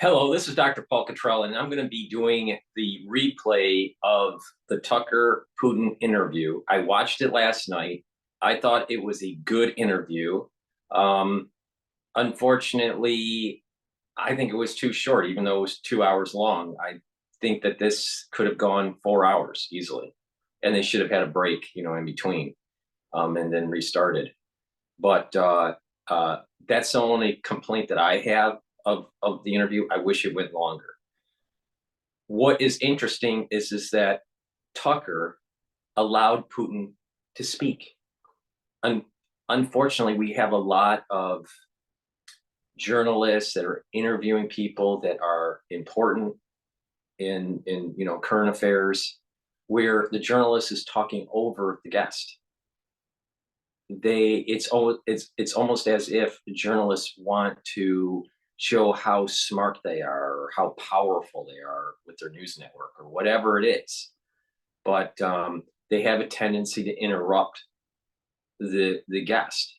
Hello, this is Dr. Paul Cottrell, and I'm going to be doing the replay of the Tucker Putin interview. I watched it last night. I thought it was a good interview. Unfortunately, I think it was too short, even though it was 2 hours long. I think that this could have gone 4 hours easily, and they should have had a break, in between, and then restarted. But that's the only complaint that I have of the interview. I wish it went longer. What is interesting is that Tucker allowed Putin to speak. Unfortunately, we have a lot of journalists that are interviewing people that are important in current affairs, where the journalist is talking over the guest. It's almost as if journalists want to show how smart they are or how powerful they are with their news network or whatever it is. But they have a tendency to interrupt the guest.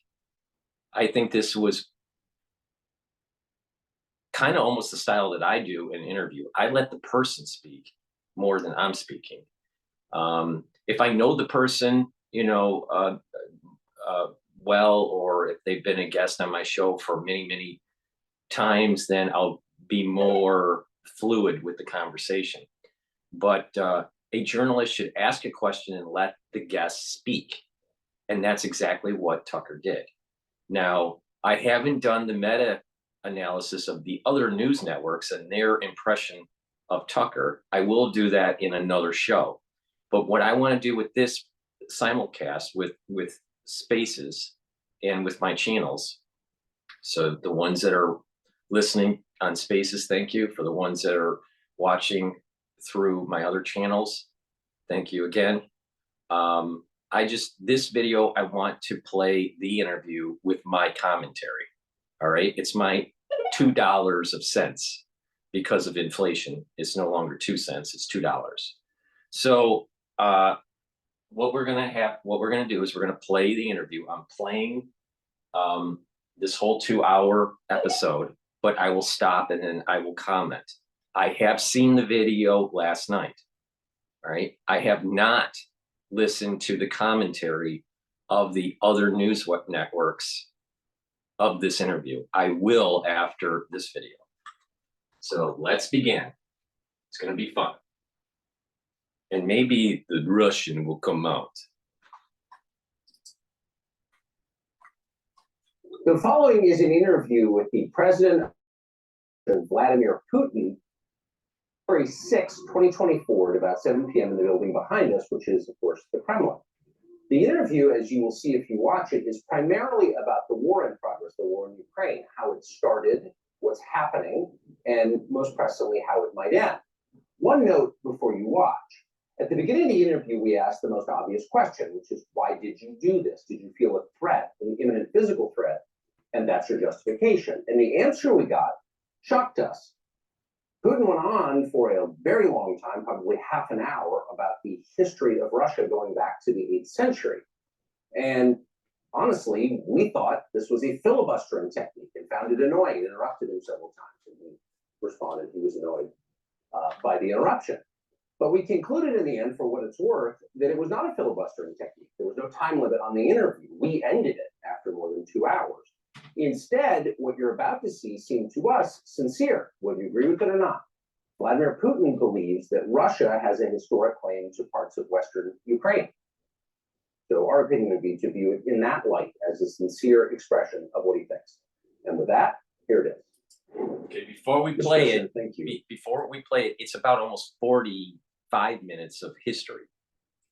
I think this was kind of almost the style that I do in an interview. I let the person speak more than I'm speaking. If I know the person, well, or if they've been a guest on my show for many, many times, then I'll be more fluid with the conversation. But a journalist should ask a question and let the guest speak. And that's exactly what Tucker did. Now, I haven't done the meta analysis of the other news networks and their impression of Tucker. I will do that in another show. But what I want to do with this simulcast with Spaces and with my channels, so the ones that are listening on Spaces, thank you. For the ones that are watching through my other channels, thank you again. This video, I want to play the interview with my commentary. All right, it's my $2 of cents because of inflation. It's no longer 2 cents, it's $2. So what we're gonna do is we're gonna play the interview. I'm playing this whole 2-hour episode, but I will stop and then I will comment. I have seen the video last night. All right, I have not listened to the commentary of the other news networks of this interview. I will after this video. So let's begin. It's going to be fun. And maybe the Russian will come out. The following is an interview with the president of Vladimir Putin, February 6, 2024, at about 7 p.m. in the building behind us, which is, of course, the Kremlin. The interview, as you will see if you watch it, is primarily about the war in progress, the war in Ukraine, how it started, what's happening, and most pressingly, how it might end. One note before you watch. At the beginning of the interview, we asked the most obvious question, which is, why did you do this? Did you feel a threat, an imminent physical threat? And that's your justification. And the answer we got shocked us. Putin went on for a very long time, probably half an hour, about the history of Russia going back to the 8th century. And honestly, we thought this was a filibustering technique and found it annoying, and interrupted him several times. And he responded he was annoyed by the interruption. But we concluded in the end, for what it's worth, that it was not a filibustering technique. There was no time limit on the interview. We ended it after more than 2 hours. Instead, what you're about to see seemed to us sincere, whether you agree with it or not. Vladimir Putin believes that Russia has a historic claim to parts of Western Ukraine. So our opinion would be to view it in that light, as a sincere expression of what he thinks. And with that, here it is. Okay, before we play it, thank you. Before we play it, it's about almost 45 minutes of history.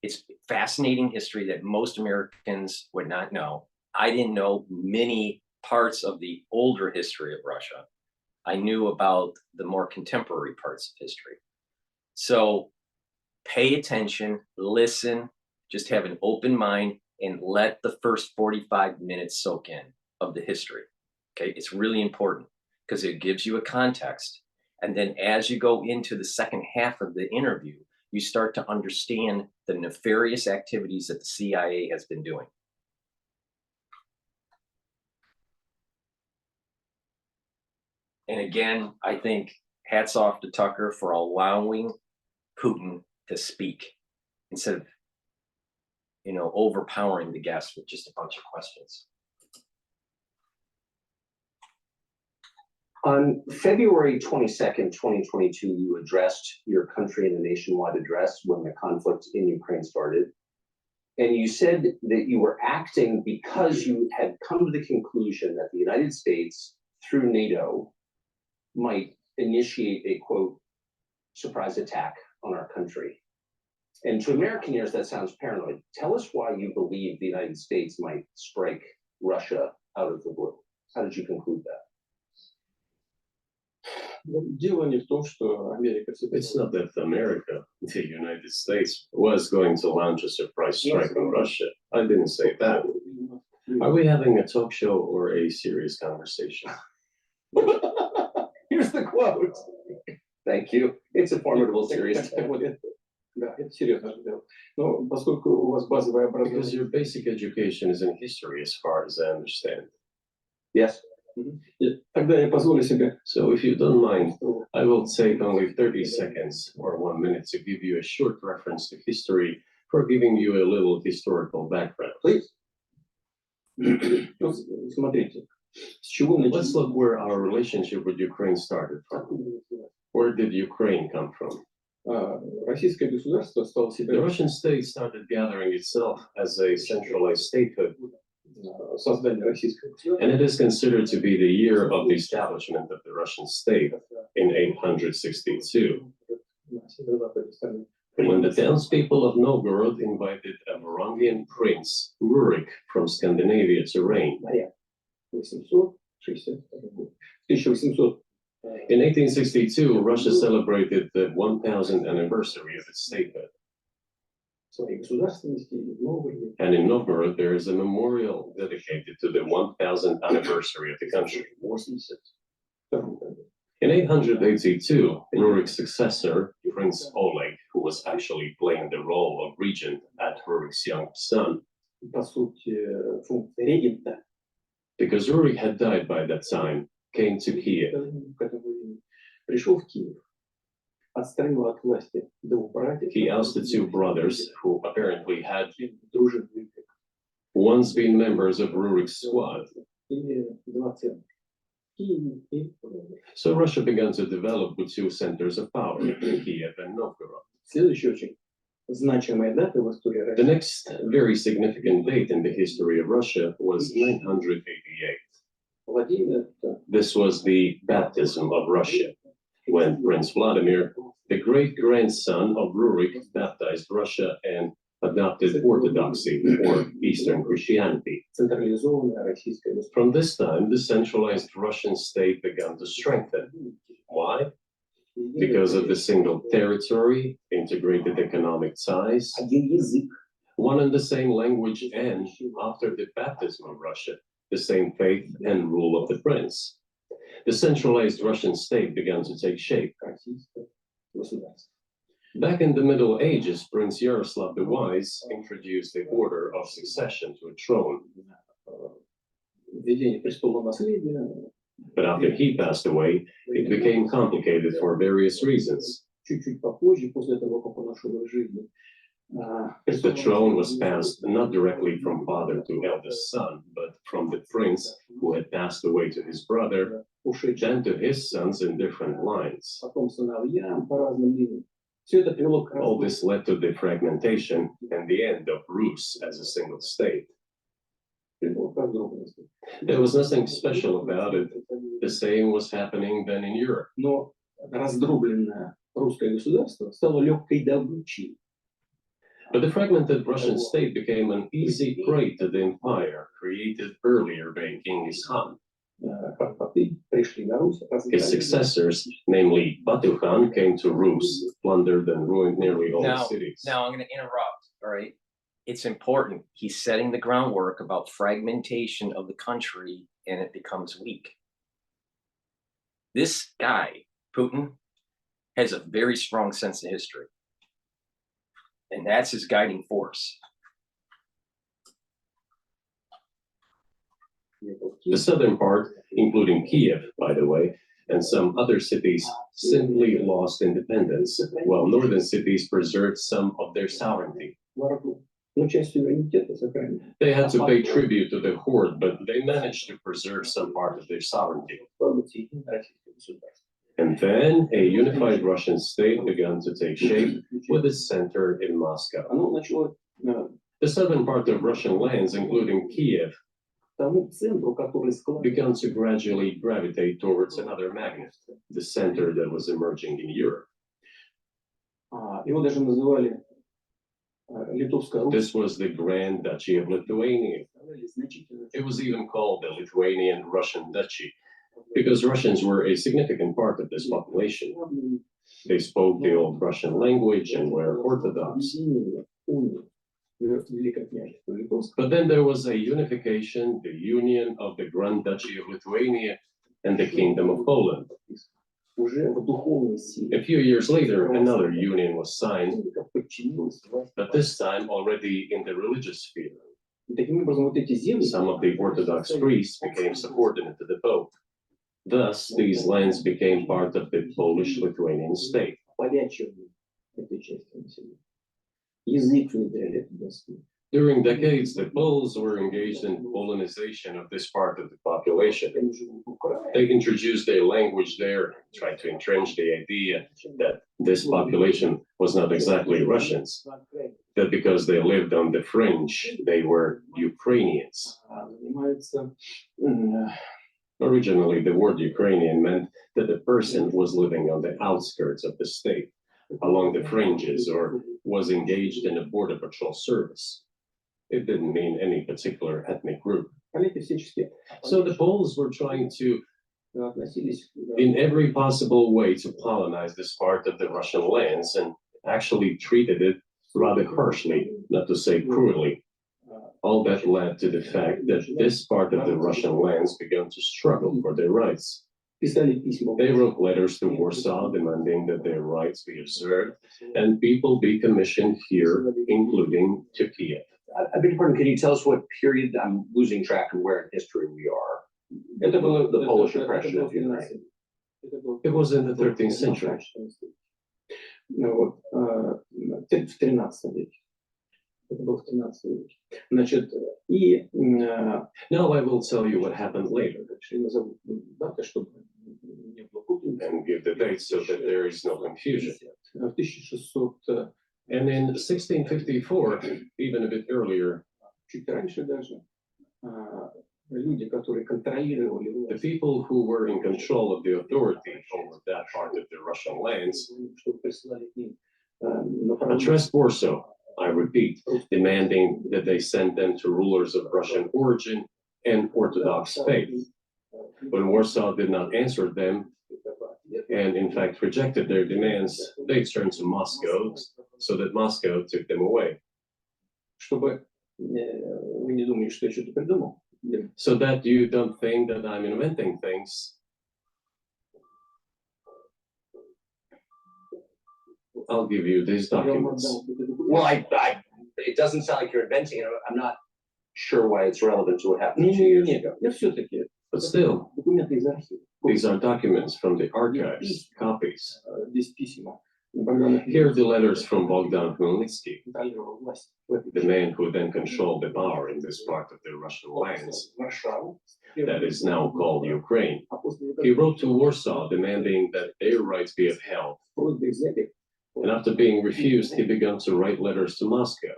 It's fascinating history that most Americans would not know. I didn't know many parts of the older history of Russia. I knew about the more contemporary parts of history. So pay attention, listen, just have an open mind, and let the first 45 minutes soak in of the history. Okay, it's really important because it gives you a context. And then as you go into the second half of the interview, you start to understand the nefarious activities that the CIA has been doing. And again, I think hats off to Tucker for allowing Putin to speak instead of, overpowering the guests with just a bunch of questions. On February 22nd, 2022, you addressed your country in a nationwide address when the conflict in Ukraine started. And you said that you were acting because you had come to the conclusion that the United States, through NATO, might initiate a, quote, surprise attack on our country. And to American ears, that sounds paranoid. Tell us why you believe the United States might strike Russia out of the blue. How did you conclude that? It's not that America, the United States, was going to launch a surprise strike on Russia. I didn't say that. Are we having a talk show or a serious conversation? Here's the quote. Thank you. It's a formidable series. Because your basic education is in history, as far as I understand. Yes. So if you don't mind, I will take only 30 seconds or 1 minute to give you a short reference to history for giving you a little historical background. Please. Let's look where our relationship with Ukraine started from. Where did Ukraine come from? The Russian state started gathering itself as a centralized statehood, and it is considered to be the year of the establishment of the Russian state in 862. When the townspeople of Novgorod invited a Varangian prince, Rurik, from Scandinavia to reign. In 1862, Russia celebrated the 1000th anniversary of its statehood. And in Novgorod, there is a memorial dedicated to the 1000th anniversary of the country. In 882, Rurik's successor, Prince Oleg, who was actually playing the role of regent at Rurik's young son, because Rurik had died by that time, came to Kiev. He ousted two brothers who apparently had once been members of Rurik's squad. So Russia began to develop with two centers of power, Kiev and Novgorod. The next very significant date in the history of Russia was 988. This was the baptism of Russia, when Prince Vladimir, the great-grandson of Rurik, baptized Russia and adopted Orthodoxy, or Eastern Christianity. From this time, the centralized Russian state began to strengthen. Why? Because of the single territory, integrated economic ties, one and the same language, and, after the baptism of Russia, the same faith and rule of the prince. The centralized Russian state began to take shape. Back in the Middle Ages, Prince Yaroslav the Wise introduced the order of succession to a throne. But after he passed away, it became complicated for various reasons. The throne was passed not directly from father to eldest son, but from the prince who had passed away to his brother, then to his sons in different lines. All this led to the fragmentation and the end of Rus as a single state. There was nothing special about it. The same was happening then in Europe. But the fragmented Russian state became an easy prey to the empire created earlier by Genghis Khan. His successors, namely Batu Khan, came to Rus, plundered and ruined nearly all the cities. Now I'm going to interrupt, all right? It's important. He's setting the groundwork about fragmentation of the country and it becomes weak. This guy, Putin, has a very strong sense of history. And that's his guiding force. The southern part, including Kiev, by the way, and some other cities simply lost independence, while northern cities preserved some of their sovereignty. They had to pay tribute to the horde, but they managed to preserve some part of their sovereignty. And then a unified Russian state began to take shape with its center in Moscow. The southern part of Russian lands, including Kiev, began to gradually gravitate towards another magnet, the center that was emerging in Europe. This was the Grand Duchy of Lithuania. It was even called the Lithuanian-Russian Duchy, because Russians were a significant part of this population. They spoke the old Russian language and were Orthodox. But then there was a unification, the union of the Grand Duchy of Lithuania and the Kingdom of Poland. A few years later, another union was signed, but this time already in the religious sphere. Some of the Orthodox priests became subordinate to the Pope. Thus, these lands became part of the Polish-Lithuanian state. During decades, the Poles were engaged in Polonization of this part of the population. They introduced their language there, tried to entrench the idea that this population was not exactly Russians, that because they lived on the fringe, they were Ukrainians. Originally, the word Ukrainian meant that the person was living on the outskirts of the state, along the fringes, or was engaged in a border patrol service. It didn't mean any particular ethnic group. So the Poles were trying to, in every possible way, to colonize this part of the Russian lands, and actually treated it rather harshly, not to say cruelly. All that led to the fact that this part of the Russian lands began to struggle for their rights. They wrote letters to Warsaw demanding that their rights be observed and people be commissioned here, including to Kiev. I beg your pardon, can you tell us what period? I'm losing track of where in history we are. The Polish oppression of Ukraine. It was in the 13th century. Now I will tell you what happened later and give the date so that there is no confusion. And in 1654, even a bit earlier, the people who were in control of the authority over that part of the Russian lands addressed Warsaw, I repeat, demanding that they send them to rulers of Russian origin and Orthodox faith. When Warsaw did not answer them, and in fact rejected their demands, they turned to Moscow, so that Moscow took them away. So that you don't think that I'm inventing things. I'll give you these documents. Well, it doesn't sound like you're inventing it. I'm not sure why it's relevant to what happened 2 years ago. But still, these are documents from the archives, copies. Here are the letters from Bogdan Khmelnytsky, the man who then controlled the power in this part of the Russian lands that is now called Ukraine. He wrote to Warsaw demanding that their rights be upheld. And after being refused, he began to write letters to Moscow,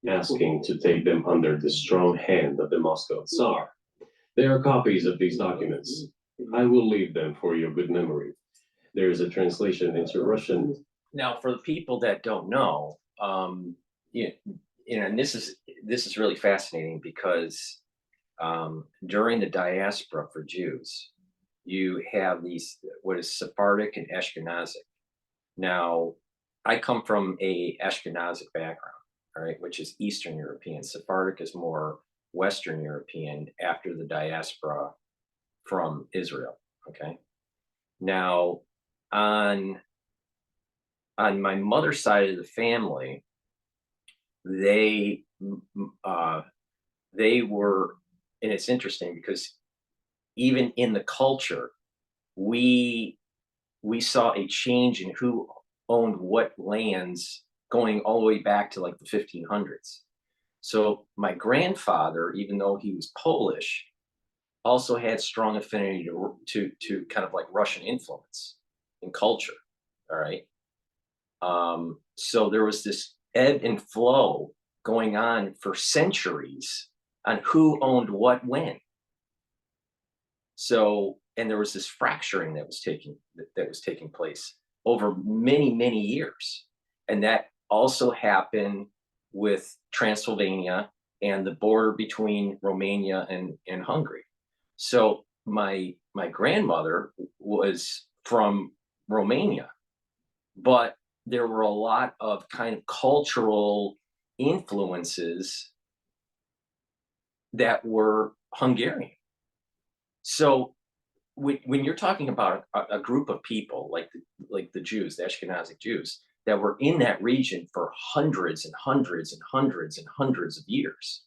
asking to take them under the strong hand of the Moscow Tsar. There are copies of these documents. I will leave them for your good memory. There is a translation into Russian. Now, for the people that don't know, and this is really fascinating because during the diaspora for Jews, you have these what is Sephardic and Ashkenazic. Now, I come from a Ashkenazic background, all right, which is Eastern European. Sephardic is more Western European after the diaspora from Israel. Okay. Now, on my mother's side of the family, they were, and it's interesting because even in the culture, we saw a change in who owned what lands going all the way back to like the 1500s. So my grandfather, even though he was Polish, also had strong affinity to kind of like Russian influence in culture. All right. So there was this ebb and flow going on for centuries on who owned what when. So, and there was this fracturing that was taking place over many years, and that also happened with Transylvania and the border between Romania and Hungary. So my grandmother was from Romania, but there were a lot of kind of cultural influences that were Hungarian. So when you're talking about a group of people like the Jews, the Ashkenazic Jews, that were in that region for hundreds and hundreds and hundreds and hundreds of years,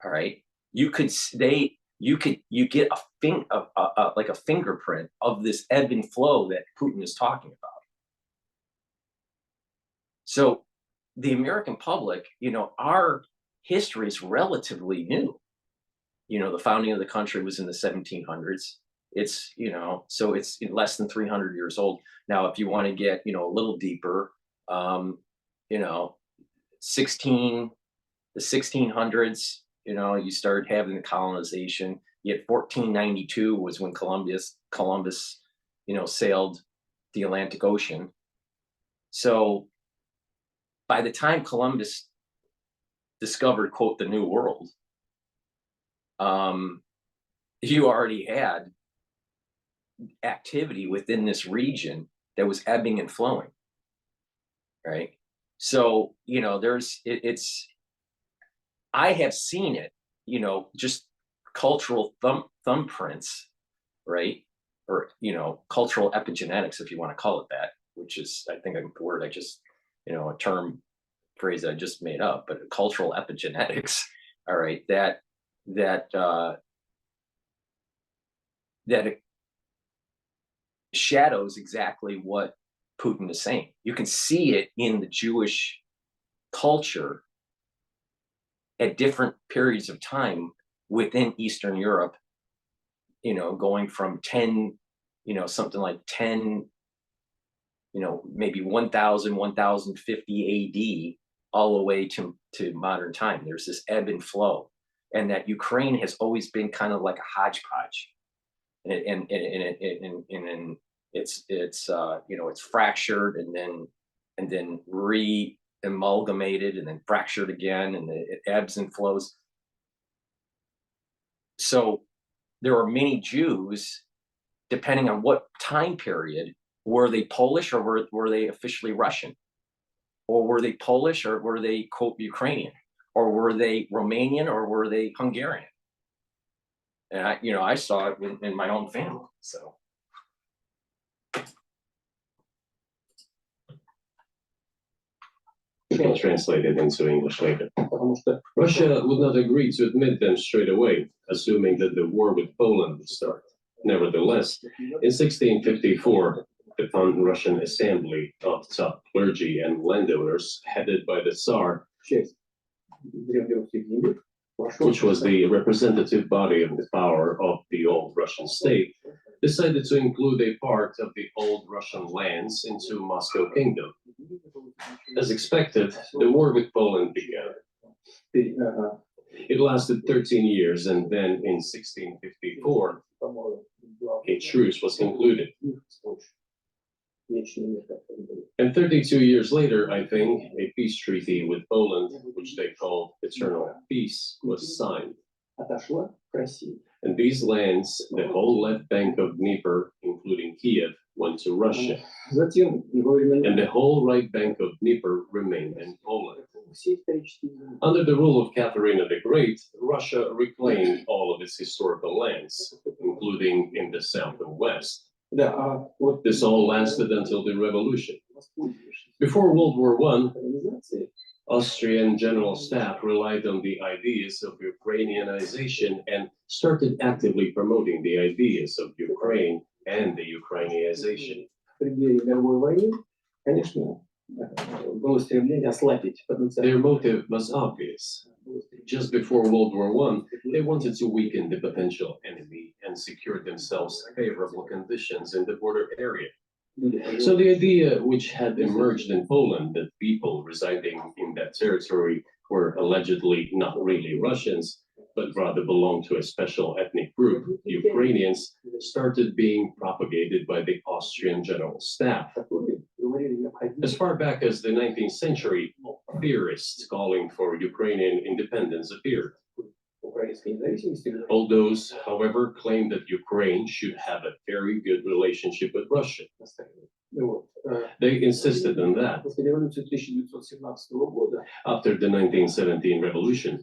all right, you get like a fingerprint of this ebb and flow that Putin is talking about. So the American public, our history is relatively new. The founding of the country was in the 1700s. It's, so it's less than 300 years old. Now, if you want to get, a little deeper, the 1600s, you start having the colonization. Yet 1492 was when Columbus, sailed the Atlantic Ocean. So by the time Columbus discovered, quote, the New World, you already had activity within this region that was ebbing and flowing, right? So, I have seen it, just cultural thumbprints, right? Or, cultural epigenetics, if you want to call it that, which is, I think, a word I just, a phrase I just made up, but cultural epigenetics, all right, that it shadows exactly what Putin is saying. You can see it in the Jewish culture at different periods of time within Eastern Europe, going from 10, something like 10, maybe 1000, 1050 AD, all the way to modern time. There's this ebb and flow, and that Ukraine has always been kind of like a hodgepodge. And it's fractured and then re-amalgamated and then fractured again, and it ebbs and flows. So there are many Jews, depending on what time period, were they Polish or were they officially Russian, or were they Polish or were they, quote, Ukrainian, or were they Romanian or were they Hungarian? And I saw it in my own family. So I'll translate it into English later. Russia would not agree to admit them straight away, assuming that the war with Poland would start. Nevertheless, in 1654, the pan-Russian assembly of top clergy and landowners, headed by the Tsar, which was the representative body of the power of the old Russian state, decided to include a part of the old Russian lands into Moscow Kingdom. As expected, the war with Poland began. It lasted 13 years, and then in 1654, a truce was concluded. And 32 years later, I think, a peace treaty with Poland, which they called Eternal Peace, was signed. And these lands, the whole left bank of Dnieper, including Kiev, went to Russia. And the whole right bank of Dnieper remained in Poland. Under the rule of Catherine the Great, Russia reclaimed all of its historical lands, including in the south and west. This all lasted until the revolution. Before World War I, Austrian General Staff relied on the ideas of Ukrainianization and started actively promoting the ideas of Ukraine and the Ukrainianization. В преддверии мировой войны, конечно, было стремление ослабить потенциал. Their motive was obvious. Just before World War I, they wanted to weaken the potential enemy and secure themselves favorable conditions in the border area. So the idea which had emerged in Poland that people residing in that territory were allegedly not really Russians, but rather belonged to a special ethnic group, Ukrainians, started being propagated by the Austrian General Staff. As far back as the 19th century, theorists calling for Ukrainian independence appeared. All those, however, claimed that Ukraine should have a very good relationship with Russia. They insisted on that. After the 1917 revolution,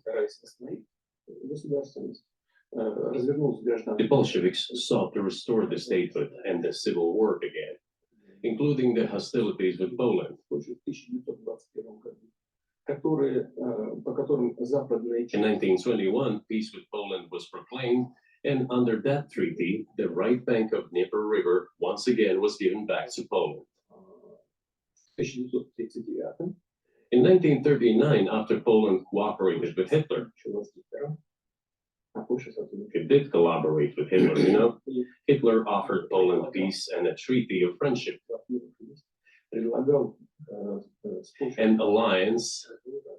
the Bolsheviks sought to restore the statehood and the civil war began, including the hostilities with Poland. In 1921, peace with Poland was proclaimed, and under that treaty, the right bank of Dnieper River once again was given back to Poland. In 1939, after Poland cooperated with Hitler, it did collaborate with Hitler, you know. Hitler offered Poland peace and a treaty of friendship. An alliance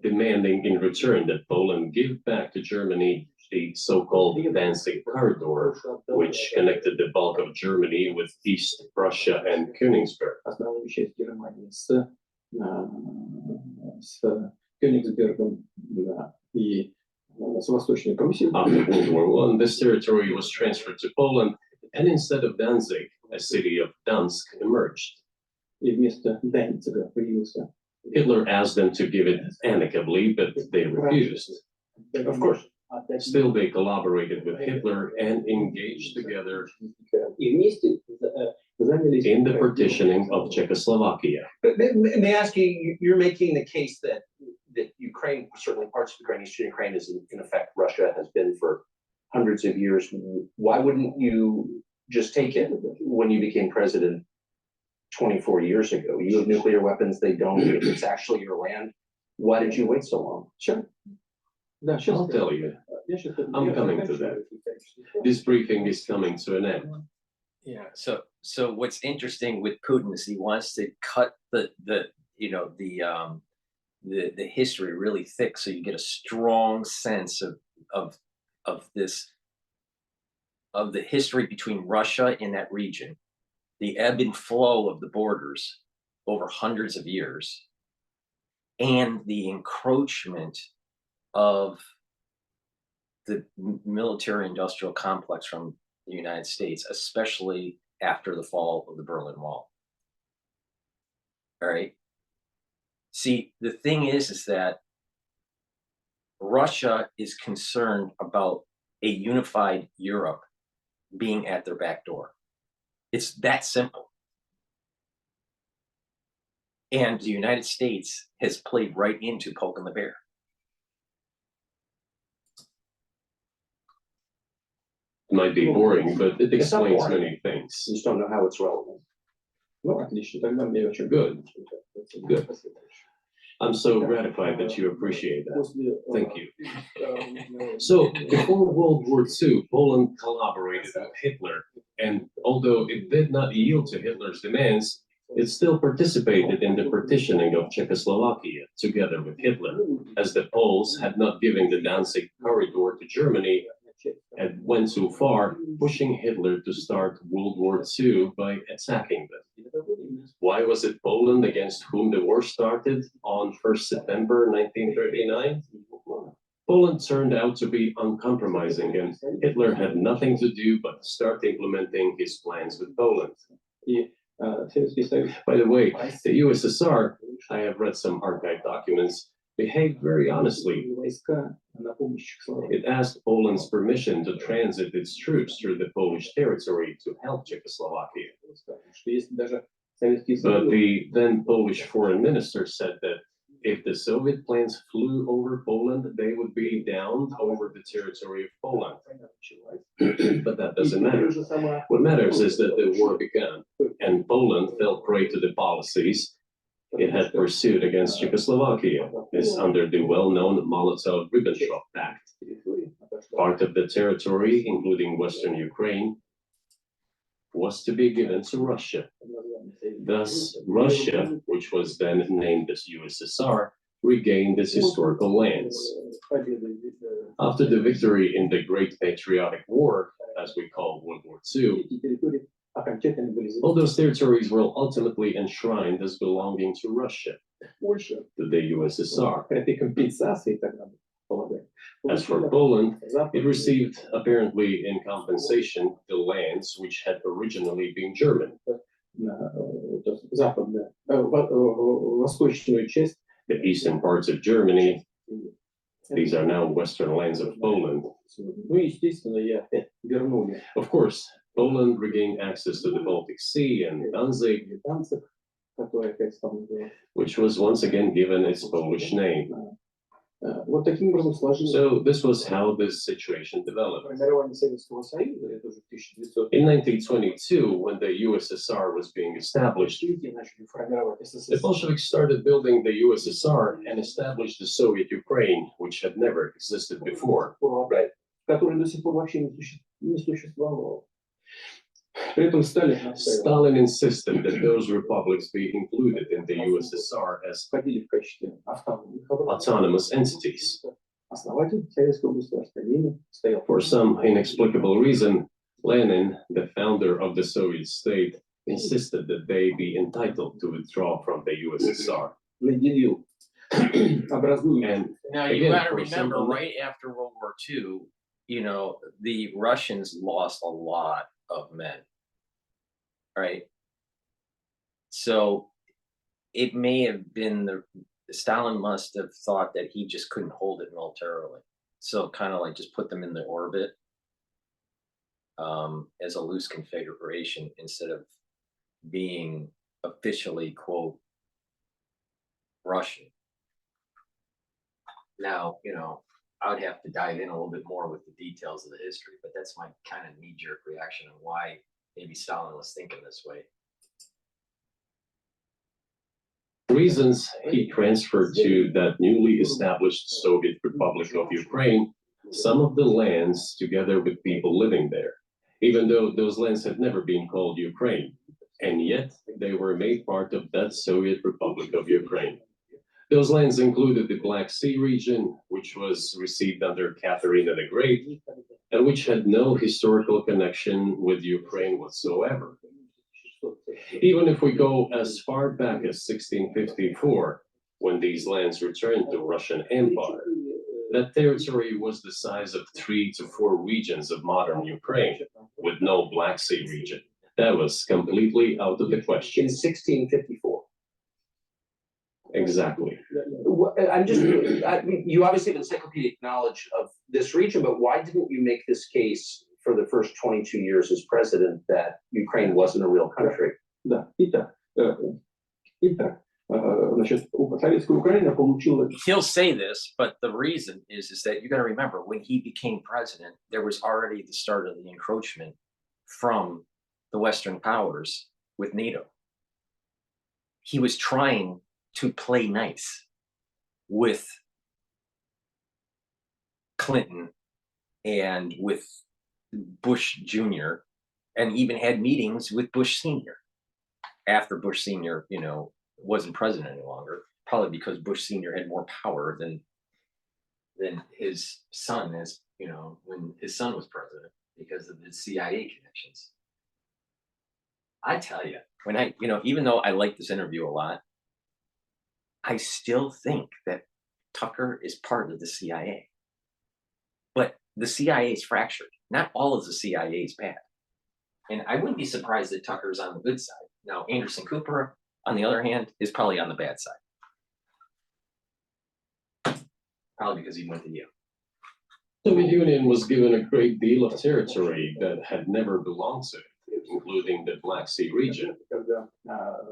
demanding in return that Poland give back to Germany the so-called Danzig corridor, which connected the bulk of Germany with East Prussia and Königsberg. After World War I, this territory was transferred to Poland, and instead of Danzig, a city of Dansk emerged. Hitler asked them to give it amicably, but they refused. Of course. Still, they collaborated with Hitler and engaged together in the partitioning of Czechoslovakia. But may I ask you, you're making the case that Ukraine, certainly parts of Ukraine, Eastern Ukraine, is in effect Russia has been for hundreds of years. Why wouldn't you just take it when you became president 24 years ago? You have nuclear weapons, they don't. If it's actually your land, why did you wait so long? Sure. I'll tell you, I'm coming to that. This briefing is coming to an end. Yeah. So what's interesting with Putin is he wants to cut the history really thick, so you get a strong sense of the history between Russia in that region, the ebb and flow of the borders over hundreds of years, and the encroachment of the military-industrial complex from the United States, especially after the fall of the Berlin Wall. All right. See, the thing is that Russia is concerned about a unified Europe being at their back door. It's that simple. And the United States has played right into poking the bear. It might be boring, but it It's not explains boring. many things. You just don't know how it's relevant. Good. Good. I'm so gratified that you appreciate that. Thank you. So before World War II, Poland collaborated with Hitler, and although it did not yield to Hitler's demands, it still participated in the partitioning of Czechoslovakia together with Hitler, as the Poles had not given the Danzig corridor to Germany and went too far, pushing Hitler to start World War II by attacking them. Why was it Poland against whom the war started on 1st September 1939? Poland turned out to be uncompromising, and Hitler had nothing to do but start implementing his plans with Poland. By the way, the USSR, I have read some archive documents, behaved very honestly. It asked Poland's permission to transit its troops through the Polish territory to help Czechoslovakia. But the then Polish foreign minister said that If the Soviet planes flew over Poland, they would be down over the territory of Poland. But that doesn't matter. What matters is that the war began, and Poland fell prey to the policies it had pursued against Czechoslovakia, is under the well-known Molotov-Ribbentrop Pact. Part of the territory, including Western Ukraine, was to be given to Russia. Thus, Russia, which was then named as USSR, regained its historical lands. After the victory in the Great Patriotic War, as we call World War II, all those territories were ultimately enshrined as belonging to Russia, to the USSR. As for Poland, it received, apparently in compensation, the lands which had originally been German. The eastern parts of Germany, these are now western lands of Poland. Of course, Poland regained access to the Baltic Sea and Danzig, which was once again given its Polish name. So this was how this situation developed. In 1922, when the USSR was being established, the Bolsheviks started building the USSR and established the Soviet Ukraine, which had never existed before. Right. Stalin insisted that those republics be included in the USSR as autonomous entities. For some inexplicable reason, Lenin, the founder of the Soviet state, insisted that they be entitled to withdraw from the USSR. And Now you again, gotta for remember, some- right after World War II, you know, the Russians lost a lot of men, right? So it may have been Stalin must have thought that he just couldn't hold it militarily. So kind of like just put them in the orbit as a loose configuration instead of being officially, quote, Russian. Now, you know, I would have to dive in a little bit more with the details of the history, but that's my kind of knee-jerk reaction on why maybe Stalin was thinking this way. Reasons he transferred to that newly established Soviet Republic of Ukraine some of the lands together with people living there, even though those lands had never been called Ukraine, and yet they were made part of that Soviet Republic of Ukraine. Those lands included the Black Sea region, which was received under Catherine the Great, and which had no historical connection with Ukraine whatsoever. Even if we go as far back as 1654, when these lands returned to Russian Empire, that territory was the size of 3 to 4 regions of modern Ukraine, with no Black Sea region. That was completely out of the question. In 1654. Exactly. I'm just, you obviously have encyclopedic knowledge of this region, but why didn't you make this case for the first 22 years as president that Ukraine wasn't a real country? He'll say this, but the reason is that you got to remember when he became president, there was already the start of the encroachment from the Western powers with NATO. He was trying to play nice with Clinton and with Bush Jr. and even had meetings with Bush Sr. after Bush Sr., you know, wasn't president any longer, probably because Bush Sr. had more power than his son, as you know, when his son was president, because of the CIA connections. I tell you, when you know, even though I like this interview a lot, I still think that Tucker is part of the CIA. But the CIA is fractured. Not all of the CIA is bad. And I wouldn't be surprised that Tucker's on the good side. Now, Anderson Cooper, on the other hand, is probably on the bad side. Probably because he went to Yale. The Soviet Union was given a great deal of territory that had never belonged to it. including the Black Sea region. Когда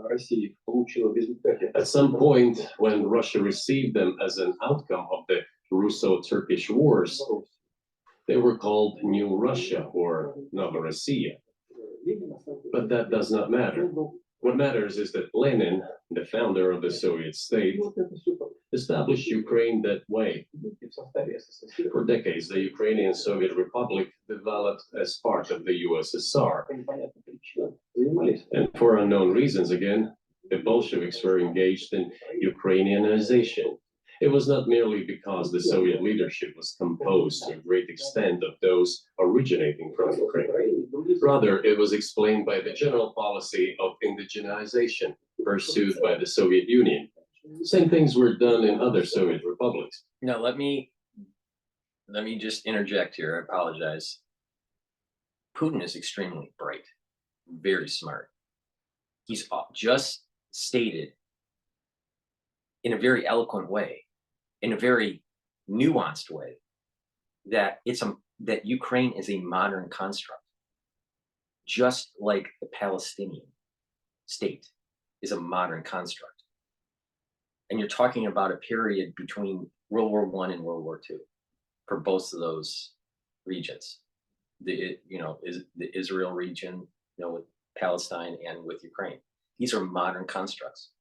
Россия получила в результате At some point, when Russia received them as an outcome of the Russo-Turkish wars, they were called New Russia or Novorossiya. But that does not matter. What matters is that Lenin, the founder of the Soviet state, established Ukraine that way. For decades, the Ukrainian Soviet Republic developed as part of the USSR. And for unknown reasons, again, the Bolsheviks were engaged in Ukrainianization. It was not merely because the Soviet leadership was composed to a great extent of those originating from Ukraine. Rather, it was explained by the general policy of indigenization pursued by the Soviet Union. Same things were done in other Soviet republics. Now, let me just interject here. I apologize. Putin is extremely bright, very smart. He's just stated in a very eloquent way, in a very nuanced way, that that Ukraine is a modern construct, just like the Palestinian state is a modern construct. And you're talking about a period between World War I and World War II for both of those regions. The Israel region, with Palestine and with Ukraine. These are modern constructs.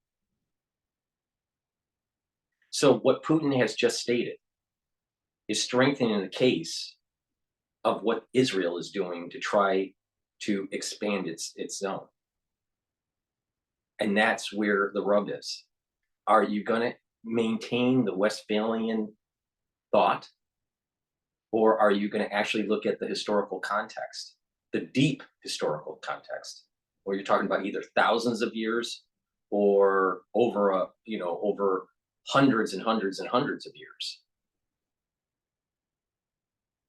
So what Putin has just stated is strengthening the case of what Israel is doing to try to expand its zone. And that's where the rub is. Are you going to maintain the Westphalian thought? Or are you going to actually look at the historical context, the deep historical context, where you're talking about either thousands of years or over hundreds and hundreds and hundreds of years,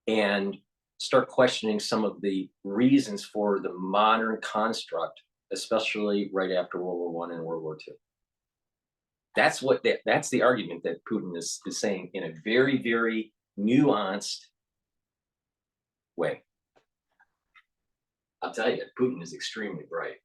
and start questioning some of the reasons for the modern construct, especially right after World War I and World War II. That's the argument that Putin is saying in a very, very nuanced way. I'll tell you, Putin is extremely bright.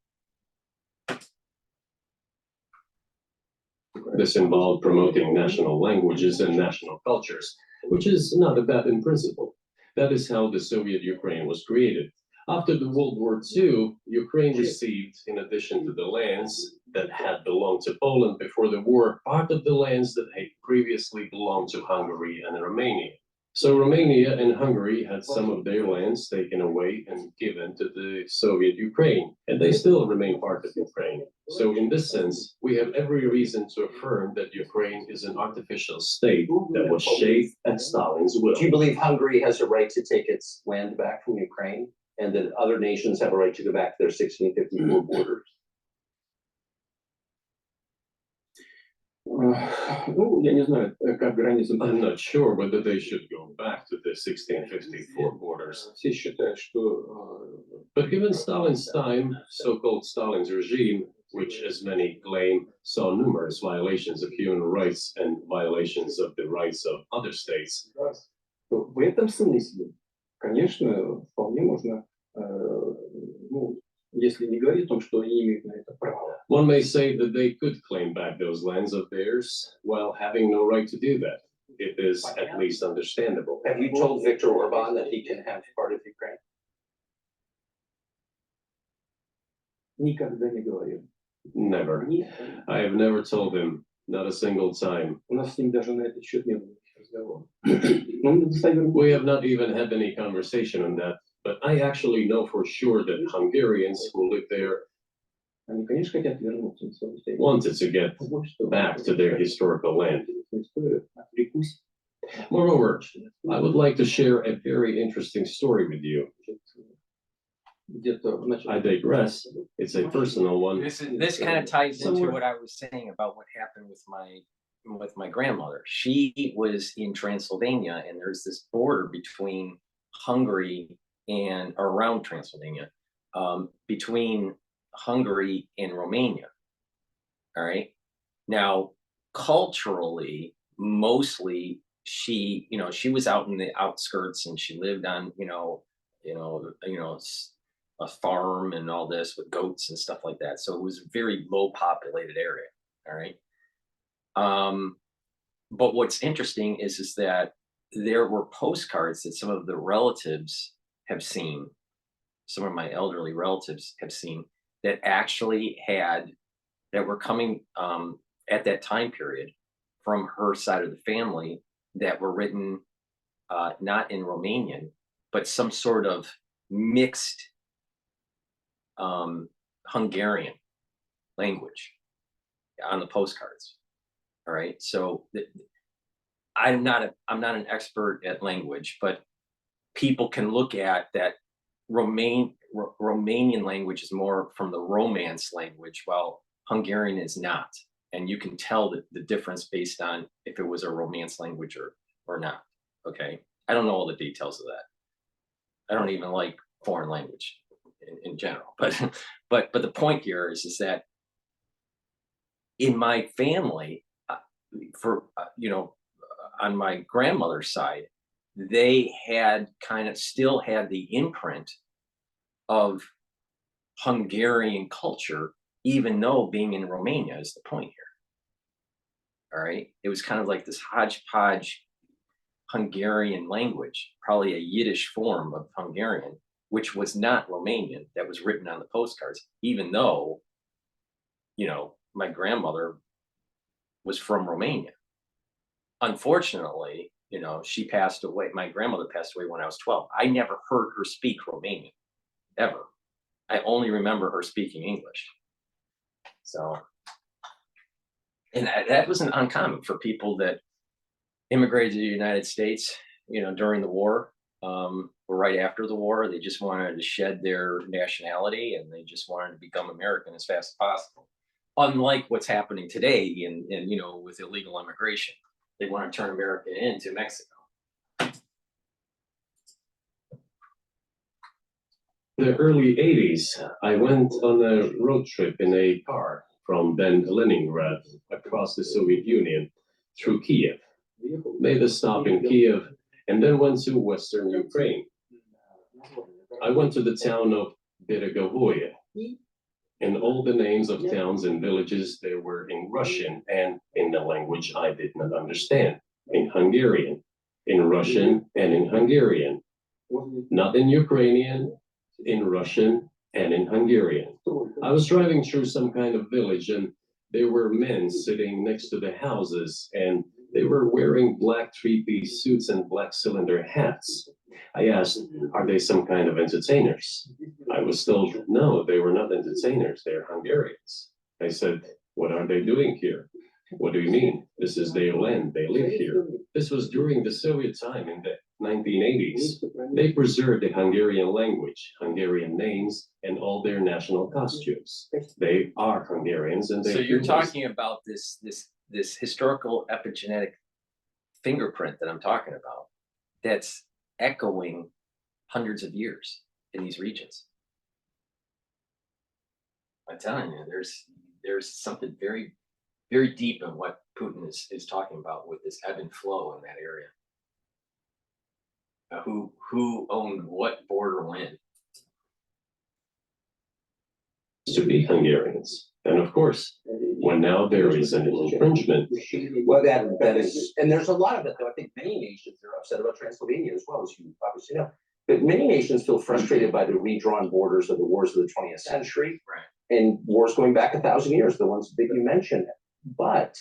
This involved promoting national languages and national cultures, which is not a bad in principle. That is how the Soviet Ukraine was created. After the World War II, Ukraine received, in addition to the lands that had belonged to Poland before the war, part of the lands that had previously belonged to Hungary and Romania. So Romania and Hungary had some of their lands taken away and given to the Soviet Ukraine, and they still remain part of Ukraine. So in this sense, we have every reason to affirm that Ukraine is an artificial state that was shaped at Stalin's will. Do you believe Hungary has a right to take its land back from Ukraine, and that other nations have a right to go back to their 1654 borders? Я не знаю, как границы. I'm not sure whether they should go back to the 1654 borders. Все считают, что But given Stalin's time, so-called Stalin's regime, which as many claim saw numerous violations of human rights and violations of the rights of other states, в этом смысле, конечно, вполне можно, если не говорить о том, что они имеют на это право. one may say that they could claim back those lands of theirs while having no right to do that. It is at least understandable. Have you told Viktor Orban that he can have part of Ukraine? Никогда не говорил. Never. I have never told him, not a single time. У нас с ним даже на этот счет не было разговора. Он достоверно. We have not even had any conversation on that, but I actually know for sure that Hungarians who live there Они, конечно, хотят вернуться на свою историю. wanted to get back to their historical land. Отвлекусь. Moreover, I would like to share a very interesting story with you. Где-то в начале. I digress. It's a personal one. This kind of ties into what I was saying about what happened with my grandmother. She was in Transylvania, and there's this border between Hungary and around Transylvania, between Hungary and Romania. All right. Now, culturally, mostly she was out in the outskirts, and she lived on, a farm and all this with goats and stuff like that. So it was a very low populated area. All right. But what's interesting is that there were postcards that some of the relatives have seen, some of my elderly relatives have seen, that actually that were coming at that time period from her side of the family, that were written not in Romanian, but some sort of mixed Hungarian language on the postcards. All right. So I'm not an expert at language, but people can look at that. Romanian language is more from the Romance language, while Hungarian is not. And you can tell the difference based on if it was a Romance language or not. Okay. I don't know all the details of that. I don't even like foreign language in general. But the point here is that in my family, on my grandmother's side, they had still had the imprint of Hungarian culture, even though being in Romania is the point here. All right. It was kind of like this hodgepodge Hungarian language, probably a Yiddish form of Hungarian, which was not Romanian, that was written on the postcards, even though, my grandmother was from Romania. Unfortunately, she passed away. My grandmother passed away when I was 12. I never heard her speak Romanian, ever. I only remember her speaking English. So, and that wasn't uncommon for people that immigrated to the United States, during the war, or right after the war. They just wanted to shed their nationality, and they just wanted to become American as fast as possible. Unlike what's happening today in with illegal immigration. They want to turn America into Mexico. The early 80s, I went on a road trip in a car from then Leningrad across the Soviet Union through Kiev. Made a stop in Kiev and then went to Western Ukraine. I went to the town of Beregovoye. And all the names of towns and villages, they were in Russian and in the language I did not understand, in Hungarian, in Russian and in Hungarian, not in Ukrainian, in Russian and in Hungarian. I was driving through some kind of village, and there were men sitting next to the houses, and they were wearing black three-piece suits and black cylinder hats. I asked, are they some kind of entertainers? I was told, no, they were not entertainers, they're Hungarians. I said, what are they doing here? What do you mean? This is their land, they live here. This was during the Soviet time in the 1980s. They preserved the Hungarian language, Hungarian names, and all their national costumes. They are Hungarians, and they. So you're talking about this historical epigenetic fingerprint that I'm talking about, that's echoing hundreds of years in these regions. I'm telling you, there's something very, very deep in what Putin is talking about with this ebb and flow in that area. Who owned what border when? To be Hungarians. And of course, when now there is an infringement. Well, that is, and there's a lot of it, though. I think many nations are upset about Transylvania as well, as you obviously know. But many nations feel frustrated by the redrawn borders of the wars of the 20th century, right, and wars going back 1,000 years, the ones that you mentioned. But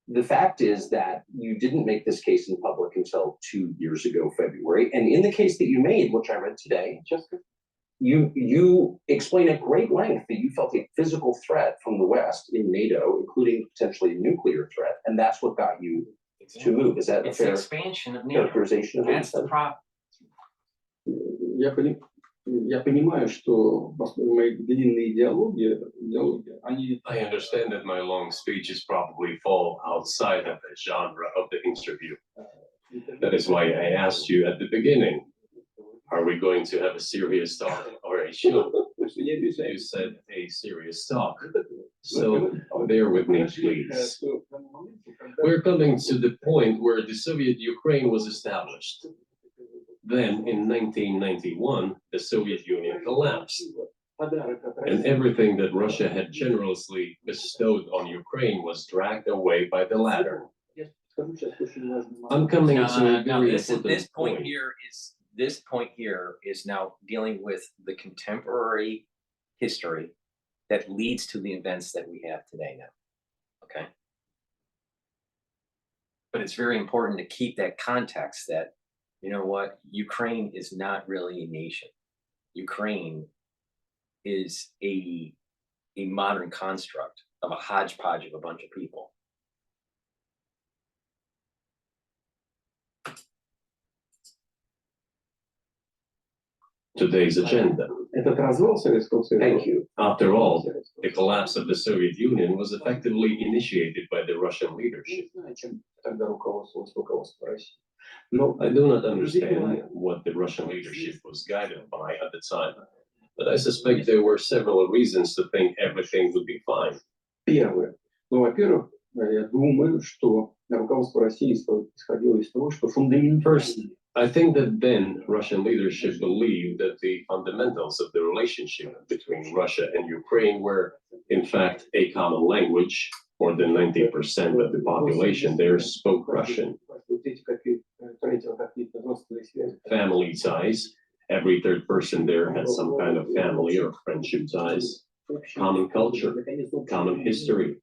the fact is that you didn't make this case in public until 2 years ago, February. And in the case that you made, which I read today, you explain at great length that you felt a physical threat from the West in NATO, including potentially a nuclear threat, and that's what got you to move. Is that it's a fair expansion of NATO. characterization of That's the problem. Я понимаю, что мои длинные диалоги, они... I understand that my long speeches probably fall outside of the genre of the interview. That is why I asked you at the beginning, are we going to have a serious talk or a show? You said a serious talk. So bear with me, please. We're coming to the point where the Soviet Ukraine was established. Then in 1991, the Soviet Union collapsed, Подарок от and России. everything that Russia had generously bestowed on Ukraine was dragged away by the latter. Я скажу сейчас очень важный момент. I'm coming to a Now very this important point point. here is now dealing with the contemporary history that leads to the events that we have today now. Okay. But it's very important to keep that context that, you know what, Ukraine is not really a nation. Ukraine is a modern construct of a hodgepodge of a bunch of people. Today's agenda. Этот развал Советского Союза. Thank you. After all, the collapse of the Soviet Union was effectively initiated by the Russian leadership. Не знаю, чем тогда руководствовалось руководство России. Но I do not understand what the Russian leadership was guided by at the time, but I suspect there were several reasons to think everything would be fine. первое. Ну, во-первых, я думаю, что руководство России исходило из того, что фундаментально I think that then Russian leadership believed that the fundamentals of the relationship between Russia and Ukraine were, in fact, a common language. More than 90% of the population there spoke Russian. Family ties. Every third person there had some kind of family or friendship ties. Common culture, common history.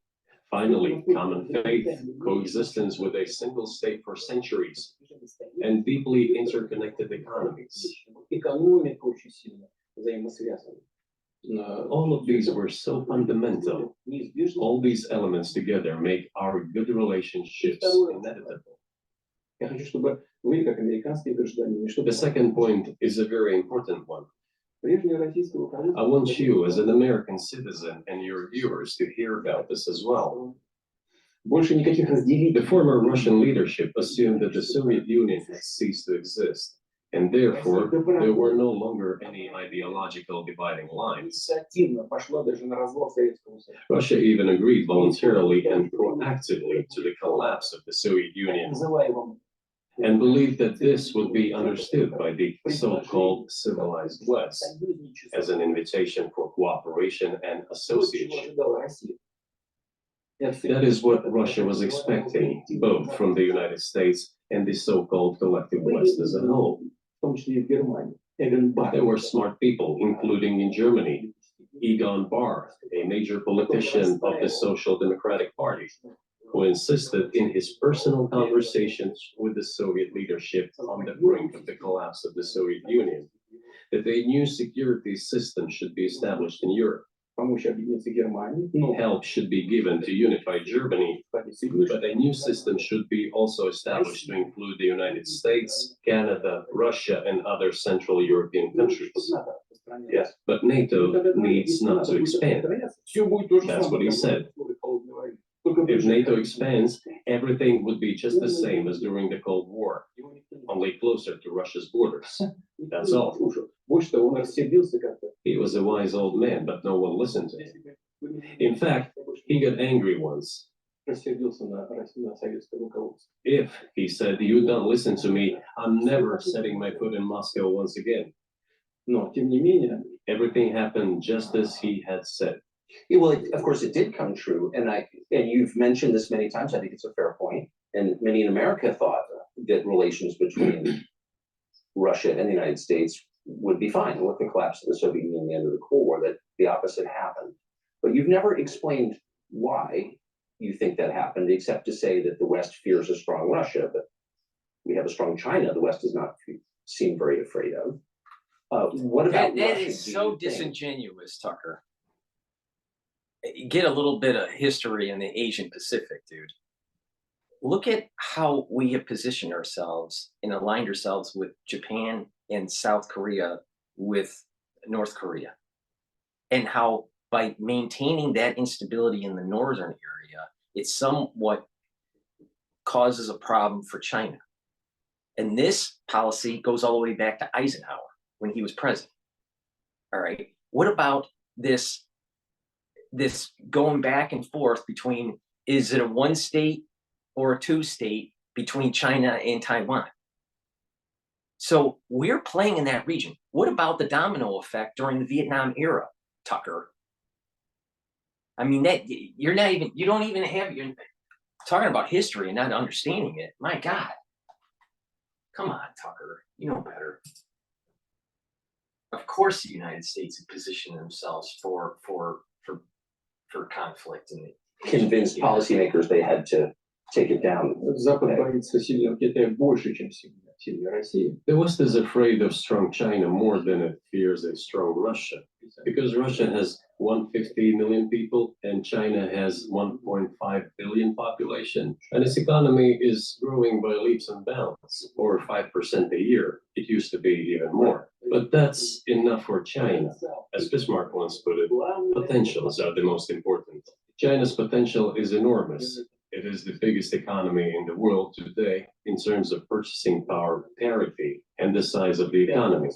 Finally, common faith, coexistence with a single state for centuries, and deeply interconnected economies. Экономика очень сильно взаимосвязана. All of these were so fundamental. All these elements together make our good relationships inevitable. Я хочу, чтобы вы, как американские граждане, чтобы The second point is a very important one. прежнее российское руководство I want you, as an American citizen, and your viewers to hear about this as well. больше никаких разделений. The former Russian leadership assumed that the Soviet Union had ceased to exist, and therefore there were no longer any ideological dividing lines. Инициативно пошла даже на развал Советского Союза. Russia even agreed voluntarily and proactively to the collapse of the Soviet Union, Называемым and believed that this would be understood by the so-called civilized West as an invitation for cooperation and association. That is what Russia was expecting, both from the United States and the so-called collective West as a whole. В том числе и в Германии. Эген Бар. There were smart people, including in Germany, Egon Bahr, a major politician of the Social Democratic Party, who insisted in his personal conversations with the Soviet leadership on the brink of the collapse of the Soviet Union that a new security system should be established in Europe. Помочь объединиться Германии. Но Help should be given to unify Germany, but a new system should be also established to include the United States, Canada, Russia, and other Central European countries. Yes. But NATO needs not to expand. That's what he said. If NATO expands, everything would be just the same as during the Cold War, only closer to Russia's borders. That's all. Больше того, он рассердился как-то. He was a wise old man, but no one listened to him. In fact, he got angry once. Рассердился на советское руководство. If, he said, you don't listen to me, I'm never setting my foot in Moscow once again. Но, тем не менее, Everything happened just as he had said. Yeah, well, of course, it did come true, and you've mentioned this many times. I think it's a fair point, and many in America thought that relations between Russia and the United States would be fine with the collapse of the Soviet Union and the end of the Cold War. That the opposite happened, but you've never explained why you think that happened, except to say that the West fears a strong Russia, but we have a strong China. The West does not seem very afraid of. What about That Russia, is do so you think? disingenuous, Tucker. Get a little bit of history in the Asian Pacific, dude. Look at how we have positioned ourselves and aligned ourselves with Japan and South Korea with North Korea. And how by maintaining that instability in the northern area, it somewhat causes a problem for China. And this policy goes all the way back to Eisenhower when he was president. All right. What about this going back and forth between, is it a one state or a two state between China and Taiwan? So we're playing in that region. What about the domino effect during the Vietnam era, Tucker? I mean, that you don't even have, you're talking about history and not understanding it. My God. Come on, Tucker. You know better. Of course, the United States had positioned themselves for conflict and Convinced policymakers they had to take it down. Запад боится сильного Китая больше, чем сильной России. The West is afraid of strong China more than it fears a strong Russia, because Russia has 150 million people and China has 1.5 billion population, and its economy is growing by leaps and bounds, or 5% a year. It used to be even more, but that's enough for China. As Bismarck once put it, potentials are the most important. China's potential is enormous. It is the biggest economy in the world today in terms of purchasing power parity and the size of the economy.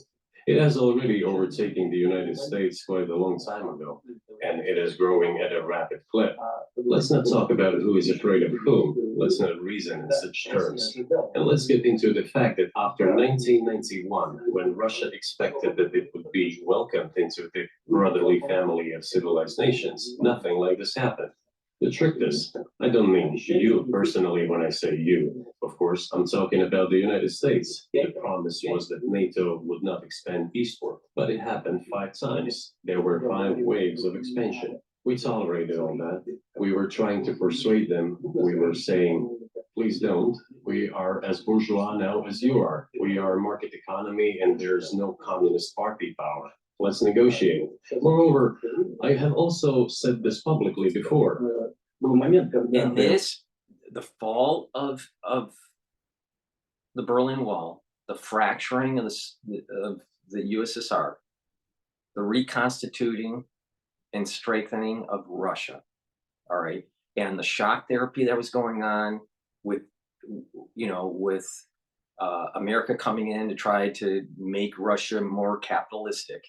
It has already overtaken the United States quite a long time ago, and it is growing at a rapid clip. Let's not talk about who is afraid of whom. Let's not reason in such terms. And let's get into the fact that after 1991, when Russia expected that it would be welcomed into the brotherly family of civilized nations, nothing like this happened. The trick is, I don't mean you personally when I say you. Of course, I'm talking about the United States. The promise was that NATO would not expand eastward, but it happened 5 times. There were 5 waves of expansion. We tolerated all that. We were trying to persuade them. We were saying, please don't. We are as bourgeois now as you are. We are a market economy and there's no communist party power. Let's negotiate. Moreover, I have also said this publicly before. in this, the fall of the Berlin Wall, the fracturing of the USSR, the reconstituting and strengthening of Russia, all right, and the shock therapy that was going on with, America coming in to try to make Russia more capitalistic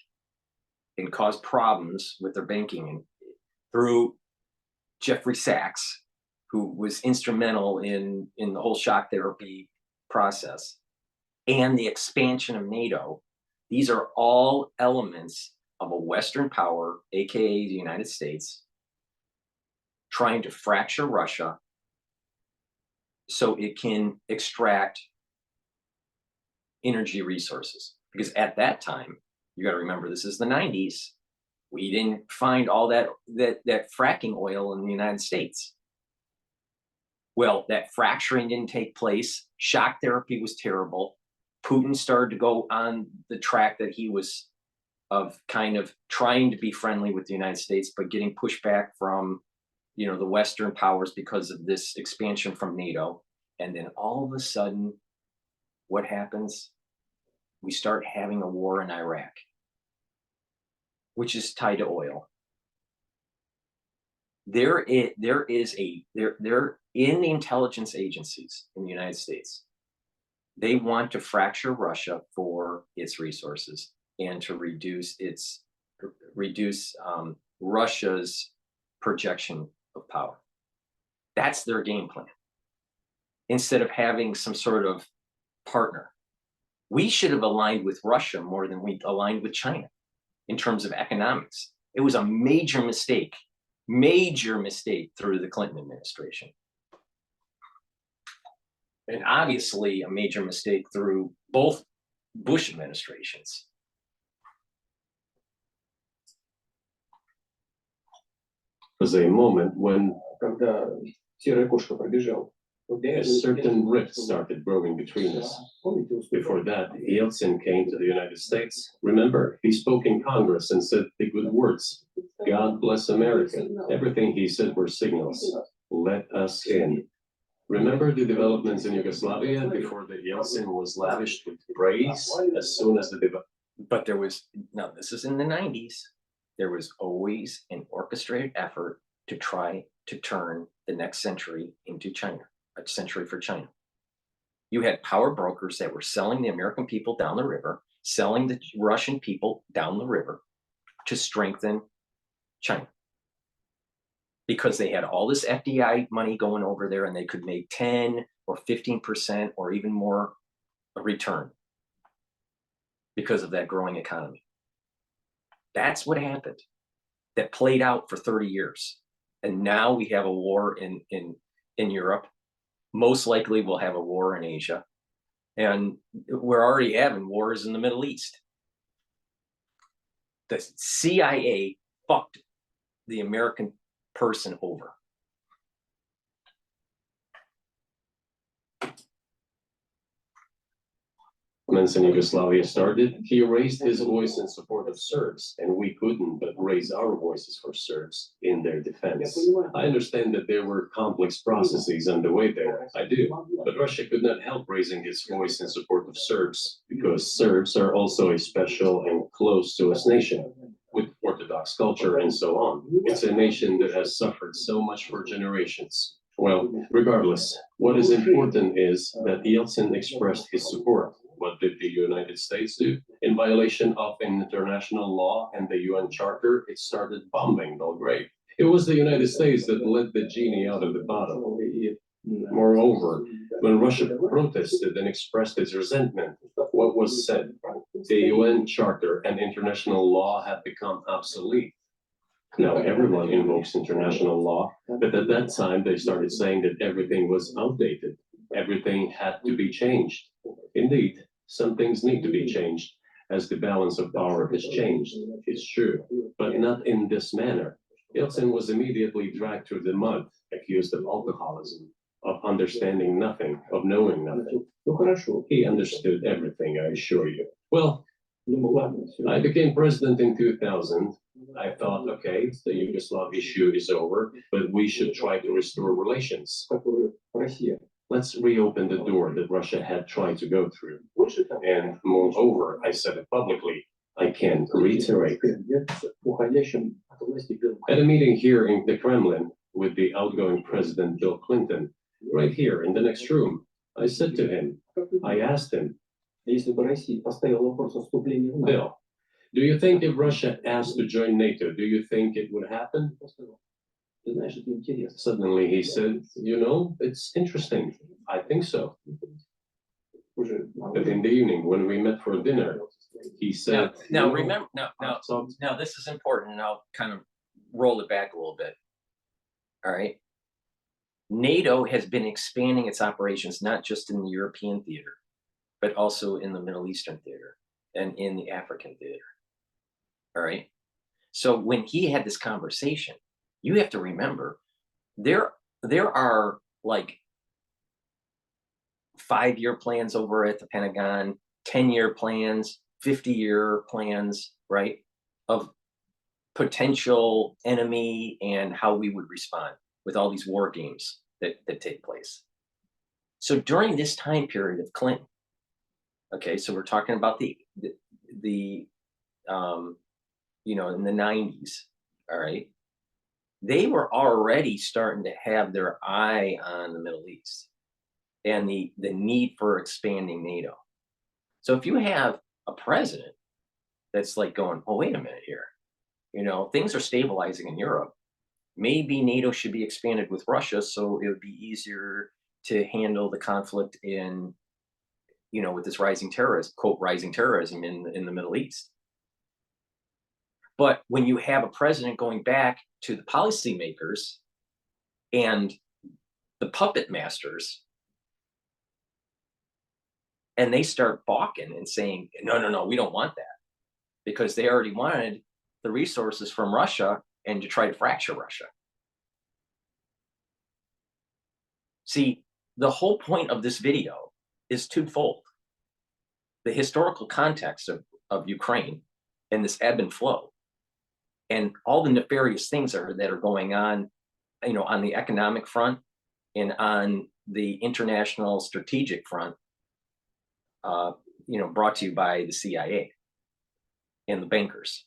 and cause problems with their banking, and through Jeffrey Sachs, who was instrumental in the whole shock therapy process, and the expansion of NATO. These are all elements of a Western power, aka the United States, trying to fracture Russia so it can extract energy resources. Because at that time, you got to remember, this is the 90s. We didn't find all that fracking oil in the United States. Well, that fracturing didn't take place. Shock therapy was terrible. Putin started to go on the track that he was of kind of trying to be friendly with the United States, but getting pushback from, the Western powers because of this expansion from NATO. And then all of a sudden, what happens? We start having a war in Iraq, which is tied to oil. They're in the intelligence agencies in the United States. They want to fracture Russia for its resources and to reduce Russia's projection of power. That's their game plan. Instead of having some sort of partner, we should have aligned with Russia more than we aligned with China in terms of economics. It was a major mistake through the Clinton administration. And obviously a major mistake through both Bush administrations. It was a moment when Когда серая кошка пробежала. a certain rift started growing between us. Before that, Yeltsin came to the United States. Remember, he spoke in Congress and said the good words. God bless America. Everything he said were signals. Let us in. Remember the developments in Yugoslavia before the Yeltsin was lavished with praise as soon as But there was, now this is in the 90s, there was always an orchestrated effort to try to turn the next century into China, a century for China. You had power brokers that were selling the American people down the river, selling the Russian people down the river to strengthen China. Because they had all this FDI money going over there and they could make 10 or 15% or even more a return. because of that growing economy. That's what happened. That played out for 30 years. And now we have a war in Europe. Most likely we'll have a war in Asia. And we're already having wars in the Middle East. The CIA fucked the American person over. When Yugoslavia started, he raised his voice in support of Serbs, and we couldn't but raise our voices for Serbs in their defense. I understand that there were complex processes underway there, I do, but Russia could not help raising its voice in support of Serbs, because Serbs are also a special and close to us nation, with Orthodox culture and so on. It's a nation that has suffered so much for generations. Well, regardless, what is important is that Yeltsin expressed his support. What did the United States do? In violation of international law and the UN Charter, it started bombing Belgrade. It was the United States that let the genie out of the bottle. Moreover, when Russia protested and expressed its resentment, what was said? The UN Charter and international law had become obsolete. Now everyone invokes international law, but at that time they started saying that everything was outdated. Everything had to be changed. Indeed, some things need to be changed, as the balance of power has changed. It's true, but not in this manner. Yeltsin was immediately dragged through the mud, accused of alcoholism, of understanding nothing, of knowing nothing. He understood everything, I assure you. Well, I became president in 2000. I thought, okay, the Yugoslav issue is over, but we should try to restore relations. Let's reopen the door that Russia had tried to go through. And moreover, I said it publicly, I can reiterate. At a meeting here in the Kremlin with the outgoing President Bill Clinton, right here in the next room, I said to him, I asked him, Bill, do you think if Russia asked to join NATO, do you think it would happen? Suddenly he said, you know, it's interesting. I think so. But in the evening, when we met for dinner, he said, now remember, now this is important, and I'll kind of roll it back a little bit. All right. NATO has been expanding its operations, not just in the European theater, but also in the Middle Eastern theater and in the African theater. All right. So when he had this conversation, you have to remember, there are like 5-year plans over at the Pentagon, 10-year plans, 50-year plans, right, of potential enemy and how we would respond with all these war games that take place. So during this time period of Clinton, okay, so we're talking about the you know, in the 90s, all right, they were already starting to have their eye on the Middle East and the need for expanding NATO. So if you have a president that's like going, oh, wait a minute here, you know, things are stabilizing in Europe. Maybe NATO should be expanded with Russia so it would be easier to handle the conflict in, you know, with this rising terrorism, quote, rising terrorism in the Middle East. But when you have a president going back to the policymakers and the puppet masters, and they start balking and saying, no, we don't want that, because they already wanted the resources from Russia and to try to fracture Russia. See, the whole point of this video is twofold. The historical context of Ukraine and this ebb and flow, and all the nefarious things that are going on, you know, on the economic front and on the international strategic front, you know, brought to you by the CIA and the bankers,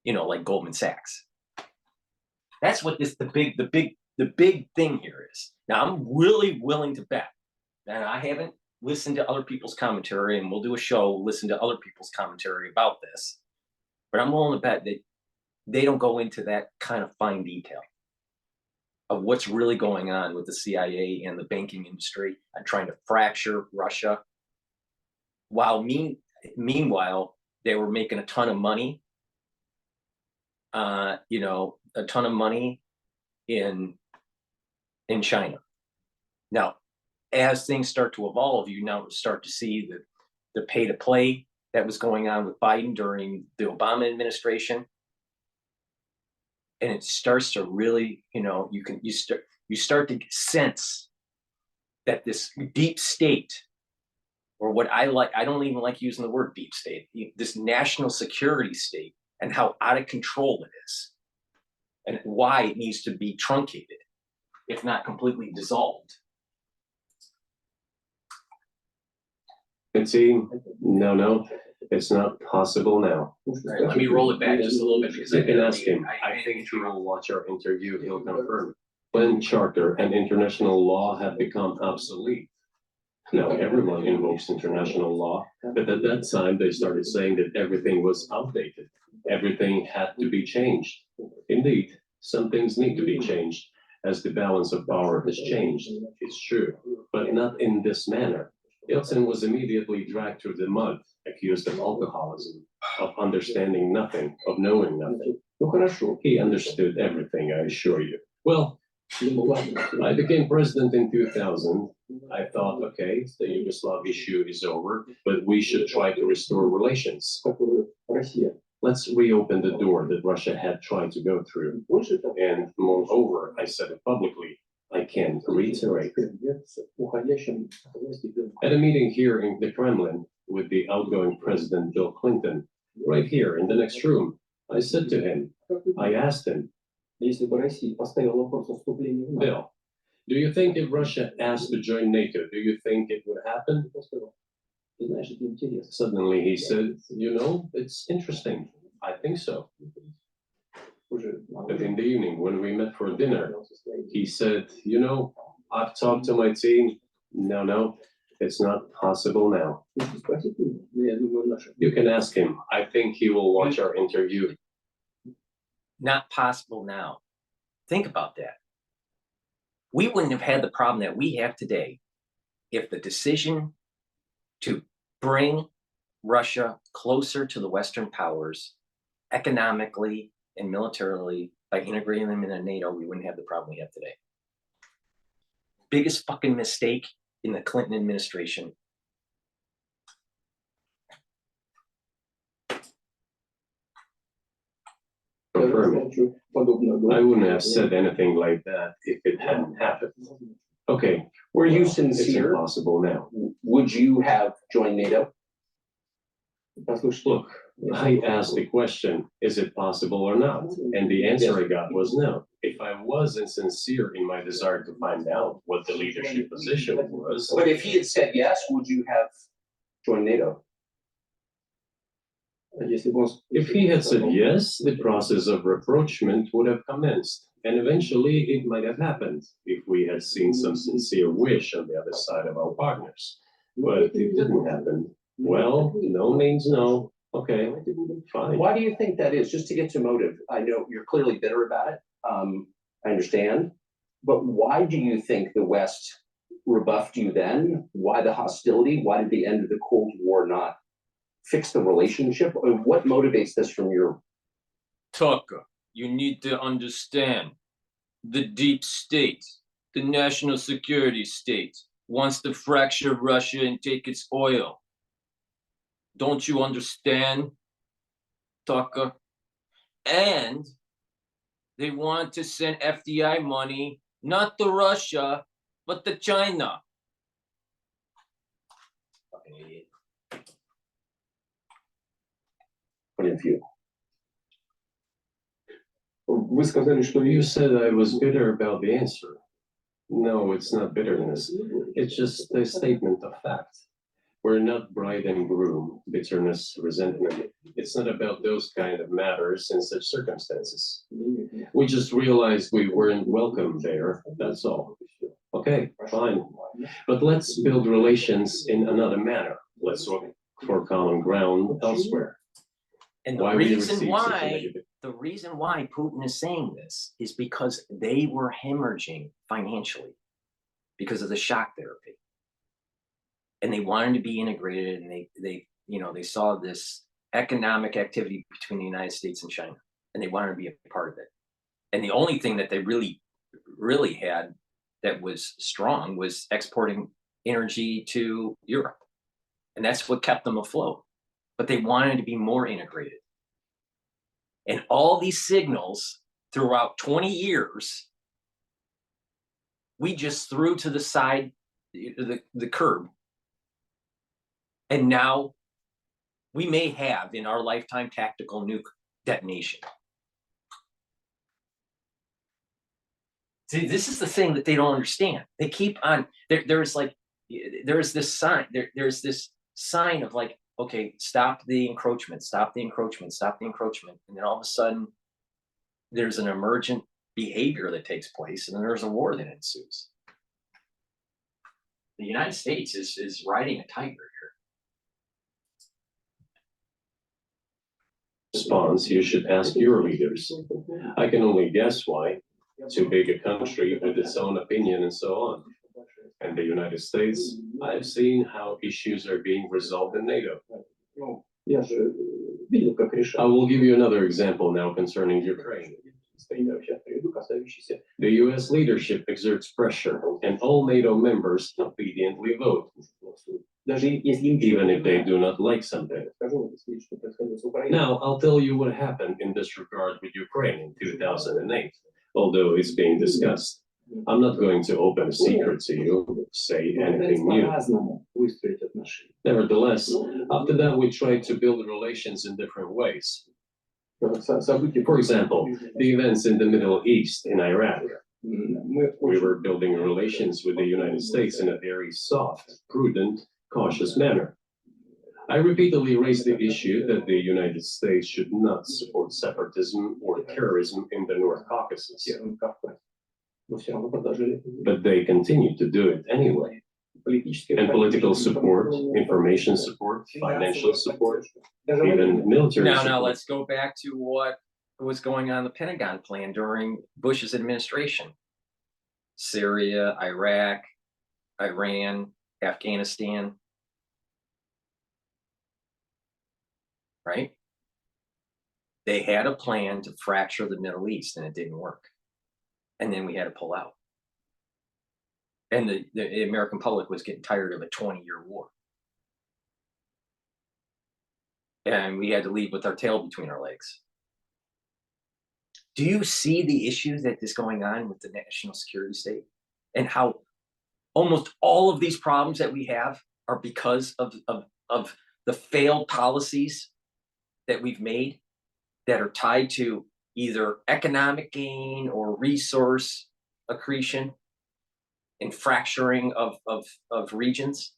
you know, like Goldman Sachs. That's what the big thing here is. Now, I'm really willing to bet, and I haven't listened to other people's commentary, and we'll do a show, listen to other people's commentary about this, but I'm willing to bet that they don't go into that kind of fine detail of what's really going on with the CIA and the banking industry and trying to fracture Russia. While Meanwhile, they were making a ton of money, a ton of money in China. Now, as things start to evolve, you now start to see the pay to play that was going on with Biden during the Obama administration. And it starts to really, you start to sense that this deep state, or what I don't even like using the word deep state, this national security state, and how out of control it is, and why it needs to be truncated, if not completely dissolved. No, it's not possible now. Right, let me roll it back just a little bit, because You can ask him. I think he will watch our interview. He'll confirm. When charter and international law have become obsolete. Now everyone invokes international law, but at that time they started saying that everything was outdated. Everything had to be changed. Indeed, some things need to be changed as the balance of power has changed. It's true, but not in this manner. Yeltsin was immediately dragged through the mud, accused of alcoholism, of understanding nothing, of knowing nothing. He understood everything, I assure you. Well, I became president in 2000. I thought, okay, the Yugoslav issue is over, but we should try to restore relations. Let's reopen the door that Russia had tried to go through. And moreover, I said it publicly, I can reiterate. At a meeting here in the Kremlin with the outgoing President Bill Clinton, right here in the next room, I said to him, I asked him, Bill, do you think if Russia asked to join NATO, do you think it would happen? Suddenly he said, it's interesting. I think so. But in the evening, when we met for dinner, he said, I've talked to my team. No, it's not possible now. You can ask him. I think he will watch our interview. Not possible now. Think about that. We wouldn't have had the problem that we have today if the decision to bring Russia closer to the Western powers economically and militarily, by integrating them into NATO, we wouldn't have the problem we have today. Biggest fucking mistake in the Clinton administration. Confirm it. I wouldn't have said anything like that if it hadn't happened. Okay. Were you It's sincere? impossible now. Would you have joined NATO? Look, I asked the question, is it possible or not? And the answer I got was no. If I wasn't sincere in my desire to find out what the leadership position was. But if he had said yes, would you have joined NATO? If he had said yes, the process of rapprochement would have commenced. And eventually it might have happened if we had seen some sincere wish on the other side of our partners. But it didn't happen. Well, no means no. Okay, fine. Why do you think that is? Just to get to motive. I know you're clearly bitter about it. I understand. But why do you think the West rebuffed you then? Why the hostility? Why did the end of the Cold War not fix the relationship? What motivates this from your... Tucker, you need to understand the deep state, the national security state, wants to fracture Russia and take its oil. Don't you understand, Tucker? And they want to send FDI money, not to Russia, but to China. Fucking idiot. point of view? Вы сказали, что you said I was bitter about the answer. No, it's not bitterness. It's just a statement of fact. We're not bride and groom, bitterness, resentment. It's not about those kind of matters in such circumstances. We just realized we weren't welcome there, that's all. Okay, fine. But let's build relations in another manner. Let's look for common ground elsewhere. And the reason why Putin is saying this is because they were hemorrhaging financially because of the shock therapy. And they wanted to be integrated, and they they saw this economic activity between the United States and China, and they wanted to be a part of it. And the only thing that they really had that was strong was exporting energy to Europe. And that's what kept them afloat. But they wanted to be more integrated. And all these signals throughout 20 years, we just threw to the side, the curb. And now we may have in our lifetime tactical nuke detonation. See, this is the thing that they don't understand. They keep on, there's this sign, there's this sign of like, okay, stop the encroachment, stop the encroachment, stop the encroachment. And then all of a sudden, there's an emergent behavior that takes place, and then there's a war that ensues. The United States is riding a tiger here. Response, you should ask your leaders. I can only guess why. Too big a country with its own opinion and so on. And the United States, I've seen how issues are being resolved in NATO. I will give you another example now concerning Ukraine. The US leadership exerts pressure, and all NATO members obediently vote, even if they do not like something. Now, I'll tell you what happened in this regard with Ukraine in 2008, although it's being discussed. I'm not going to open a secret to you, say anything new. Nevertheless, after that, we tried to build relations in different ways. For example, the events in the Middle East, in Iraq. We were building relations with the United States in a very soft, prudent, cautious manner. I repeatedly raised the issue that the United States should not support separatism or terrorism in the North Caucasus. But they continue to do it anyway. And political support, information support, financial support, even military support. Now let's go back to what was going on in the Pentagon plan during Bush's administration. Syria, Iraq, Iran, Afghanistan. Right? They had a plan to fracture the Middle East, and it didn't work. And then we had to pull out. And the American public was getting tired of a 20-year war. And we had to leave with our tail between our legs. Do you see the issue that is going on with the national security state? And how almost all of these problems that we have are because of the failed policies that we've made that are tied to either economic gain or resource accretion and fracturing of regions?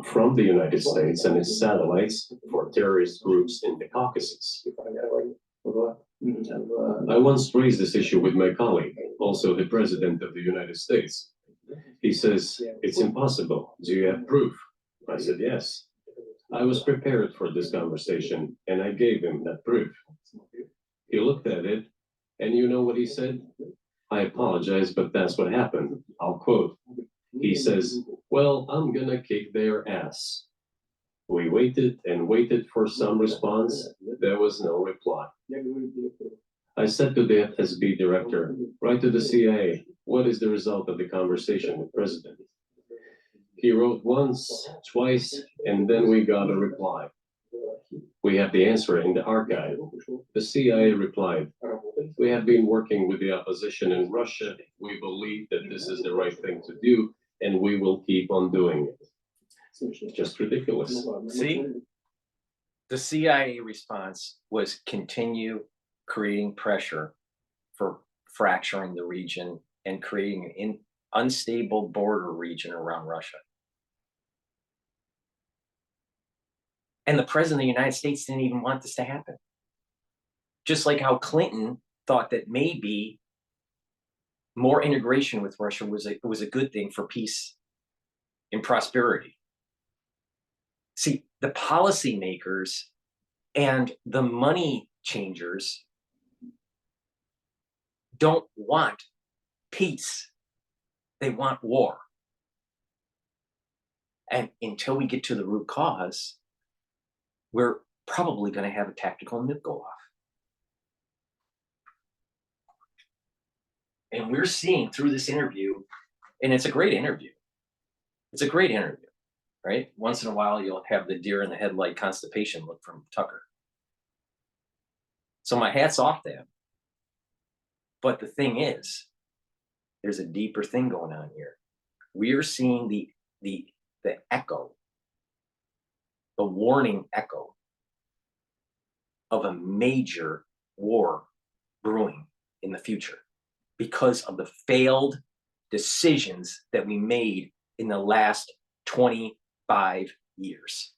From the United States and its satellites for terrorist groups in the Caucasus. I once raised this issue with my colleague, also the President of the United States. He says, it's impossible. Do you have proof? I said, yes. I was prepared for this conversation, and I gave him that proof. He looked at it, and you know what he said? I apologize, but that's what happened. I'll quote. He says, well, I'm gonna kick their ass. We waited and waited for some response. There was no reply. I said to the FSB director, write to the CIA, what is the result of the conversation with the president? He wrote once, twice, and then we got a reply. We have the answer in the archive. The CIA replied, we have been working with the opposition in Russia. We believe that this is the right thing to do, and we will keep on doing it. Just ridiculous. See, the CIA response was continue creating pressure for fracturing the region and creating an unstable border region around Russia. And the president of the United States didn't even want this to happen. Just like how Clinton thought that maybe more integration with Russia was a good thing for peace and prosperity. See, the policymakers and the money changers don't want peace. They want war. And until we get to the root cause, we're probably going to have a tactical nuke go off. And we're seeing through this interview, and it's a great interview. It's a great interview, right? Once in a while, you'll have the deer in the headlight constipation look from Tucker. So my hat's off to him. But the thing is, there's a deeper thing going on here. We are seeing the echo, the warning echo of a major war brewing in the future because of the failed decisions that we made in the last 25 years.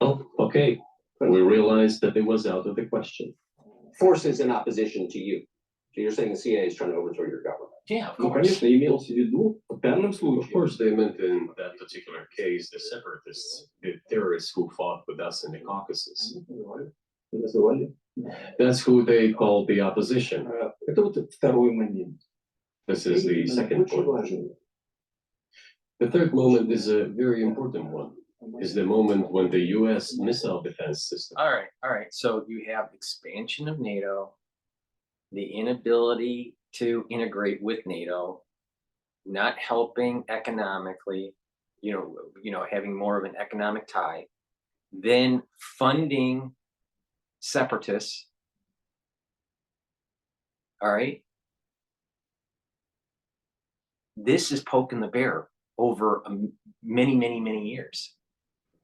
Oh, okay. We realized that it was out of the question. Forces in opposition to you. So you're saying the CIA is trying to overthrow your government. Yeah, of Ну, course. конечно, имелось в виду в данном Of случае. course, they meant in that particular case the separatists, the terrorists who fought with us in the Caucasus. Называли. That's who they called the opposition. Это вот второй момент. This is the Именно second очень point. важный. The third moment is a very important one. Is the moment when the US missile defense system. All right. So you have expansion of NATO, the inability to integrate with NATO, not helping economically, having more of an economic tie, then funding separatists. All right. This is poking the bear over many, many, many years.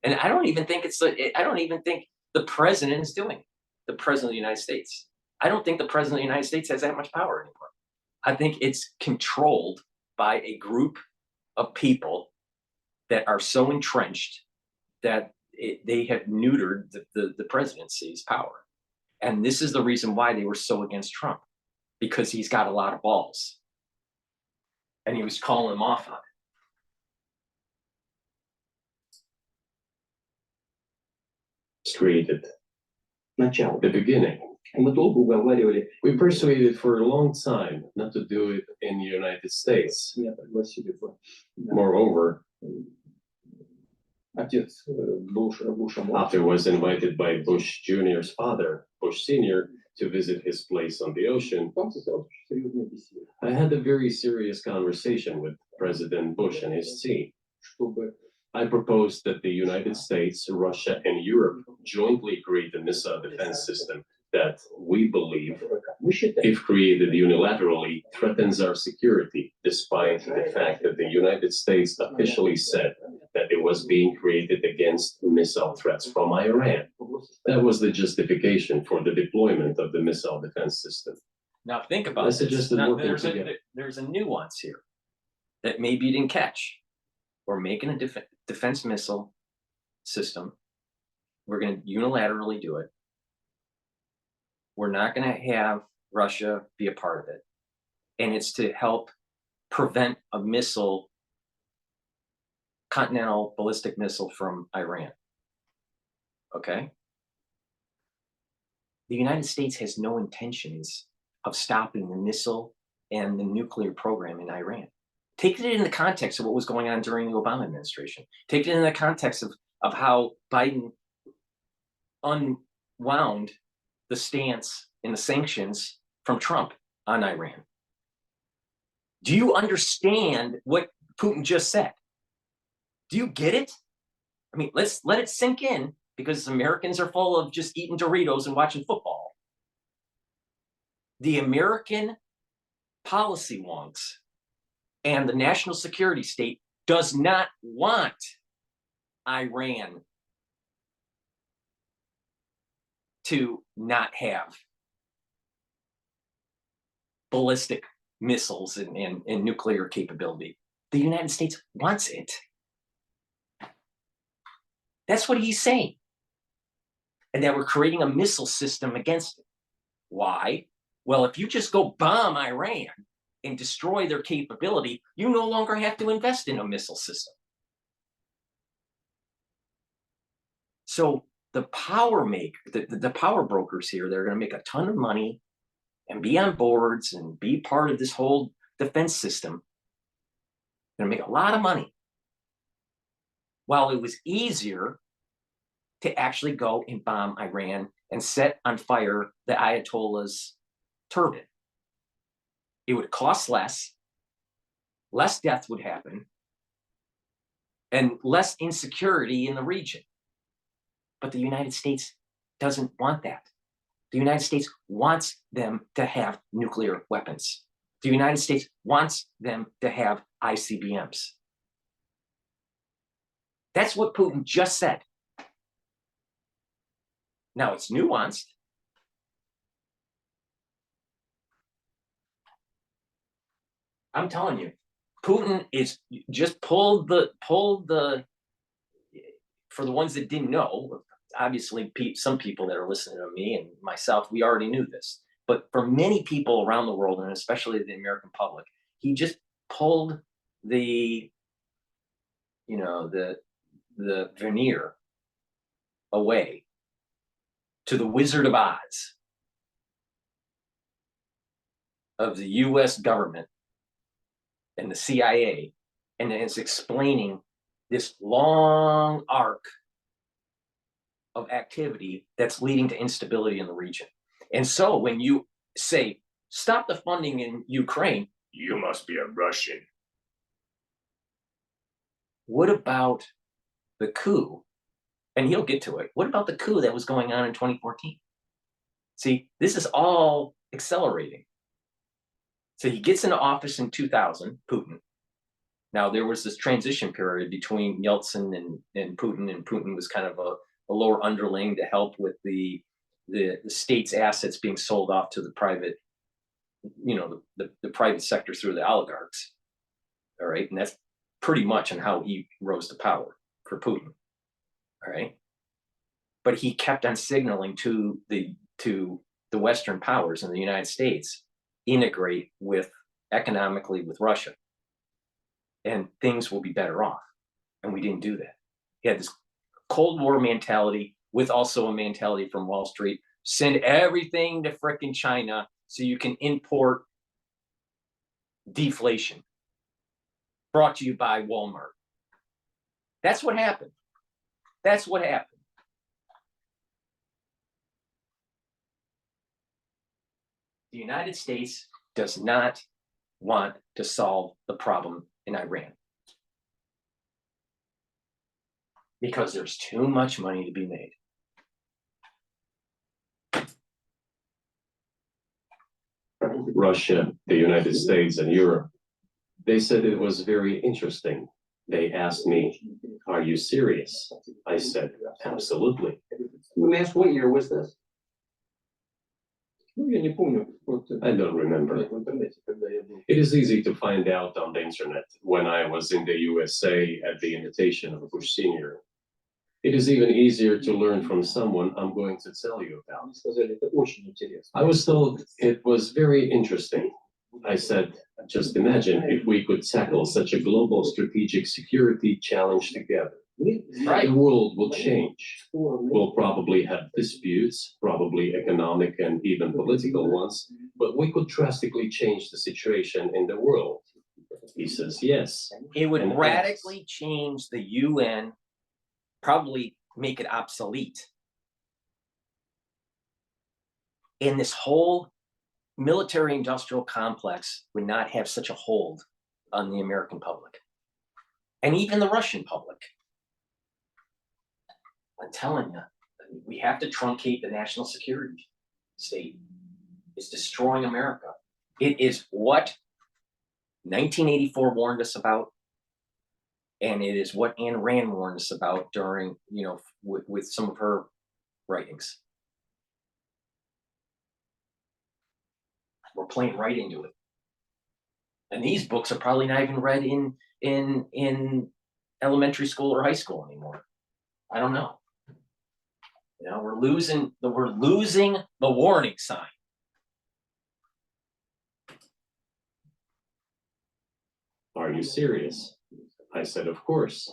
And I don't even think the president is doing it. The president of the United States. I don't think the president of the United States has that much power anymore. I think it's controlled by a group of people that are so entrenched that they have neutered the presidency's power. And this is the reason why they were so against Trump, because he's got a lot of balls. And he was calling them off on it. Created Начало. the beginning. И мы долго уговаривали. We persuaded for a long time not to do it in the United States. Меня пригласили в Moreover, отец Буша after was invited by Bush Jr.'s father, Bush Sr., to visit his place on the ocean, Там состоялась серьезная беседа, I had a very serious conversation with President Bush and his team. чтобы I proposed that the United States, Russia, and Europe jointly create a missile defense system that we believe, мы считаем, if created unilaterally, threatens our security, despite the fact that the United States officially said that it was being created against missile threats from Iran. That was the justification for the deployment of the missile defense system. Now think I about this. suggested Now, working together. there's a nuance here that maybe you didn't catch. We're making a defense missile system. We're going to unilaterally do it. We're not going to have Russia be a part of it. And it's to help prevent a missile, continental ballistic missile from Iran. Okay? The United States has no intentions of stopping the missile and the nuclear program in Iran. Take it in the context of what was going on during the Obama administration. Take it in the context of how Biden unwound the stance and the sanctions from Trump on Iran. Do you understand what Putin just said? Do you get it? I mean, let's let it sink in, because Americans are full of just eating Doritos and watching football. The American policy wonks and the national security state does not want Iran to not have ballistic missiles and nuclear capability. The United States wants it. That's what he's saying. And that we're creating a missile system against it. Why? Well, if you just go bomb Iran and destroy their capability, you no longer have to invest in a missile system. So the power the power brokers here, they're going to make a ton of money and be on boards and be part of this whole defense system. Going to make a lot of money. While it was easier to actually go and bomb Iran and set on fire the Ayatollah's turban. It would cost less death would happen, and less insecurity in the region. But the United States doesn't want that. The United States wants them to have nuclear weapons. The United States wants them to have ICBMs. That's what Putin just said. Now it's nuanced. I'm telling you, Putin is just pulled the, for the ones that didn't know, obviously some people that are listening to me and myself, we already knew this, but for many people around the world, and especially the American public, he just pulled the, you know, the veneer away to the Wizard of Oz of the US government and the CIA, and it's explaining this long arc of activity that's leading to instability in the region. And so when you say, stop the funding in Ukraine, you must be a Russian. What about the coup? And he'll get to it. What about the coup that was going on in 2014? See, this is all accelerating. So he gets into office in 2000, Putin. Now, there was this transition period between Yeltsin and Putin was kind of a lower underling to help with the state's assets being sold off to the private, you know, the private sector through the oligarchs. All right. And that's pretty much on how he rose to power for Putin. All right. But he kept on signaling to the Western powers in the United States, integrate with economically with Russia, and things will be better off. And we didn't do that. He had this Cold War mentality with also a mentality from Wall Street. Send everything to frickin' China so you can import deflation. Brought to you by Walmart. That's what happened. That's what happened. The United States does not want to solve the problem in Iran because there's too much money to be made. Russia, the United States, and Europe, they said it was very interesting. They asked me, are you serious? I said, absolutely. Let me ask, what year was this? Ну, я не помню. Вот, I don't remember. в интернете, когда я был. It is easy to find out on the internet. When I was in the USA at the invitation of Bush Sr., it is even easier to learn from someone I'm going to tell you about. Они сказали, это очень интересно. I was told it was very interesting. I said, just imagine if we could tackle such a global strategic security challenge together. Right. The world will change. We'll probably have disputes, probably economic and even political ones, but we could drastically change the situation in the world. He says, yes. It would And radically change the UN, probably make it obsolete. And this whole military industrial complex would not have such a hold on the American public and even the Russian public. I'm telling you, we have to truncate the national security state. It's destroying America. It is what 1984 warned us about, and it is what Ayn Rand warned us about during, you know, with some of her writings. We're playing right into it. And these books are probably not even read in elementary school or high school anymore. I don't know. You know, we're losing the warning sign. Are you serious? I said, of course.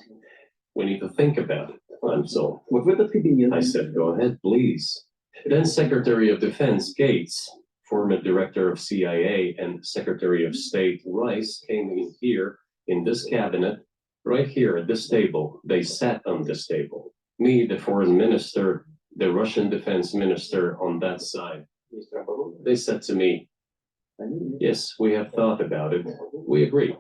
We need to think about it. I'm so. Вот в этот кабинет. I said, go ahead, please. Then Secretary of Defense Gates, former director of CIA, and Secretary of State Rice came in here in this cabinet, right here at this table. They sat on this table. Me, the foreign minister, the Russian defense minister on that side. They said to me, yes, we have thought about it. We agree.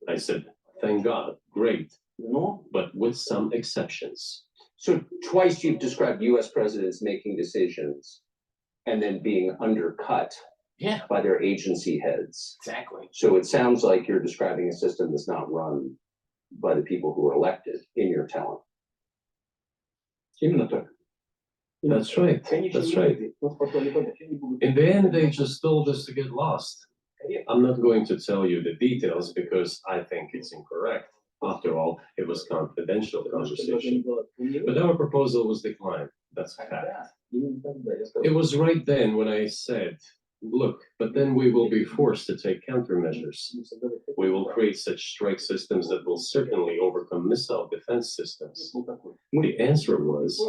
I said, thank God, great, Но but with some exceptions. So twice you've described US presidents making decisions and then being undercut Yeah, by their agency heads. exactly. So it sounds like you're describing a system that's not run by the people who are elected in your telling. именно так. That's right. Конечно, That's не right. будет. Вот потом вообще не будут. In the end, they just told us to get lost. I'm not going to tell you the details because I think it's incorrect. After all, it was confidential conversation. But our proposal was declined. That's a fact. It was right then when I said, look, but then we will be forced to take countermeasures. We will create such strike systems that will certainly overcome missile defense systems. The answer was,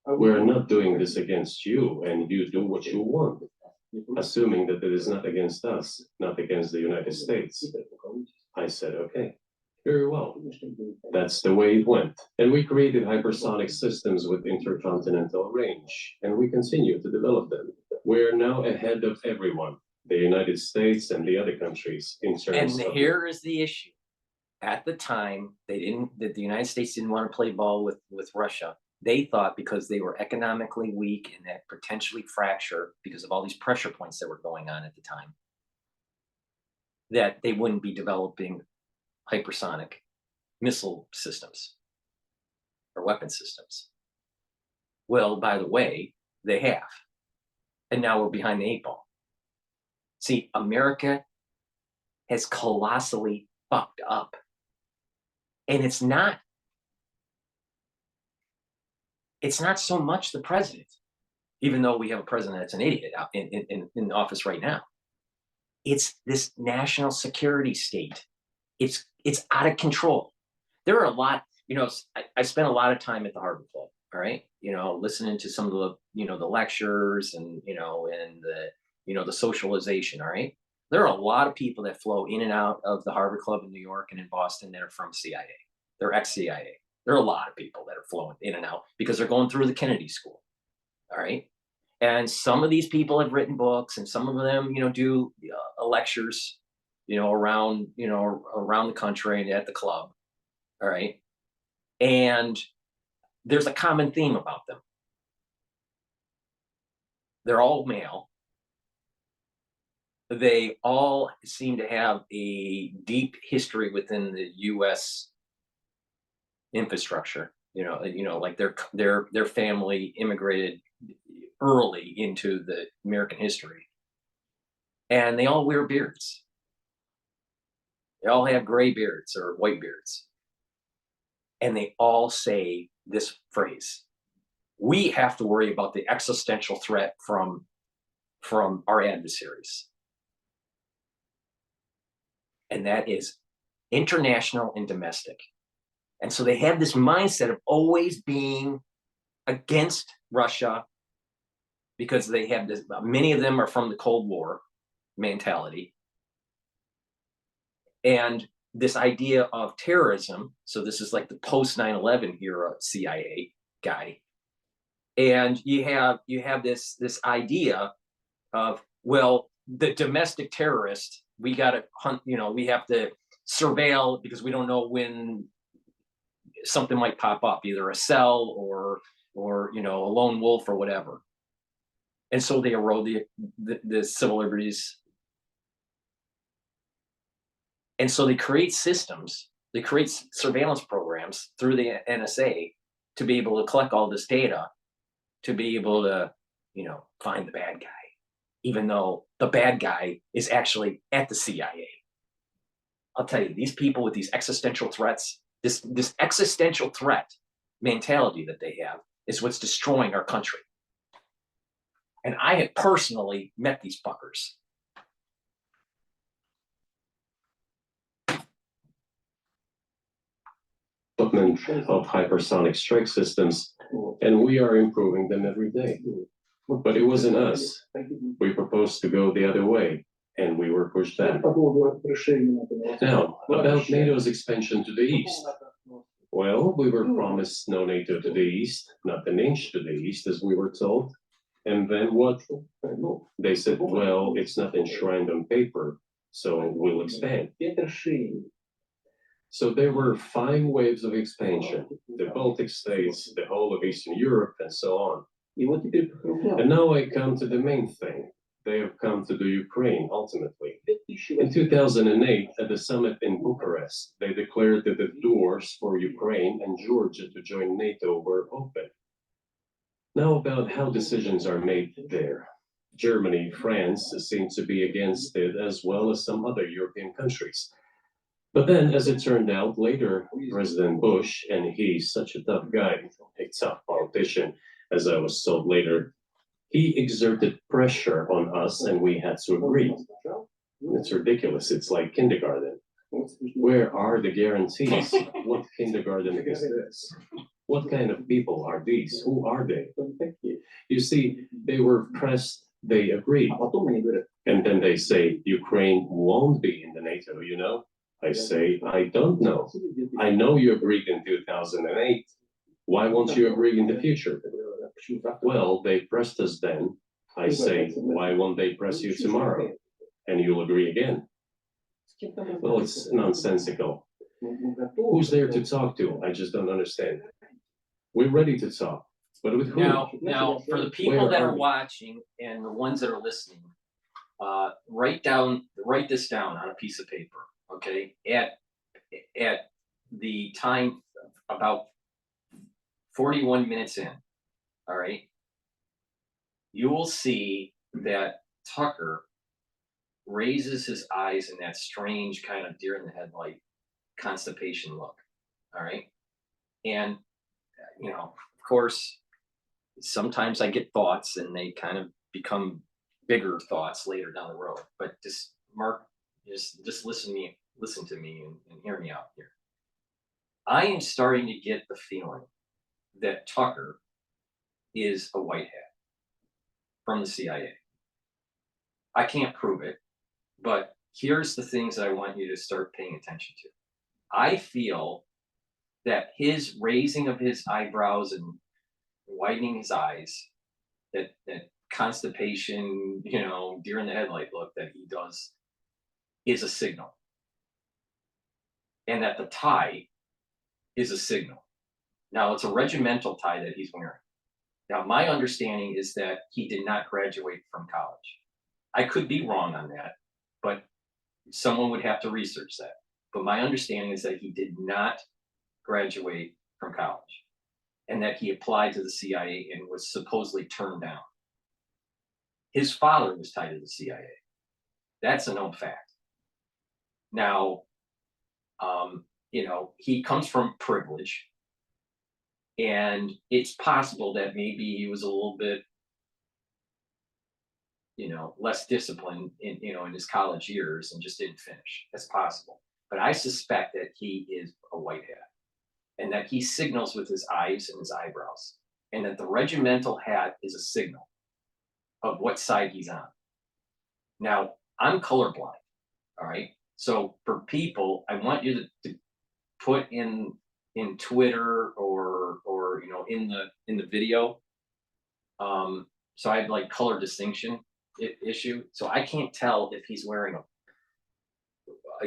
we're not doing this against you, and you do what you want, assuming that it is not against us, not against the United States. I said, okay, very well. That's the way it went. And we created hypersonic systems with intercontinental range, and we continue to develop them. We're now ahead of everyone, the United States and the other countries, in terms And of. here is the issue. At the time, the United States didn't want to play ball with Russia. They thought because they were economically weak and that potentially fracture because of all these pressure points that were going on at the time, that they wouldn't be developing hypersonic missile systems or weapon systems. Well, by the way, they have. And now we're behind the 8 ball. See, America has colossally fucked up. And it's not so much the president, even though we have a president that's an idiot out in office right now. It's this national security state. It's out of control. There are a lot, I spent a lot of time at the Harvard Club, all right? Listening to some of the, the lectures and, and the socialization, all right? There are a lot of people that flow in and out of the Harvard Club in New York and in Boston that are from CIA. They're ex-CIA. There are a lot of people that are flowing in and out because they're going through the Kennedy School, all right? And some of these people have written books, and some of them, do lectures, around the country and at the club, all right? And there's a common theme about them. They're all male. They all seem to have a deep history within the U.S. infrastructure. Like their family immigrated early into the American history, and they all wear beards. They all have gray beards or white beards, and they all say this phrase: "We have to worry about the existential threat from our adversaries." And that is international and domestic. And so they have this mindset of always being against Russia because they have this, many of them are from the Cold War mentality. And this idea of terrorism, so this is like the post 9/11 era CIA guy. And you have this idea of, well, the domestic terrorist, we got to hunt, we have to surveil because we don't know when something might pop up, either a cell or a lone wolf or whatever. And so they erode the civil liberties. And so they create systems, they create surveillance programs through the NSA to be able to collect all this data, to be able to, find the bad guy, even though the bad guy is actually at the CIA. I'll tell you, these people with these existential threats, this existential threat mentality that they have is what's destroying our country. And I have personally met these fuckers. But development of hypersonic strike systems, and we are improving them every day. But it wasn't us. We proposed to go the other way, and we were pushed back. Now, about NATO's expansion to the east. Well, we were promised no NATO to the east, not an inch to the east, as we were told. And then what? They said, well, it's not enshrined on paper, so we'll expand. So there were 5 waves of expansion, the Baltic states, the whole of Eastern Europe, and so on. And now I come to the main thing. They have come to the Ukraine, ultimately. In 2008, at the summit in Bucharest, they declared that the doors for Ukraine and Georgia to join NATO were open. Now about how decisions are made there. Germany, France seem to be against it, as well as some other European countries. But then, as it turned out, later, President Bush, and he's such a tough guy, a tough politician, as I was told later, he exerted pressure on us and we had to agree. It's ridiculous. It's like kindergarten. Where are the guarantees? What kindergarten is this? What kind of people are these? Who are they? You see, they were pressed, they agreed. And then they say, Ukraine won't be in the NATO, you know? I say, I don't know. I know you agreed in 2008. Why won't you agree in the future? Well, they pressed us then. I say, why won't they press you tomorrow? And you'll agree again. Well, it's nonsensical. Who's there to talk to? I just don't understand. We're ready to talk, but with who? Now, for the people that are watching and the ones that are listening, write this down on a piece of paper. Okay, at the time about 41 minutes in, all right, you will see that Tucker raises his eyes in that strange kind of deer in the headlight constipation look, all right? And, you know, of course, sometimes I get thoughts and they kind of become bigger thoughts later down the road, but just Mark, just listen to me and hear me out here. I am starting to get the feeling that Tucker is a white hat from the CIA. I can't prove it, but here's the things that I want you to start paying attention to. I feel that his raising of his eyebrows and widening his eyes, that constipation, you know, deer in the headlight look that he does, is a signal. And that the tie is a signal. Now, it's a regimental tie that he's wearing. Now, my understanding is that he did not graduate from college. I could be wrong on that, but someone would have to research that. But my understanding is that he did not graduate from college and that he applied to the CIA and was supposedly turned down. His father was tied to the CIA. That's a known fact. Now, you know, he comes from privilege, and it's possible that maybe he was a little bit, you know, less disciplined in, you know, in his college years and just didn't finish. That's possible. But I suspect that he is a white hat and that he signals with his eyes and his eyebrows, and that the regimental hat is a signal of what side he's on. Now, I'm colorblind, all right? So for people, I want you to put in Twitter or you know, in the video. So I have like color distinction issue. So I can't tell if he's wearing a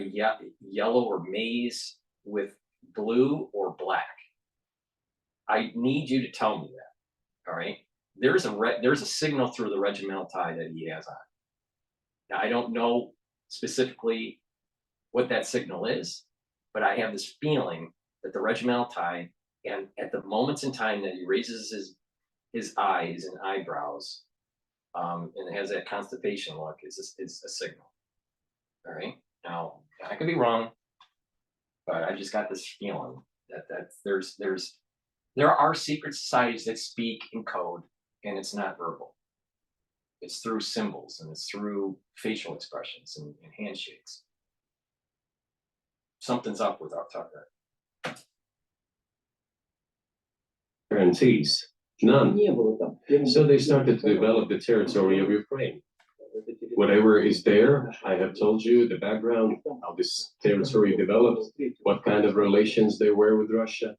yellow or maize with blue or black. I need you to tell me that. All right. There's a signal through the regimental tie that he has on. Now, I don't know specifically what that signal is, but I have this feeling that the regimental tie, and at the moments in time that he raises his eyes and eyebrows, and has that constipation look, is a signal. All right. Now, I could be wrong, but I just got this feeling that there are secret societies that speak in code, and it's not verbal. It's through symbols, and it's through facial expressions and handshakes. Something's up with our Tucker. guarantees. None. Не было там. So they started to develop the territory of Ukraine. Whatever is there, I have told you the background, how this territory developed, what kind of relations they were with Russia.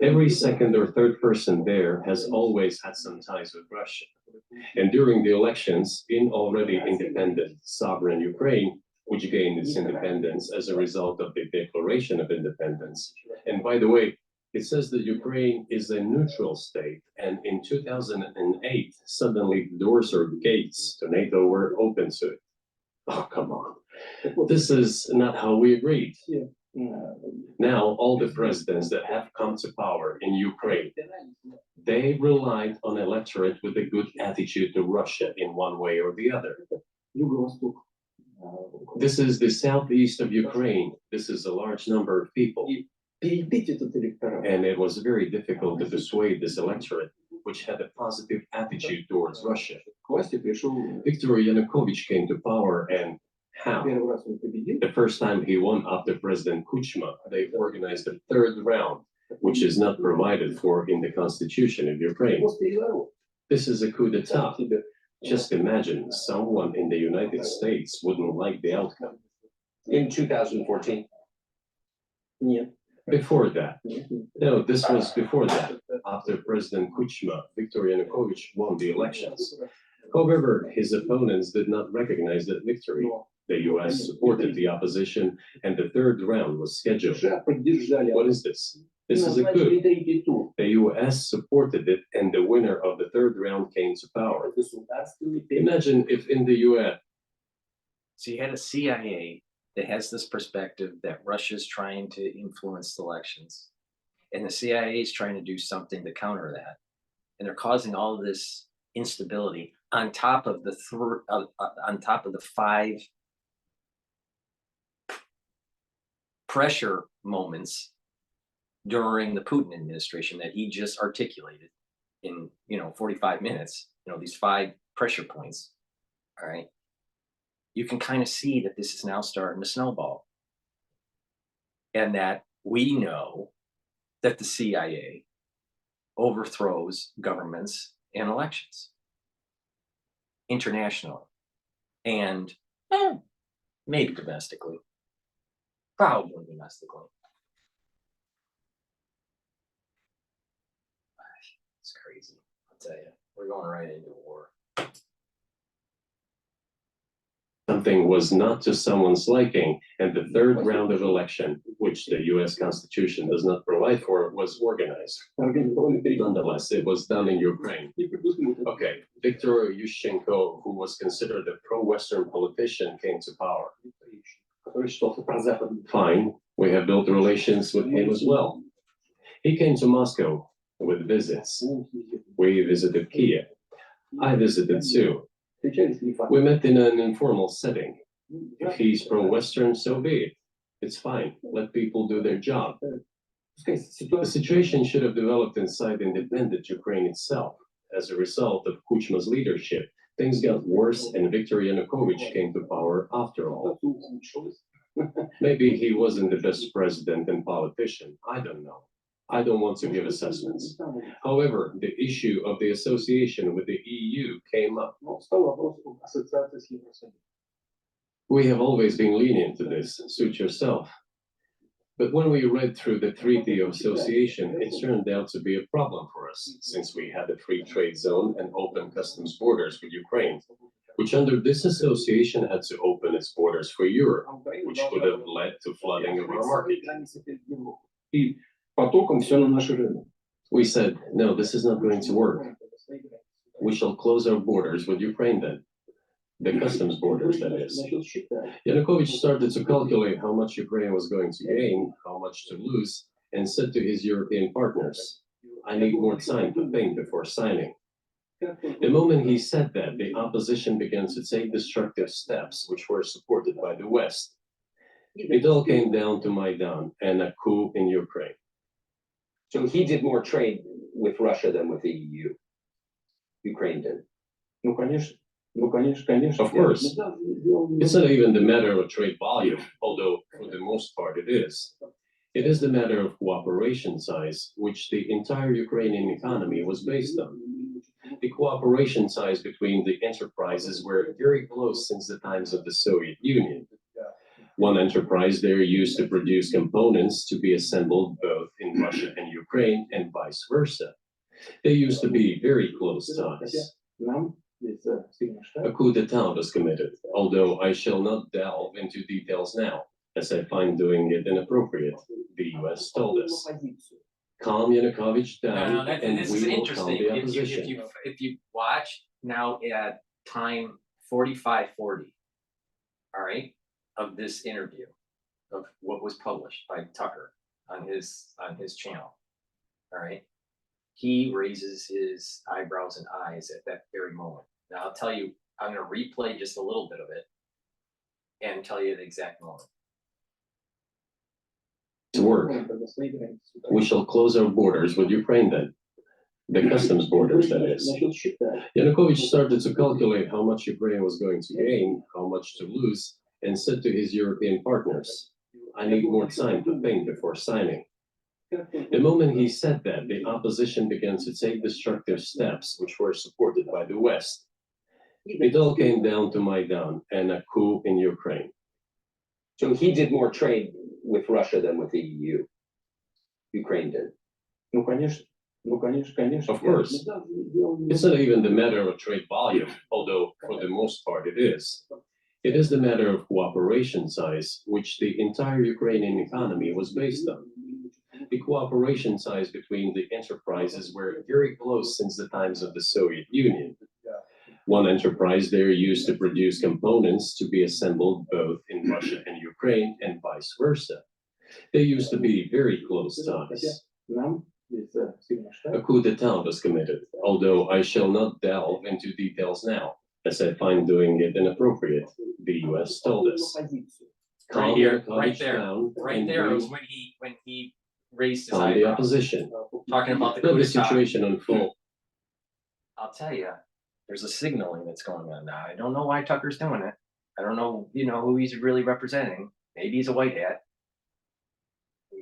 Every second or third person there has always had some ties with Russia. And during the elections in already independent sovereign Ukraine, which gained its independence as a result of the Declaration of Independence. And by the way, it says that Ukraine is a neutral state, and in 2008, suddenly the doors or gates to NATO were open to it. Oh, come on. This is not how we agreed. Now, all the presidents that have come to power in Ukraine, they relied on electorate with a good attitude to Russia in one way or the other. This is the southeast of Ukraine. This is a large number of people. And it was very difficult to persuade this electorate, which had a positive attitude towards Russia. Viktor Yanukovych came to power, and how? The first time he won after President Kuchma, they organized a third round, which is not provided for in the constitution of Ukraine. This is a coup d'etat. Just imagine someone in the United States wouldn't like the outcome. In 2014. Before that, no, this was before that. After President Kuchma, Viktor Yanukovych won the elections. However, his opponents did not recognize that victory. The US supported the opposition, and the third round was scheduled. What is this? This is a coup. The US supported it, and the winner of the third round came to power. Imagine if in the US. So you had a CIA that has this perspective that Russia's trying to influence elections, and the CIA is trying to do something to counter that, and they're causing all of this instability on top of the five pressure moments during the Putin administration that he just articulated in 45 minutes. These 5 pressure points. All right. You can kind of see that this is now starting to snowball, and that we know that the CIA overthrows governments and elections internationally and maybe domestically, probably domestically. It's crazy. I'll tell you, we're going right into war. Something was not to someone's liking, and the third round of election, which the US Constitution does not provide for, was organized. Nonetheless, it was done in Ukraine. Okay, Viktor Yushchenko, who was considered a pro-Western politician, came to power. Fine, we have built relations with him as well. He came to Moscow with visits. We visited Kiev. I visited too. We met in an informal setting. If he's pro-Western, so be it. It's fine. Let people do their job. The situation should have developed inside independent Ukraine itself. As a result of Kuchma's leadership, things got worse, and Viktor Yanukovych came to power after all. Maybe he wasn't the best president and politician. I don't know. I don't want to give assessments. However, the issue of the association with the EU came up. We have always been lenient to this, suit yourself. But when we read through the Treaty of Association, it turned out to be a problem for us, since we had a free trade zone and open customs borders with Ukraine, which under this association had to open its borders for Europe, which would have led to flooding of our market. We said, no, this is not going to work. We shall close our borders with Ukraine then. The customs borders, that is. Yanukovych started to calculate how much Ukraine was going to gain, how much to lose, and said to his European partners, I need more time to think before signing. The moment he said that, the opposition began to take destructive steps, which were supported by the West. It all came down to Maidan and a coup in Ukraine. So he did more trade with Russia than with the EU. Ukraine did. Of course. It's not even the matter of trade volume, although for the most part it is. It is the matter of cooperation size, which the entire Ukrainian economy was based on. The cooperation size between the enterprises were very close since the times of the Soviet Union. One enterprise there used to produce components to be assembled both in Russia and Ukraine and vice versa. They used to be very close ties. A coup d'etat was committed, although I shall not delve into details now, as I find doing it inappropriate, the US told us. Calm Yanukovych down, and this we is will calm interesting. the opposition. If you watch now at time 45:40, all right, of this interview, of what was published by Tucker on his channel, all right, he raises his eyebrows and eyes at that very moment. Now I'll tell you, I'm going to replay just a little bit of it and tell you the exact moment. To work. We shall close our borders with Ukraine then. The customs borders, that is. Yanukovych started to calculate how much Ukraine was going to gain, how much to lose, and said to his European partners, I need more time to think before signing. The moment he said that, the opposition began to take destructive steps, which were supported by the West. It all came down to Maidan and a coup in Ukraine. So he did more trade with Russia than with the EU. Ukraine did. Ну, конечно. Of course. It's not even the matter of trade volume, although for the most part it is. It is the matter of cooperation size, which the entire Ukrainian economy was based on. The cooperation size between the enterprises were very close since the times of the Soviet Union. One enterprise there used to produce components to be assembled both in Russia and Ukraine and vice versa. They used to be very close ties. A coup d'etat was committed, although I shall not delve into details now, as I find doing it inappropriate, the US told us. Right here, right Yanukovych there, down, right and there we was when he raised his calm the eyebrows, opposition. talking about the Let coup the d'etat. situation unfold. I'll tell you, there's a signaling that's going on now. I don't know why Tucker's doing it. I don't know, who he's really representing. Maybe he's a white hat.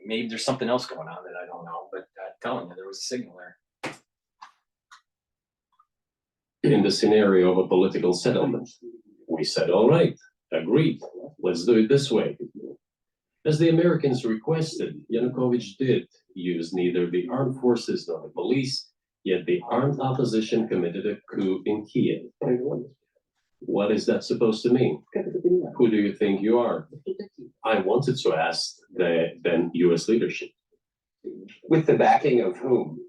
Maybe there's something else going on that I don't know, but I'm telling you, there was a signal there. In the scenario of a political settlement, we said, all right, agreed, let's do it this way. As the Americans requested, Yanukovych did use neither the armed forces nor the police, yet the armed opposition committed a coup in Kiev. What is that supposed to mean? Who do you think you are? I wanted to ask the then US leadership. With the backing of whom?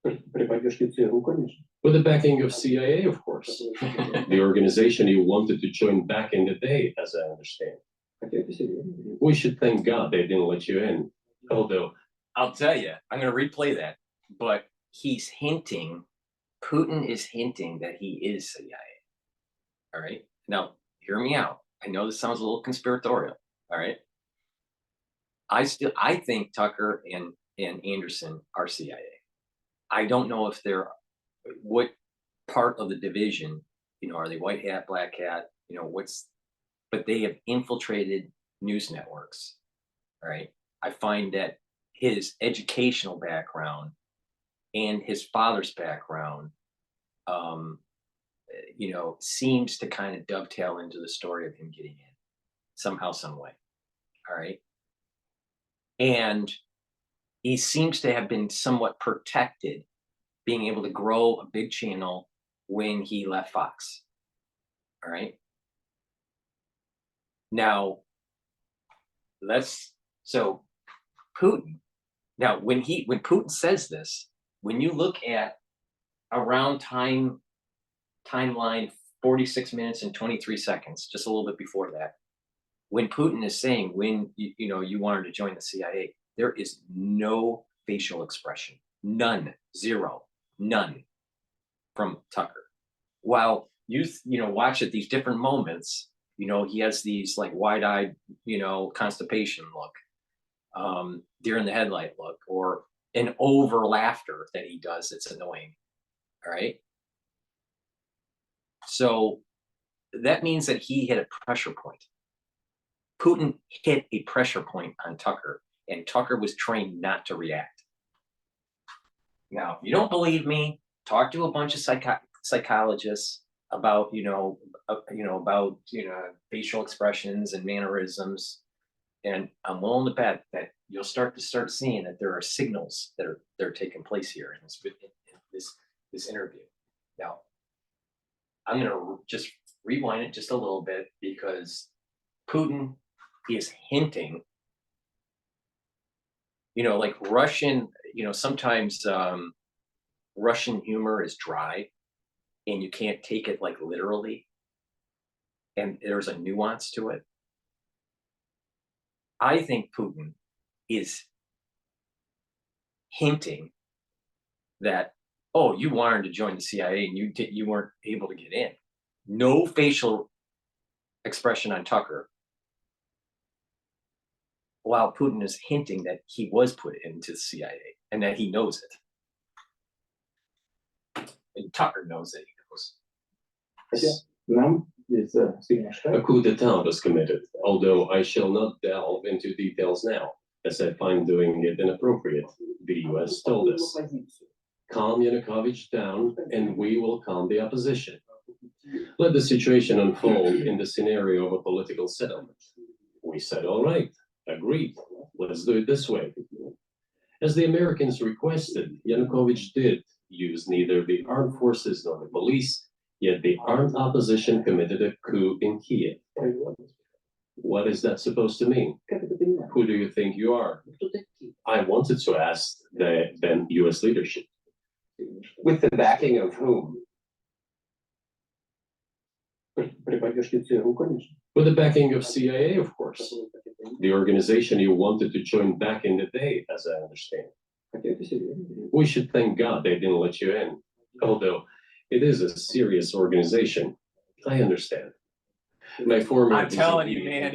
With the backing of CIA, of course. The organization you wanted to join back in the day, as I understand. We should thank God they didn't let you in. Although, I'll tell you, I'm going to replay that, but he's hinting, Putin is hinting that he is CIA. All right. Now, hear me out. I know this sounds a little conspiratorial. All right. I think Tucker and Anderson are CIA. I don't know if they're what part of the division, are they white hat, black hat, but they have infiltrated news networks. All right. I find that his educational background and his father's background, seems to kind of dovetail into the story of him getting in somehow, some way. All right. And he seems to have been somewhat protected, being able to grow a big channel when he left Fox. All right. Now, so Putin, now when Putin says this, when you look at around timeline 46 minutes and 23 seconds, just a little bit before that, when Putin is saying when you wanted to join the CIA, there is no facial expression, none, zero, none from Tucker. While you watch at these different moments, he has these like wide-eyed, constipation look, deer in the headlight look, or an over laughter that he does that's annoying. All right. So that means that he hit a pressure point. Putin hit a pressure point on Tucker, and Tucker was trained not to react. Now, if you don't believe me, talk to a bunch of psychologists about, about facial expressions and mannerisms, and I'm willing to bet that you'll start seeing that there are signals that are taking place here in this interview. Now, I'm going to just rewind it just a little bit, because Putin is hinting, like Russian, sometimes Russian humor is dry and you can't take it like literally, and there's a nuance to it. I think Putin is hinting that, oh, you wanted to join the CIA and you weren't able to get in. No facial expression on Tucker, while Putin is hinting that he was put into the CIA and that he knows it. And Tucker knows that he knows. A coup d'etat was committed, although I shall not delve into details now, as I find doing it inappropriate. The US told us, calm Yanukovych down and we will calm the opposition. Let the situation unfold in the scenario of a political settlement. We said, all right, agreed, let's do it this way. As the Americans requested, Yanukovych did use neither the armed forces nor the police, yet the armed opposition committed a coup in Kiev. What is that supposed to mean? Who do you think you are? I wanted to ask the then US leadership. With the backing of whom? With the backing of CIA, of course. The organization you wanted to join back in the day, as I understand. We should thank God they didn't let you in, although it is a serious organization. I understand. My former I'm telling you, man,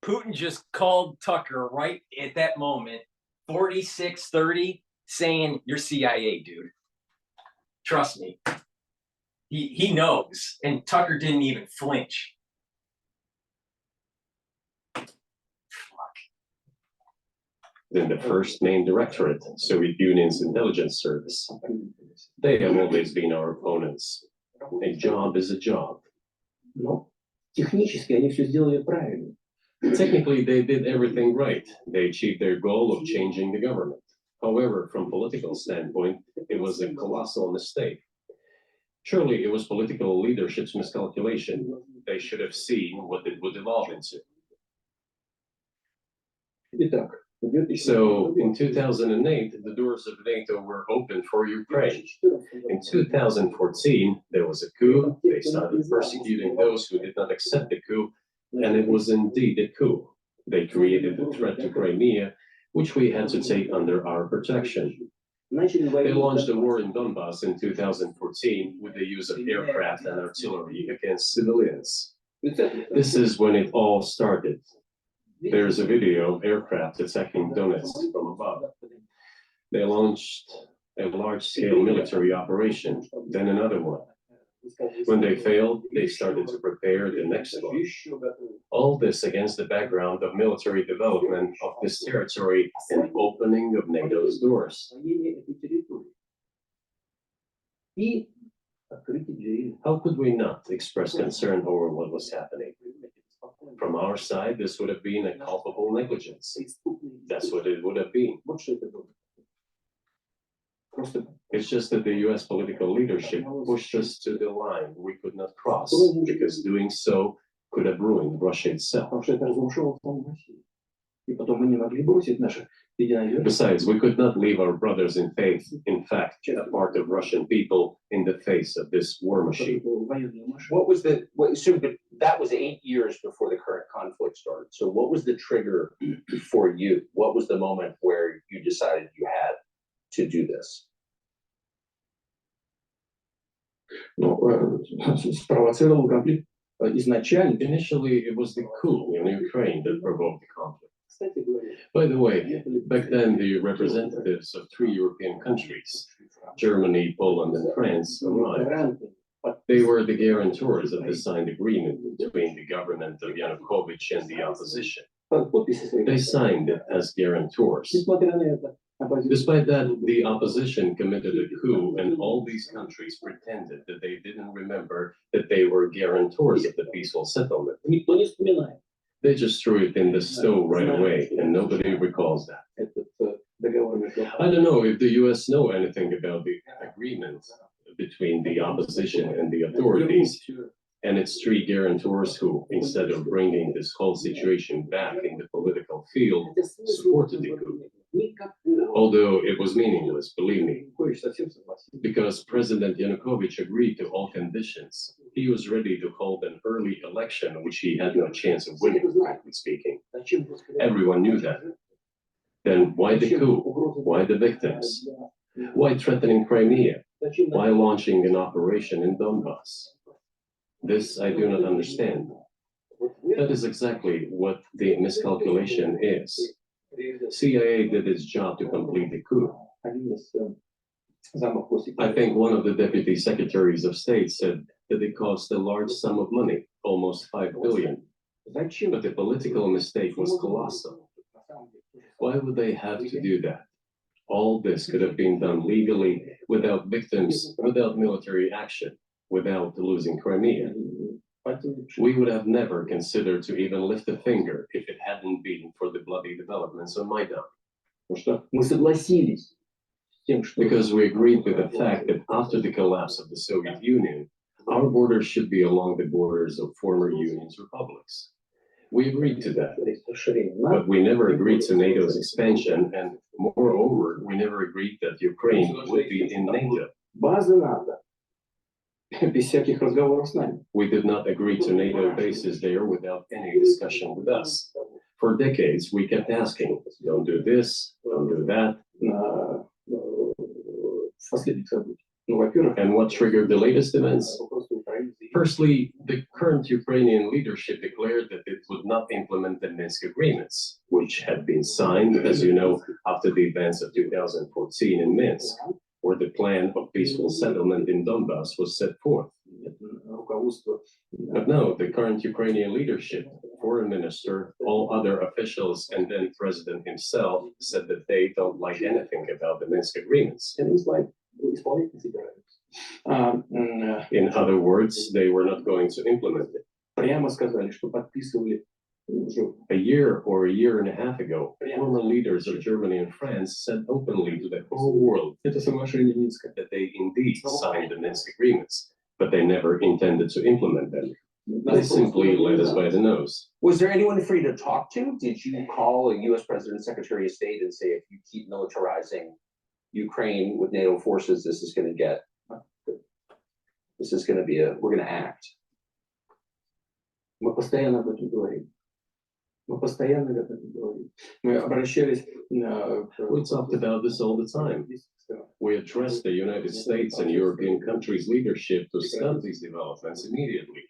Putin just called Tucker right at that moment, 4630, saying, you're CIA, dude. Trust me. He knows, and Tucker didn't even flinch. Then the first main directorate, Soviet Union's intelligence service. They have always been our opponents. A job is a job. Technically, they did everything right. They achieved their goal of changing the government. However, from a political standpoint, it was a colossal mistake. Surely it was political leadership's miscalculation. They should have seen what it would evolve into. So, in 2008, the doors of NATO were open for Ukraine. In 2014, there was a coup. They started persecuting those who did not accept the coup, and it was indeed a coup. They created a threat to Crimea, which we had to take under our protection. They launched a war in Donbass in 2014 with the use of aircraft and artillery against civilians. This is when it all started. There's a video of aircraft attacking Donetsk from above. They launched a large-scale military operation, then another one. When they failed, they started to prepare the next one. All this against the background of military development of this territory and opening of NATO's doors. How could we not express concern over what was happening? From our side, this would have been a culpable negligence. That's what it would have been. It's just that the US political leadership pushed us to the line we could not cross, because doing so could have ruined Russia itself. Besides, we could not leave our brothers in faith, in fact, a part of Russian people, in the face of this war machine. So that was 8 years before the current conflict started. So what was the trigger for you? What was the moment where you decided you had to do this? Initially, it was the coup in Ukraine that provoked the conflict. By the way, back then the representatives of 3 European countries, Germany, Poland, and France, arrived. They were the guarantors of the signed agreement between the government of Yanukovych and the opposition. They signed it as guarantors. Despite that, the opposition committed a coup, and all these countries pretended that they didn't remember that they were guarantors of the peaceful settlement. They just threw it in the stove right away, and nobody recalls that. I don't know if the US know anything about the agreement between the opposition and the authorities, and its three guarantors who, instead of bringing this whole situation back in the political field, supported the coup. Although it was meaningless, believe me, because President Yanukovych agreed to all conditions. He was ready to hold an early election, which he had no chance of winning, frankly speaking. Everyone knew that. Then why the coup? Why the victims? Why threatening Crimea? Why launching an operation in Donbass? This I do not understand. That is exactly what the miscalculation is. CIA did its job to complete the coup. I think one of the deputy secretaries of state said that it cost a large sum of money, almost 5 billion. But the political mistake was colossal. Why would they have to do that? All this could have been done legally, without victims, without military action, without losing Crimea. We would have never considered to even lift a finger if it hadn't been for the bloody developments on Maidan. Because we agreed with the fact that after the collapse of the Soviet Union, our borders should be along the borders of former Union's republics. We agreed to that, but we never agreed to NATO's expansion, and moreover, we never agreed that Ukraine would be in NATO. We did not agree to NATO bases there without any discussion with us. For decades, we kept asking, don't do this, don't do that. And what triggered the latest events? Firstly, the current Ukrainian leadership declared that it would not implement the Minsk agreements, which had been signed, as you know, after the events of 2014 in Minsk, where the plan of peaceful settlement in Donbass was set forth. But no, the current Ukrainian leadership, foreign minister, all other officials, and then president himself said that they don't like anything about the Minsk agreements. In other words, they were not going to implement it. A year or a year and a half ago, former leaders of Germany and France said openly to the whole world that they indeed signed the Minsk agreements, but they never intended to implement them. They simply led us by the nose. Was there anyone for you to talk to? Did you call a US President, Secretary of State and say, if you keep militarizing Ukraine with NATO forces, this is going to be we're going to act? Мы постоянно об этом говорим. Мы постоянно об этом говорим. Мы обращались We talked about this all the time. We addressed the United States and European countries' leadership to stop these developments immediately,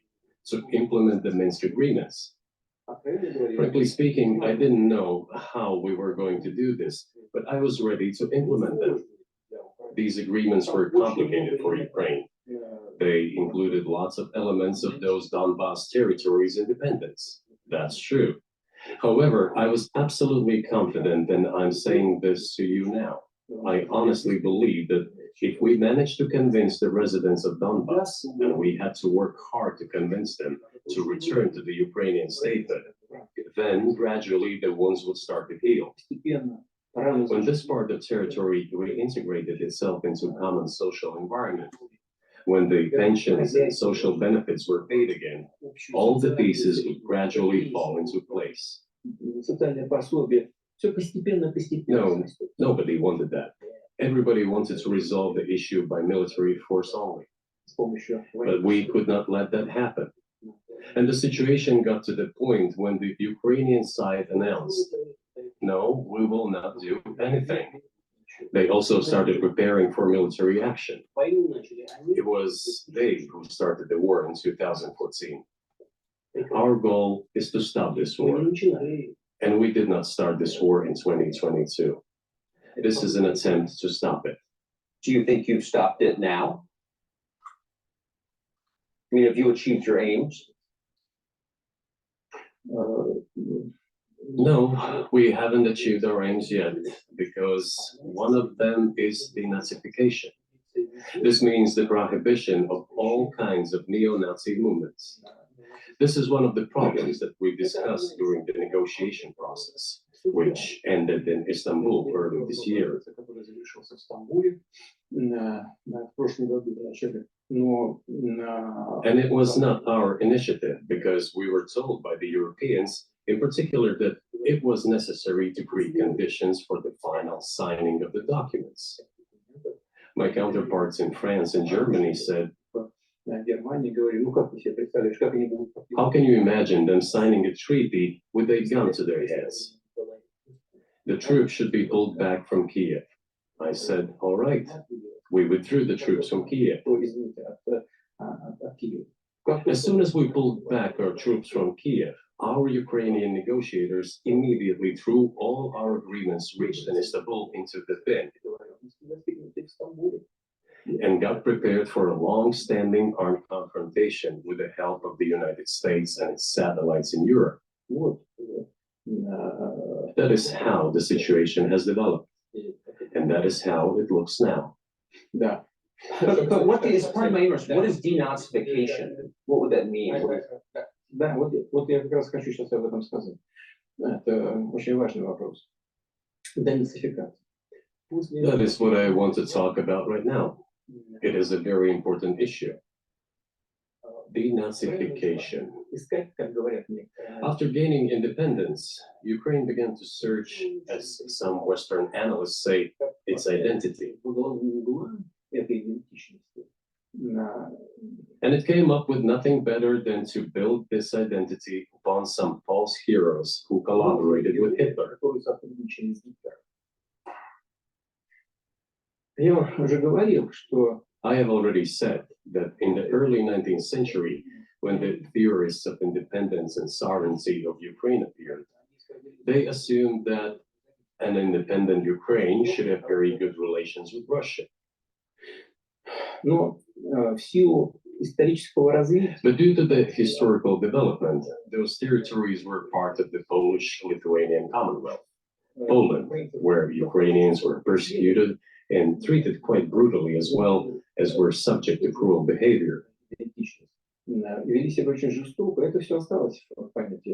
to implement the Minsk agreements. Frankly speaking, I didn't know how we were going to do this, but I was ready to implement them. These agreements were complicated for Ukraine. They included lots of elements of those Donbass territories' independence. That's true. However, I was absolutely confident, and I'm saying this to you now. I honestly believe that if we managed to convince the residents of Donbass, and we had to work hard to convince them to return to the Ukrainian statehood, then gradually the wounds would start to heal. When this part of territory reintegrated itself into a common social environment, when the pensions and social benefits were paid again, all the pieces would gradually fall into place. No, nobody wanted that. Everybody wanted to resolve the issue by military force only. But we could not let that happen. And the situation got to the point when the Ukrainian side announced, no, we will not do anything. They also started preparing for military action. It was they who started the war in 2014. Our goal is to stop this war. And we did not start this war in 2022. This is an attempt to stop it. Do you think you've stopped it now? I mean, have you achieved your aims? No, we haven't achieved our aims yet because one of them is denazification. This means the prohibition of all kinds of neo-Nazi movements. This is one of the problems that we discussed during the negotiation process, which ended in Istanbul earlier this year. And it was not our initiative because we were told by the Europeans, in particular, that it was necessary to create conditions for the final signing of the documents. My counterparts in France and Germany said, how can you imagine them signing a treaty with a gun to their heads? The troops should be pulled back from Kiev. I said, all right. We withdrew the troops from Kiev. As soon as we pulled back our troops from Kiev, our Ukrainian negotiators immediately threw all our agreements reached in Istanbul into the bin and got prepared for a long-standing armed confrontation with the help of the United States and its satellites in Europe. That is how the situation has developed, and that is how it looks now. But what is, pardon my ignorance, what is denazification? What would that mean? Да, вот я как раз хочу сейчас об этом сказать. Это очень важный вопрос. Денацификация. That is what I want to talk about right now. It is a very important issue. Denazification. After gaining independence, Ukraine began to search, as some Western analysts say, its identity. And it came up with nothing better than to build this identity upon some false heroes who collaborated with Hitler. I have already said that in the early 19th century, when the theorists of independence and sovereignty of Ukraine appeared, they assumed that an independent Ukraine should have very good relations with Russia. But due to the historical development, those territories were part of the Polish-Lithuanian Commonwealth, Poland, where Ukrainians were persecuted and treated quite brutally, as well as were subject to cruel behavior.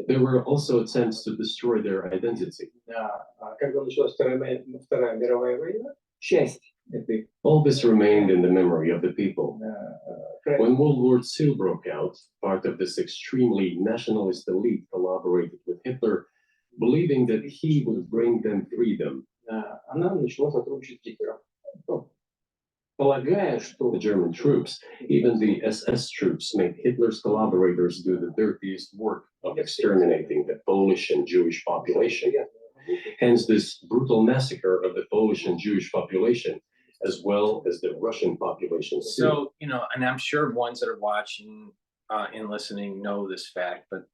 There were also attempts to destroy their identity. All this remained in the memory of the people. When World War II broke out, part of this extremely nationalist elite collaborated with Hitler, believing that he would bring them freedom. The German troops, even the SS troops, made Hitler's collaborators do the dirtiest work of exterminating the Polish and Jewish population. Hence this brutal massacre of the Polish and Jewish population, as well as the Russian population. So, and I'm sure ones that are watching and listening know this fact, but,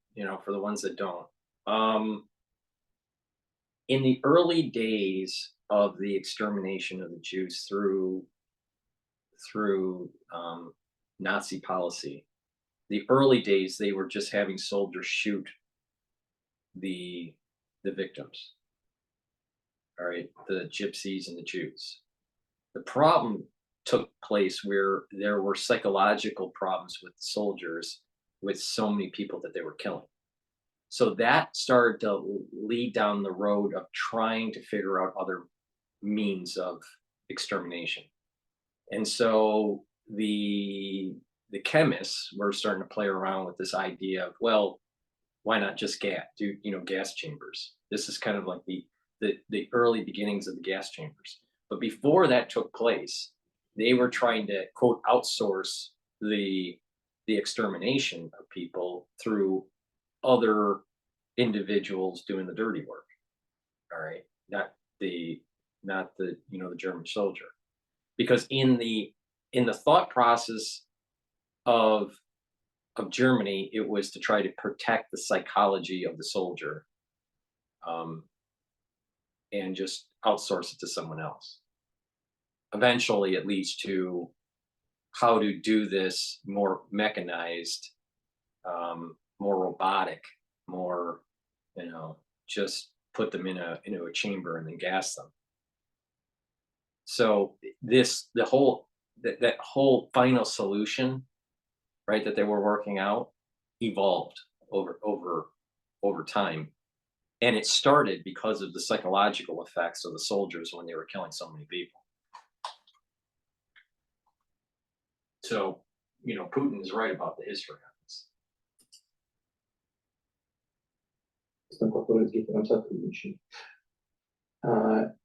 for the ones that don't, in the early days of the extermination of the Jews through Nazi policy, the early days, they were just having soldiers shoot the victims. All right, the gypsies and the Jews. The problem took place where there were psychological problems with soldiers, with so many people that they were killing. So that started to lead down the road of trying to figure out other means of extermination. And so the chemists were starting to play around with this idea of, well, why not just gas chambers? This is kind of like the early beginnings of the gas chambers. But before that took place, they were trying to, quote, outsource the extermination of people through other individuals doing the dirty work. All right, not the the German soldier, because in the thought process of Germany, it was to try to protect the psychology of the soldier, and just outsource it to someone else. Eventually, it leads to how to do this more mechanized, more robotic, more, just put them into a chamber and then gas them. So that whole final solution, right, that they were working out evolved over time. And it started because of the psychological effects of the soldiers when they were killing so many people. So, Putin is right about the history on this. Которые с Гитлером сотрудничали.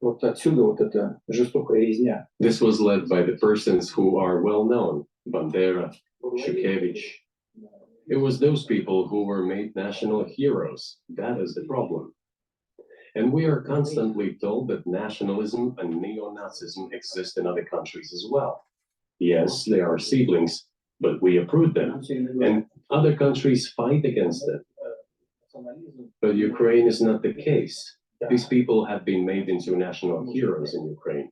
Вот отсюда вот эта жестокая резня. This was led by the persons who are well known, Bandera, Shukevich. It was those people who were made national heroes. That is the problem. And we are constantly told that nationalism and neo-Nazism exist in other countries as well. Yes, they are seedlings, but we uproot them, and other countries fight against it. But Ukraine is not the case. These people have been made into national heroes in Ukraine.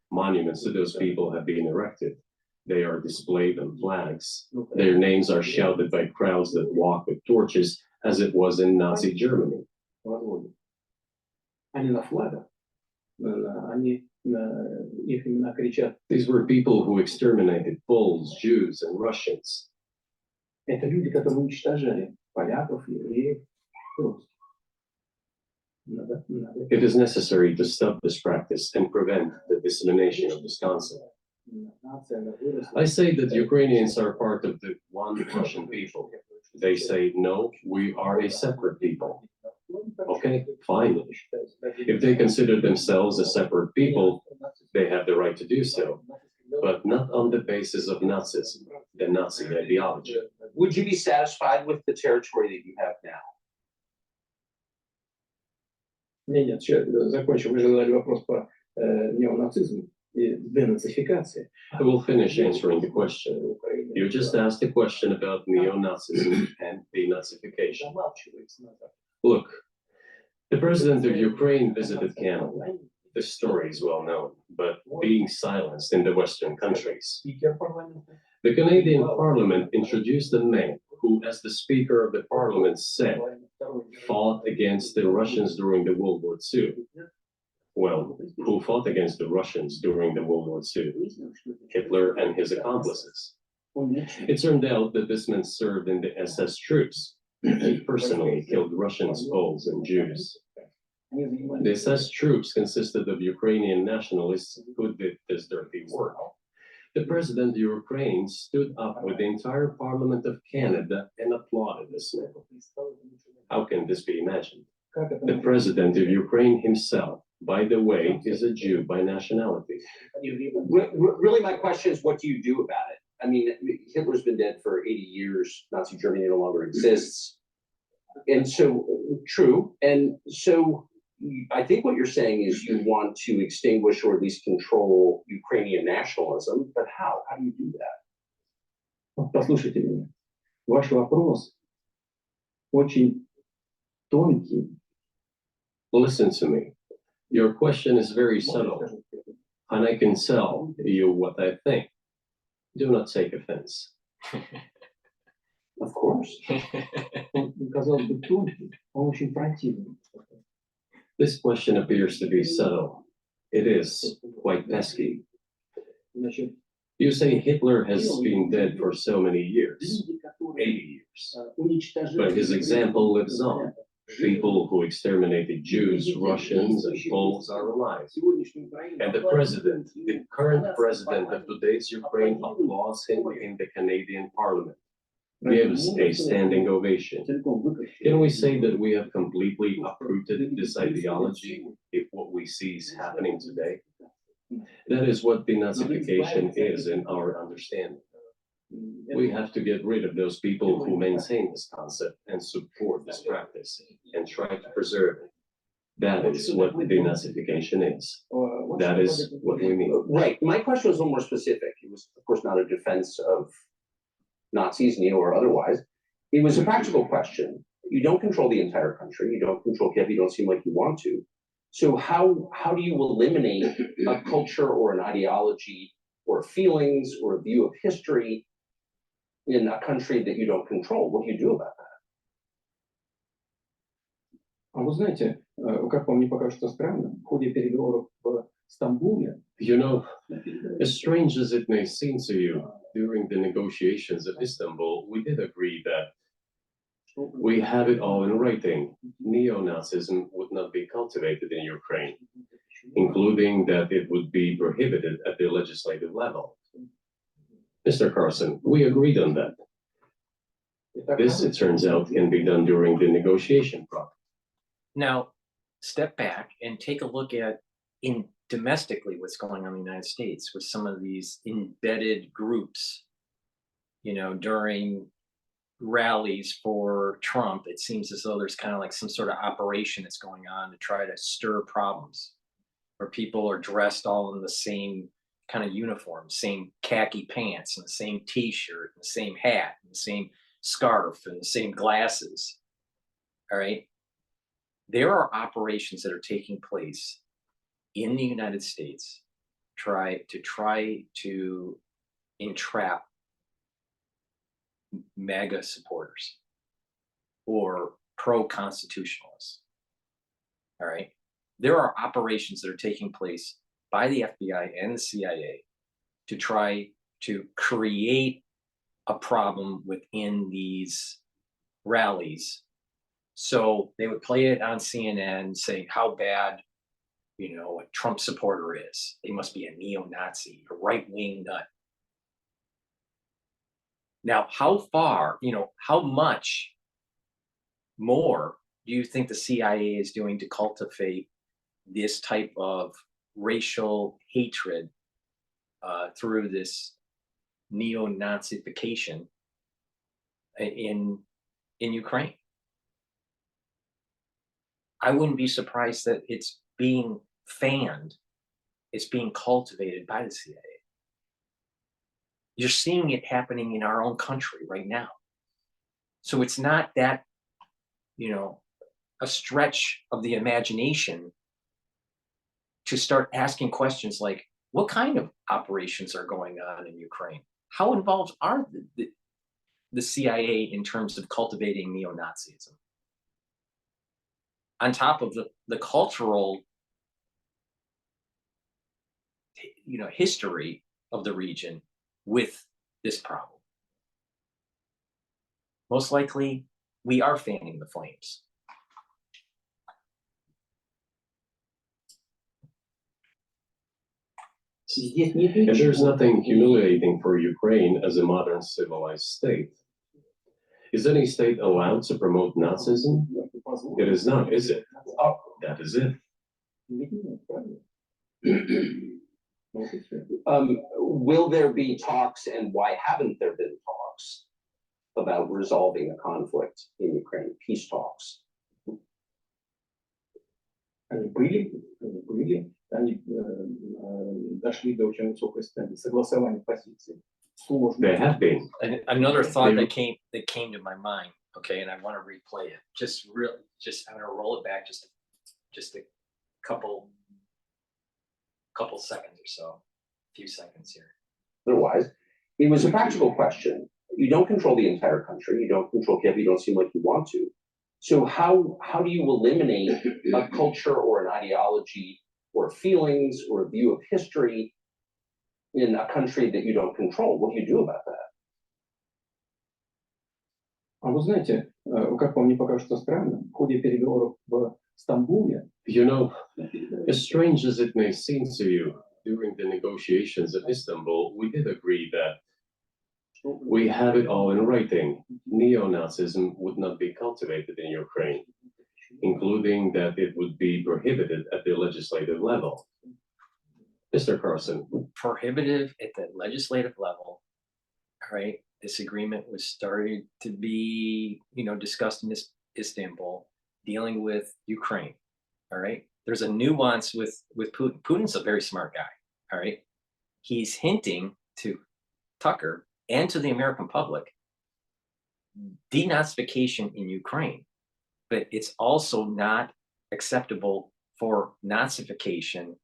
Monuments to those people have been erected. They are displayed on flags. Their names are shouted by crowds that walk with torches, as it was in Nazi Germany. Они на флагах, они их имена кричат. These were people who exterminated Poles, Jews, and Russians. Это люди, которые уничтожали поляков, евреев, русских. It is necessary to stop this practice and prevent the dissemination of this concept. I say that Ukrainians are part of the one Russian people. They say, no, we are a separate people. Okay, fine. If they consider themselves a separate people, they have the right to do so, but not on the basis of Nazism, the Nazi ideology. Would you be satisfied with the territory that you have now? Нет, сейчас закончим. Вы же задали вопрос по неонацизму и денацификации. I will finish answering the question. You just asked a question about neo-Nazism and de-nazification. Look, the president of Ukraine visited Canada. The story is well known, but being silenced in the Western countries. The Canadian Parliament introduced a man who, as the Speaker of the Parliament said, fought against the Russians during the World War II. Well, who fought against the Russians during the World War II? Hitler and his accomplices. It turned out that this man served in the SS troops. He personally killed Russians, Poles, and Jews. The SS troops consisted of Ukrainian nationalists who did this dirty work. The president of Ukraine stood up with the entire Parliament of Canada and applauded this man. How can this be imagined? The president of Ukraine himself, by the way, is a Jew by nationality. Really, my question is, what do you do about it? I mean, Hitler's been dead for 80 years. Nazi Germany no longer exists. And so, true. And so, I think what you're saying is you want to extinguish or at least control Ukrainian nationalism, but how? How do you do that? Послушайте меня. Ваш вопрос очень тонкий. Listen to me. Your question is very subtle, and I can tell you what I think. Do not take offense. Of course. Он казалось бы тонкий, он очень противный. This question appears to be subtle. It is quite pesky. Значит, You say Hitler has been dead for so many years, 80 years, but his example lives on. People who exterminated Jews, Russians, and Poles are alive. And the president, the current president of today's Ukraine, applauds him in the Canadian Parliament, gives a standing ovation. Can we say that we have completely uprooted this ideology if what we see is happening today? That is what denazification is in our understanding. We have to get rid of those people who maintain this concept and support this practice and try to preserve it. That is what denazification is. That is what we mean. Right. My question was a little more specific. It was, of course, not a defense of Nazis, neo or otherwise. It was a practical question. You don't control the entire country. You don't control Kiev. You don't seem like you want to. So how do you eliminate a culture or an ideology or feelings or a view of history in a country that you don't control? What do you do about that? А вы знаете, как вам не покажется странным, в ходе переговоров в Стамбуле You know, as strange as it may seem to you, during the negotiations at Istanbul, we did agree that we have it all in writing. Neo-Nazism would not be cultivated in Ukraine, including that it would be prohibited at the legislative level. Mr. Carson, we agreed on that. This, it turns out, can be done during the negotiation process. Now, step back and take a look at domestically what's going on in the United States with some of these embedded groups. During rallies for Trump, it seems as though there's kind of like some sort of operation that's going on to try to stir problems, where people are dressed all in the same kind of uniform, same khaki pants and the same t-shirt and the same hat and the same scarf and the same glasses. All right. There are operations that are taking place in the United States try to entrap MAGA supporters or pro-constitutionalists. All right. There are operations that are taking place by the FBI and the CIA to try to create a problem within these rallies. So they would play it on CNN saying how bad, a Trump supporter is. They must be a neo-Nazi, a right-wing nut. Now, how far, how much more do you think the CIA is doing to cultivate this type of racial hatred through this neo-Nazification in Ukraine? I wouldn't be surprised that it's being fanned, it's being cultivated by the CIA. You're seeing it happening in our own country right now. So it's not that, a stretch of the imagination to start asking questions like, what kind of operations are going on in Ukraine? How involved are the CIA in terms of cultivating neo-Nazism? On top of the cultural, history of the region with this problem. Most likely, we are fanning the flames. And there's nothing humiliating for Ukraine as a modern civilized state. Is any state allowed to promote Nazism? It is not, is it? That is it. Will there be talks, and why haven't there been talks about resolving the conflict in Ukraine, peace talks? Они дошли до очень высокой стадии согласования позиций. There have been. And another thought that came to my mind, okay, and I want to replay it. I'm gonna roll it back just a couple seconds or so, a few seconds here. Otherwise, it was a practical question. You don't control the entire country. You don't control Kiev. You don't seem like you want to. So how do you eliminate a culture or an ideology or feelings or a view of history in a country that you don't control? What do you do about that? А вы знаете, как вам не покажется странным, в ходе переговоров в Стамбуле You know, as strange as it may seem to you, during the negotiations at Istanbul, we did agree that we have it all in writing. Neo-Nazism would not be cultivated in Ukraine, including that it would be prohibited at the legislative level. Mr. Carson. Prohibitive at the legislative level, all right? This agreement was started to be, discussed in Istanbul, dealing with Ukraine, all right? There's a nuance with Putin. Putin's a very smart guy, all right? He's hinting to Tucker and to the American public, de-nazification in Ukraine, but it's also not acceptable for Nazification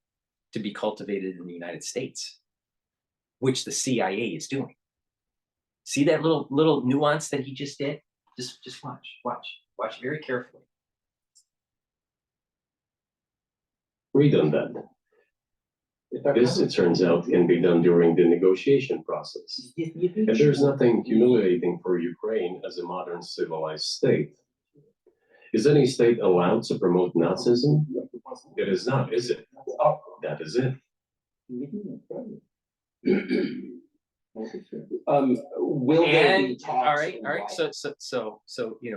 to be cultivated in the United States. which the CIA is doing. See that little nuance that he just did? Just watch very carefully. Read on that. This, it turns out, can be done during the negotiation process. And there's nothing humiliating for Ukraine as a modern civilized state. Is any state allowed to promote Nazism? It is not, is it? Oh, that is it. Will there be talks? All right. So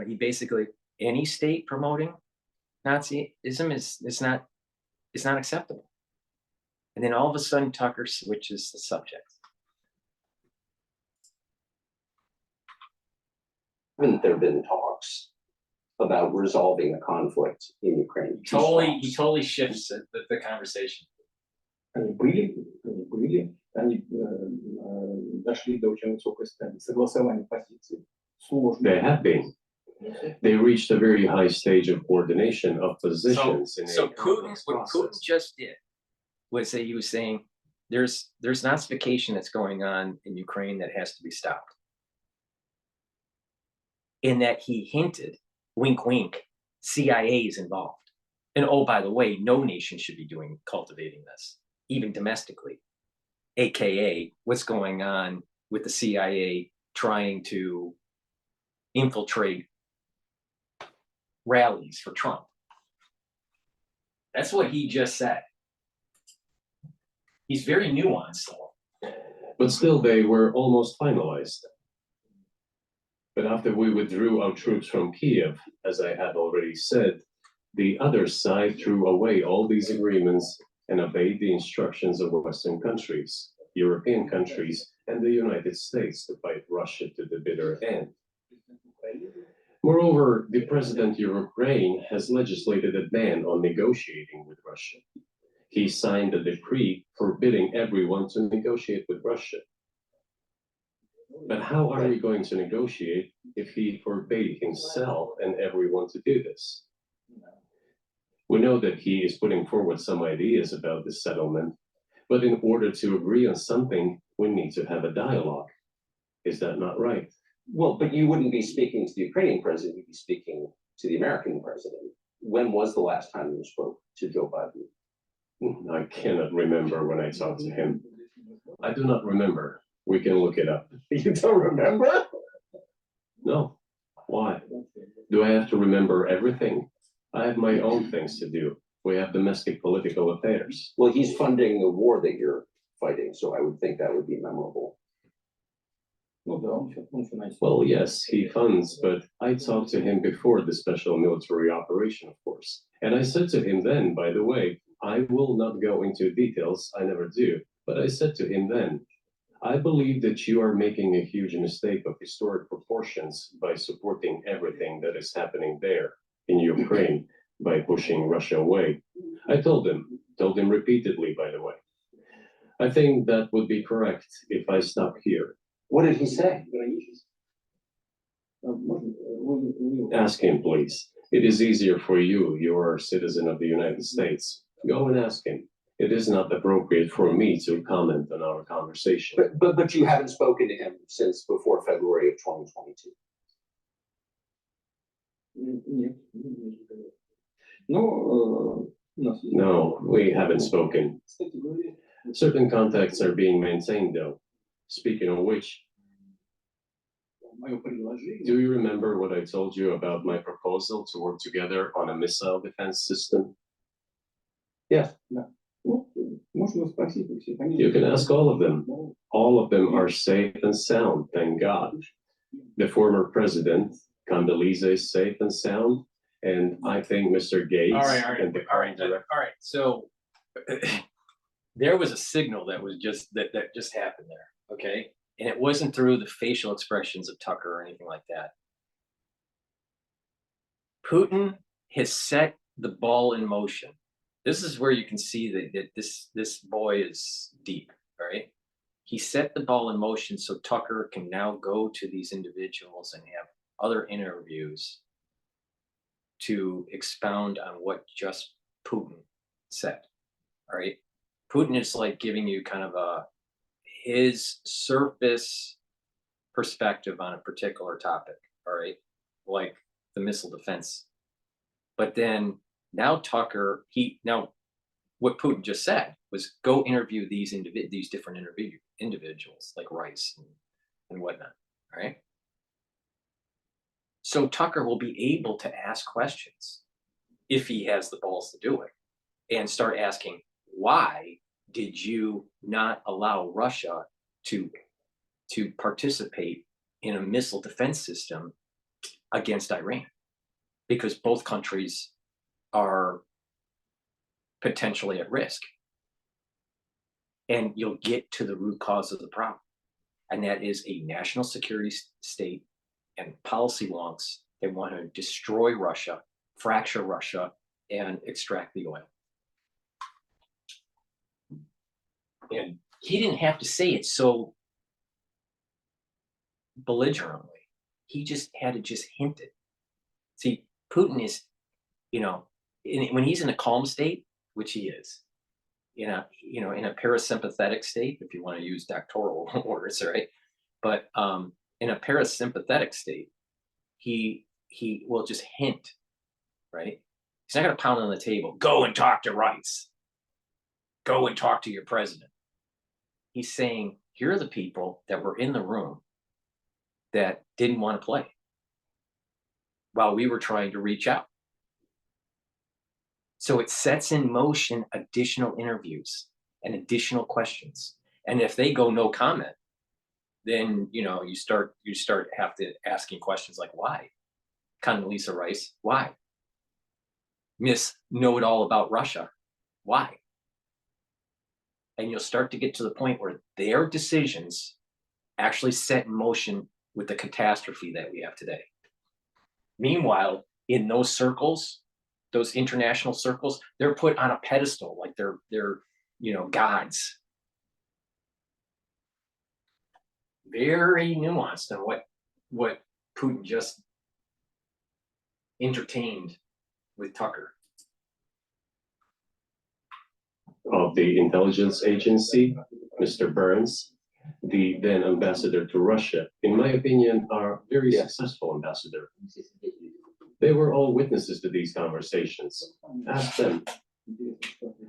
he basically, any state promoting Nazism is not acceptable. And then all of a sudden Tucker switches the subject. Haven't there been talks about resolving a conflict in Ukraine? He totally shifts the conversation. Они были, они дошли до очень высокой стадии согласования позиций. They have been. They reached a very high stage of coordination of positions. So Putin, what Putin just did was he was saying there's nazification that's going on in Ukraine that has to be stopped. In that he hinted, wink, wink, CIA is involved. And oh, by the way, no nation should be cultivating this, even domestically. AKA what's going on with the CIA trying to infiltrate rallies for Trump. That's what he just said. He's very nuanced, though. But still, they were almost finalized. But after we withdrew our troops from Kiev, as I had already said, the other side threw away all these agreements and obeyed the instructions of Western countries, European countries, and the United States to fight Russia to the bitter end. Moreover, the president of Ukraine has legislated a ban on negotiating with Russia. He signed a decree forbidding everyone to negotiate with Russia. But how are we going to negotiate if he forbade himself and everyone to do this? We know that he is putting forward some ideas about this settlement, but in order to agree on something, we need to have a dialogue. Is that not right? Well, but you wouldn't be speaking to the Ukrainian president, you'd be speaking to the American president. When was the last time you spoke to Joe Biden? I cannot remember when I talked to him. I do not remember. We can look it up. You don't remember? No. Why? Do I have to remember everything? I have my own things to do. We have domestic political affairs. Well, he's funding the war that you're fighting, so I would think that would be memorable. Well, yes, he funds, but I talked to him before the special military operation, of course. And I said to him then, by the way, I will not go into details, I never do, but I said to him then, I believe that you are making a huge mistake of historic proportions by supporting everything that is happening there in Ukraine by pushing Russia away. I told him repeatedly, by the way. I think that would be correct if I stop here. What did he say? Ask him, please. It is easier for you. You are a citizen of the United States. Go and ask him. It is not appropriate for me to comment on our conversation. But you haven't spoken to him since before February of 2022. No, we haven't spoken. Certain contacts are being maintained, though. Speaking of which, do you remember what I told you about my proposal to work together on a missile defense system? Yes. You can ask all of them. All of them are safe and sound, thank God. The former president, Condoleezza, is safe and sound, and I think Mr. Gates and the current director. All right. So there was a signal that was just that just happened there. Okay. And it wasn't through the facial expressions of Tucker or anything like that. Putin has set the ball in motion. This is where you can see that this boy is deep, right? He set the ball in motion so Tucker can now go to these individuals and have other interviews to expound on what just Putin said, all right? Putin is like giving you kind of his surface perspective on a particular topic, all right, like the missile defense. But then now Tucker, now what Putin just said was go interview these different individuals like Rice and whatnot, all right? So Tucker will be able to ask questions if he has the balls to do it and start asking, why did you not allow Russia to participate in a missile defense system against Iran? Because both countries are potentially at risk. And you'll get to the root cause of the problem. And that is a national security state and policy wonks. They want to destroy Russia, fracture Russia, and extract the oil. And he didn't have to say it so belligerently. He just had to just hint it. See, Putin is, when he's in a calm state, which he is, in a parasympathetic state, if you want to use doctoral words, right? But in a parasympathetic state, he will just hint, right? He's not going to pound on the table. Go and talk to Rice. Go and talk to your president. He's saying, here are the people that were in the room that didn't want to play while we were trying to reach out. So it sets in motion additional interviews and additional questions. And if they go no comment, then you start asking questions like, why? Condoleezza Rice, why? Miss Know It All About Russia, why? And you'll start to get to the point where their decisions actually set in motion with the catastrophe that we have today. Meanwhile, in those circles, those international circles, they're put on a pedestal like they're gods. Very nuanced on what Putin just entertained with Tucker. Of the intelligence agency, Mr. Burns, the then ambassador to Russia, in my opinion, are very successful ambassador. They were all witnesses to these conversations. Ask them.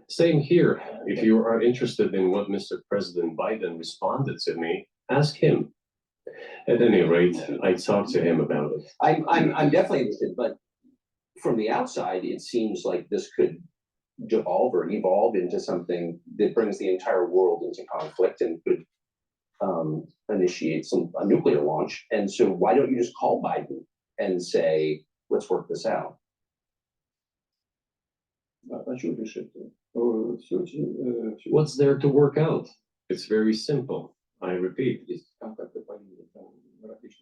Same here. If you are interested in what Mr. President Biden responded to me, ask him. At any rate, I talked to him about it. I'm definitely interested, but from the outside, it seems like this could devolve or evolve into something that brings the entire world into conflict and could initiate a nuclear launch. And so why don't you just call Biden and say, let's work this out? What's there to work out? It's very simple. I repeat,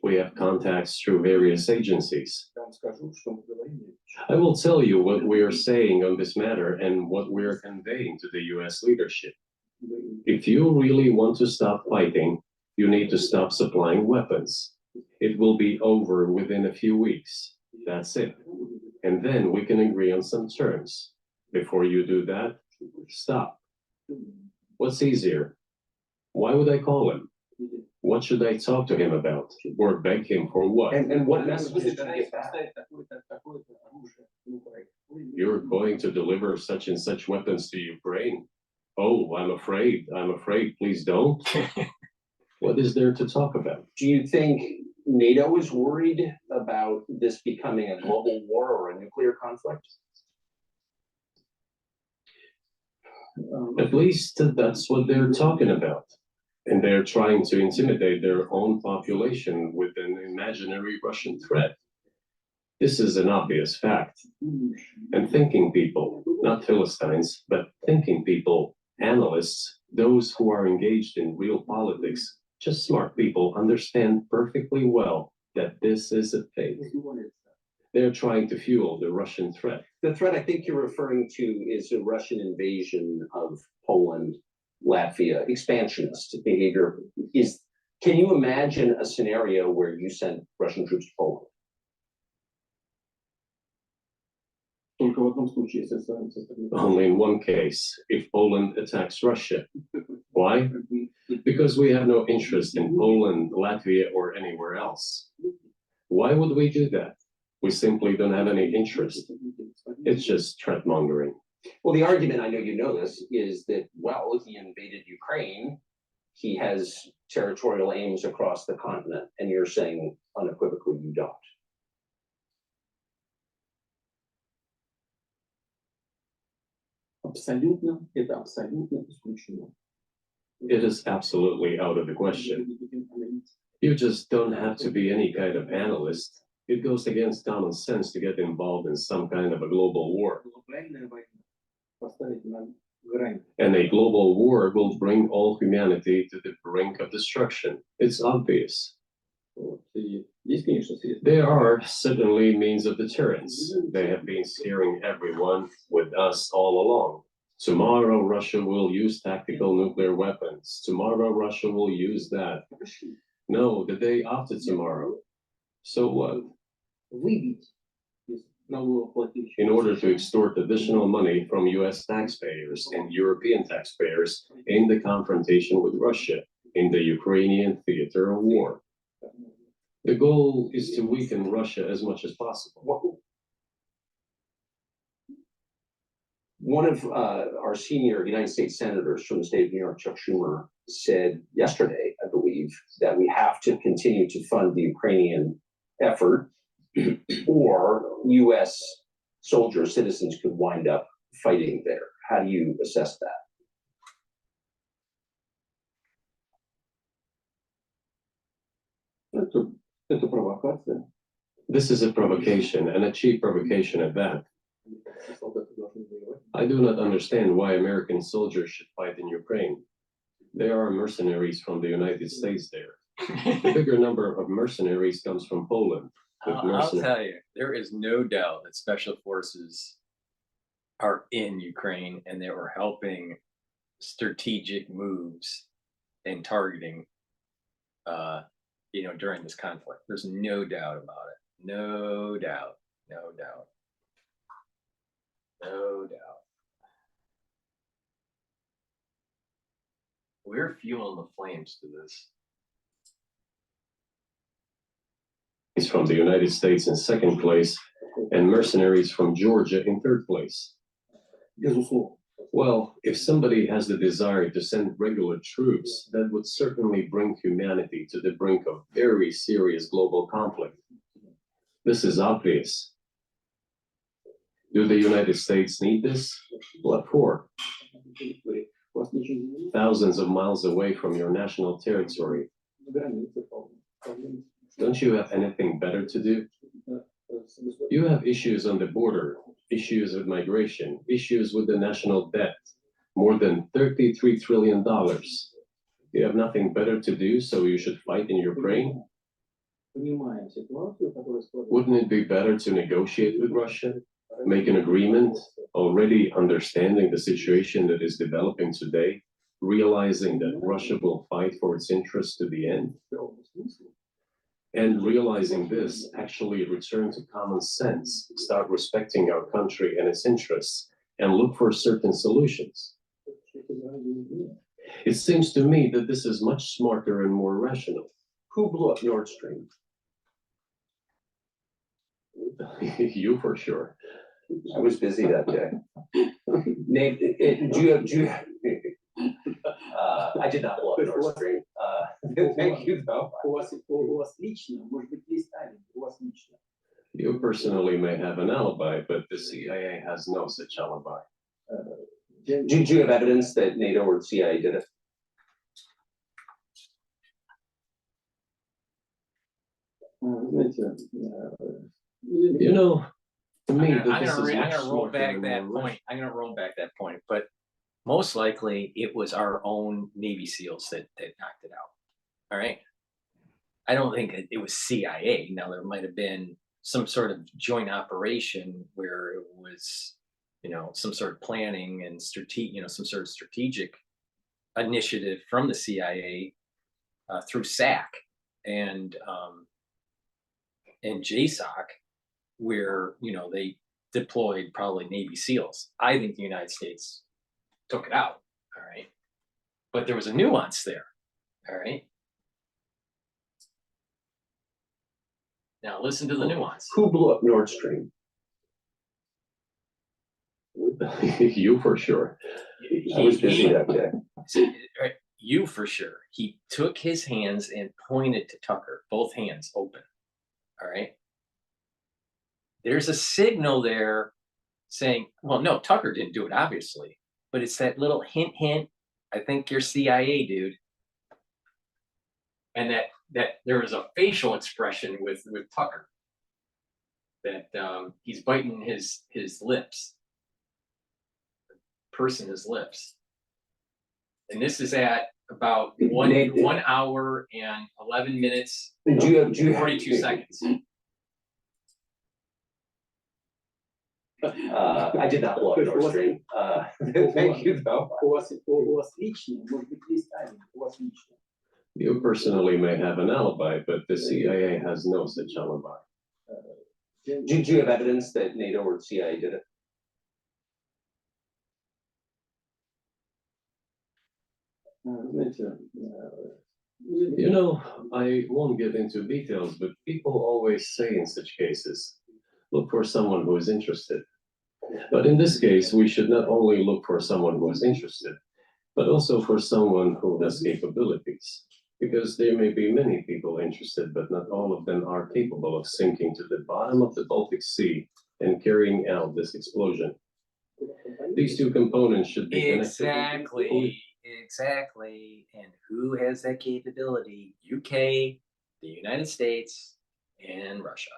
we have contacts through various agencies. I will tell you what we are saying on this matter and what we are conveying to the US leadership. If you really want to stop fighting, you need to stop supplying weapons. It will be over within a few weeks. That's it. And then we can agree on some terms. Before you do that, stop. What's easier? Why would I call him? What should I talk to him about? Or beg him for what? And what messages did you get back? You're going to deliver such and such weapons to Ukraine. Oh, I'm afraid. Please don't. What is there to talk about? Do you think NATO is worried about this becoming a global war or a nuclear conflict? At least that's what they're talking about. And they're trying to intimidate their own population with an imaginary Russian threat. This is an obvious fact. And thinking people, not Philistines, but thinking people, analysts, those who are engaged in real politics, just smart people, understand perfectly well that this is a fake. They're trying to fuel the Russian threat. The threat I think you're referring to is a Russian invasion of Poland, Latvia, expansionist behavior. Can you imagine a scenario where you send Russian troops to Poland? только в одном случае, если со стороны. Only in one case, if Poland attacks Russia. Why? Because we have no interest in Poland, Latvia, or anywhere else. Why would we do that? We simply don't have any interest. It's just threat mongering. Well, the argument, I know you know this, is that, well, he invaded Ukraine. He has territorial aims across the continent, and you're saying unequivocally you don't. Абсолютно, это абсолютно исключено. It is absolutely out of the question. You just don't have to be any kind of analyst. It goes against common sense to get involved in some kind of a global war. Глобальная война поставить на грань. And a global war will bring all humanity to the brink of destruction. It's obvious. Вот. И есть, конечно, средства. There are certainly means of deterrence. They have been scaring everyone with us all along. Tomorrow, Russia will use tactical nuclear weapons. Tomorrow, Russia will use that. No, the day after tomorrow. So what? Выбить из налогоплательщиков. In order to extort additional money from US taxpayers and European taxpayers in the confrontation with Russia in the Ukrainian theater of war. The goal is to weaken Russia as much as possible. One of our senior United States senators from the state of New York, Chuck Schumer, said yesterday, I believe, that we have to continue to fund the Ukrainian effort, or US soldiers, citizens could wind up fighting there. How do you assess that? Это провокация. This is a provocation, and a cheap provocation at that. Солдаты должны воевать. I do not understand why American soldiers should fight in Ukraine. There are mercenaries from the United States there. The bigger number of mercenaries comes from Poland. I'll tell you, there is no doubt that special forces are in Ukraine and they were helping strategic moves and targeting, during this conflict. There's no doubt about it. No doubt. No doubt. No doubt. We're fueling the flames to this. He's from the United States in second place, and mercenaries from Georgia in third place. Безусловно. Well, if somebody has the desire to send regular troops, that would certainly bring humanity to the brink of very serious global conflict. This is obvious. Do the United States need this? What for? Thousands of miles away from your national territory. Don't you have anything better to do? You have issues on the border, issues with migration, issues with the national debt, more than $33 trillion. You have nothing better to do, so you should fight in Ukraine? Wouldn't it be better to negotiate with Russia, make an agreement, already understanding the situation that is developing today, realizing that Russia will fight for its interests to the end? And realizing this, actually return to common sense, start respecting our country and its interests, and look for certain solutions. It seems to me that this is much smarter and more rational. Who blew up Nord Stream? You for sure. I was busy that day. Nate, I did not blow up Nord Stream. Thank you, though. У вас лично, может быть, есть алиби, у вас лично. You personally may have an alibi, but the CIA has no such alibi. Do you have evidence that NATO or the CIA did it? Знаете, You know, to me, I'm that this is much gonna roll smarter back and that more point. I'm gonna roll back that point, but most likely it was our own Navy SEALs that knocked it out. All right. I don't think it was CIA. Now there might have been some sort of joint operation where it was, some sort of planning and some sort of strategic initiative from the CIA through SAC and JSOC, where they deployed probably Navy SEALs. I think the United States took it out. All right. But there was a nuance there. All right. Now listen to the nuance. Who blew up Nord Stream? You for sure. I was busy that day. Right, you for sure. He took his hands and pointed to Tucker, both hands open. All right. There's a signal there saying, well, no, Tucker didn't do it, obviously, but it's that little hint, hint. I think you're CIA, dude. And that there was a facial expression with Tucker that he's biting his lips, pursing his lips. And this is at about 1 hour and 11 minutes, And do you 42 seconds. I did not blow up Nord Stream. Thank you, though. У вас лично, может быть, есть тайна, у вас лично. You personally may have an alibi, but the CIA has no such alibi. Do you have evidence that NATO or CIA did it? Знаете, You know, I won't get into details, but people always say in such cases, look for someone who is interested. But in this case, we should not only look for someone who is interested, but also for someone who has capabilities. Because there may be many people interested, but not all of them are capable of sinking to the bottom of the Baltic Sea and carrying out this explosion. These two components should be connected. Exactly. And who has that capability? UK, the United States, and Russia.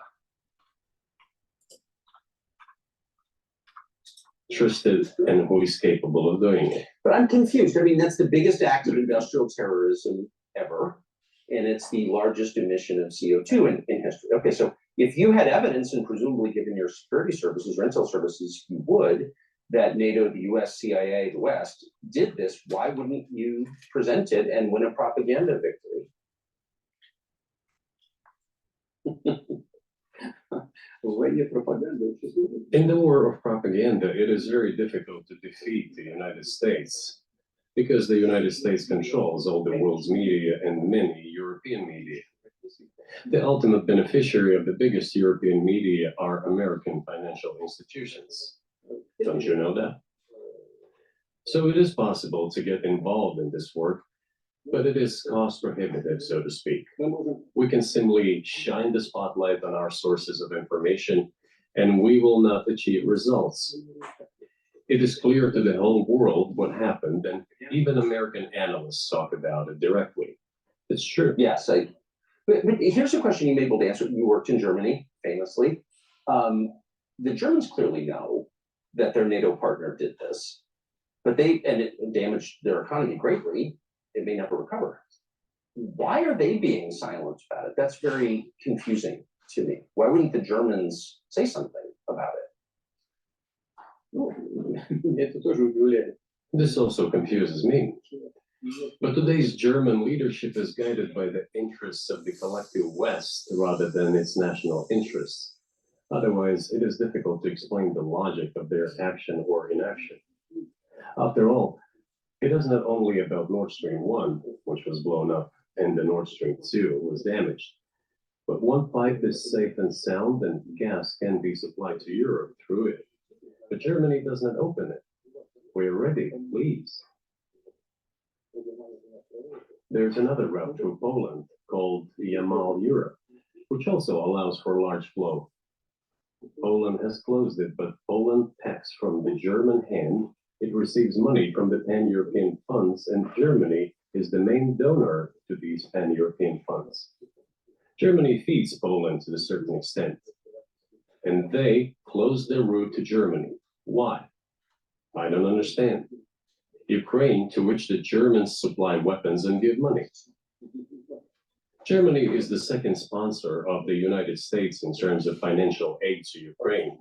Interested and who is capable of doing it. But I'm confused. I mean, that's the biggest act of industrial terrorism ever, and it's the largest emission of CO2 in history. Okay, so if you had evidence, and presumably given your security services or intel services, you would, that NATO, the US, CIA, the West did this, why wouldn't you present it and win a propaganda victory? In the war of propaganda, it is very difficult to defeat the United States because the United States controls all the world's media and many European media. The ultimate beneficiary of the biggest European media are American financial institutions. Don't you know that? So it is possible to get involved in this work, but it is cost prohibitive, so to speak. We can simply shine the spotlight on our sources of information, and we will not achieve results. It is clear to the whole world what happened, and even American analysts talk about it directly. It's true. Yes, but here's a question you may be able to answer. You worked in Germany, famously. The Germans clearly know that their NATO partner did this, but it damaged their economy greatly. It may never recover. Why are they being silent about it? That's very confusing to me. Why wouldn't the Germans say something about it? This also confuses me. But today's German leadership is guided by the interests of the collective West rather than its national interests. Otherwise, it is difficult to explain the logic of their action or inaction. After all, it is not only about Nord Stream 1, which was blown up, and the Nord Stream 2 was damaged. But one pipe is safe and sound, and gas can be supplied to Europe through it. But Germany does not open it. We're ready, please. There's another route through Poland called Yamal Europe, which also allows for large flow. Poland has closed it, but Poland taxes from the German hand. It receives money from the pan-European funds, and Germany is the main donor to these pan-European funds. Germany feeds Poland to a certain extent, and they close their route to Germany. Why? I don't understand. Ukraine, to which the Germans supply weapons and give money. Germany is the second sponsor of the United States in terms of financial aid to Ukraine.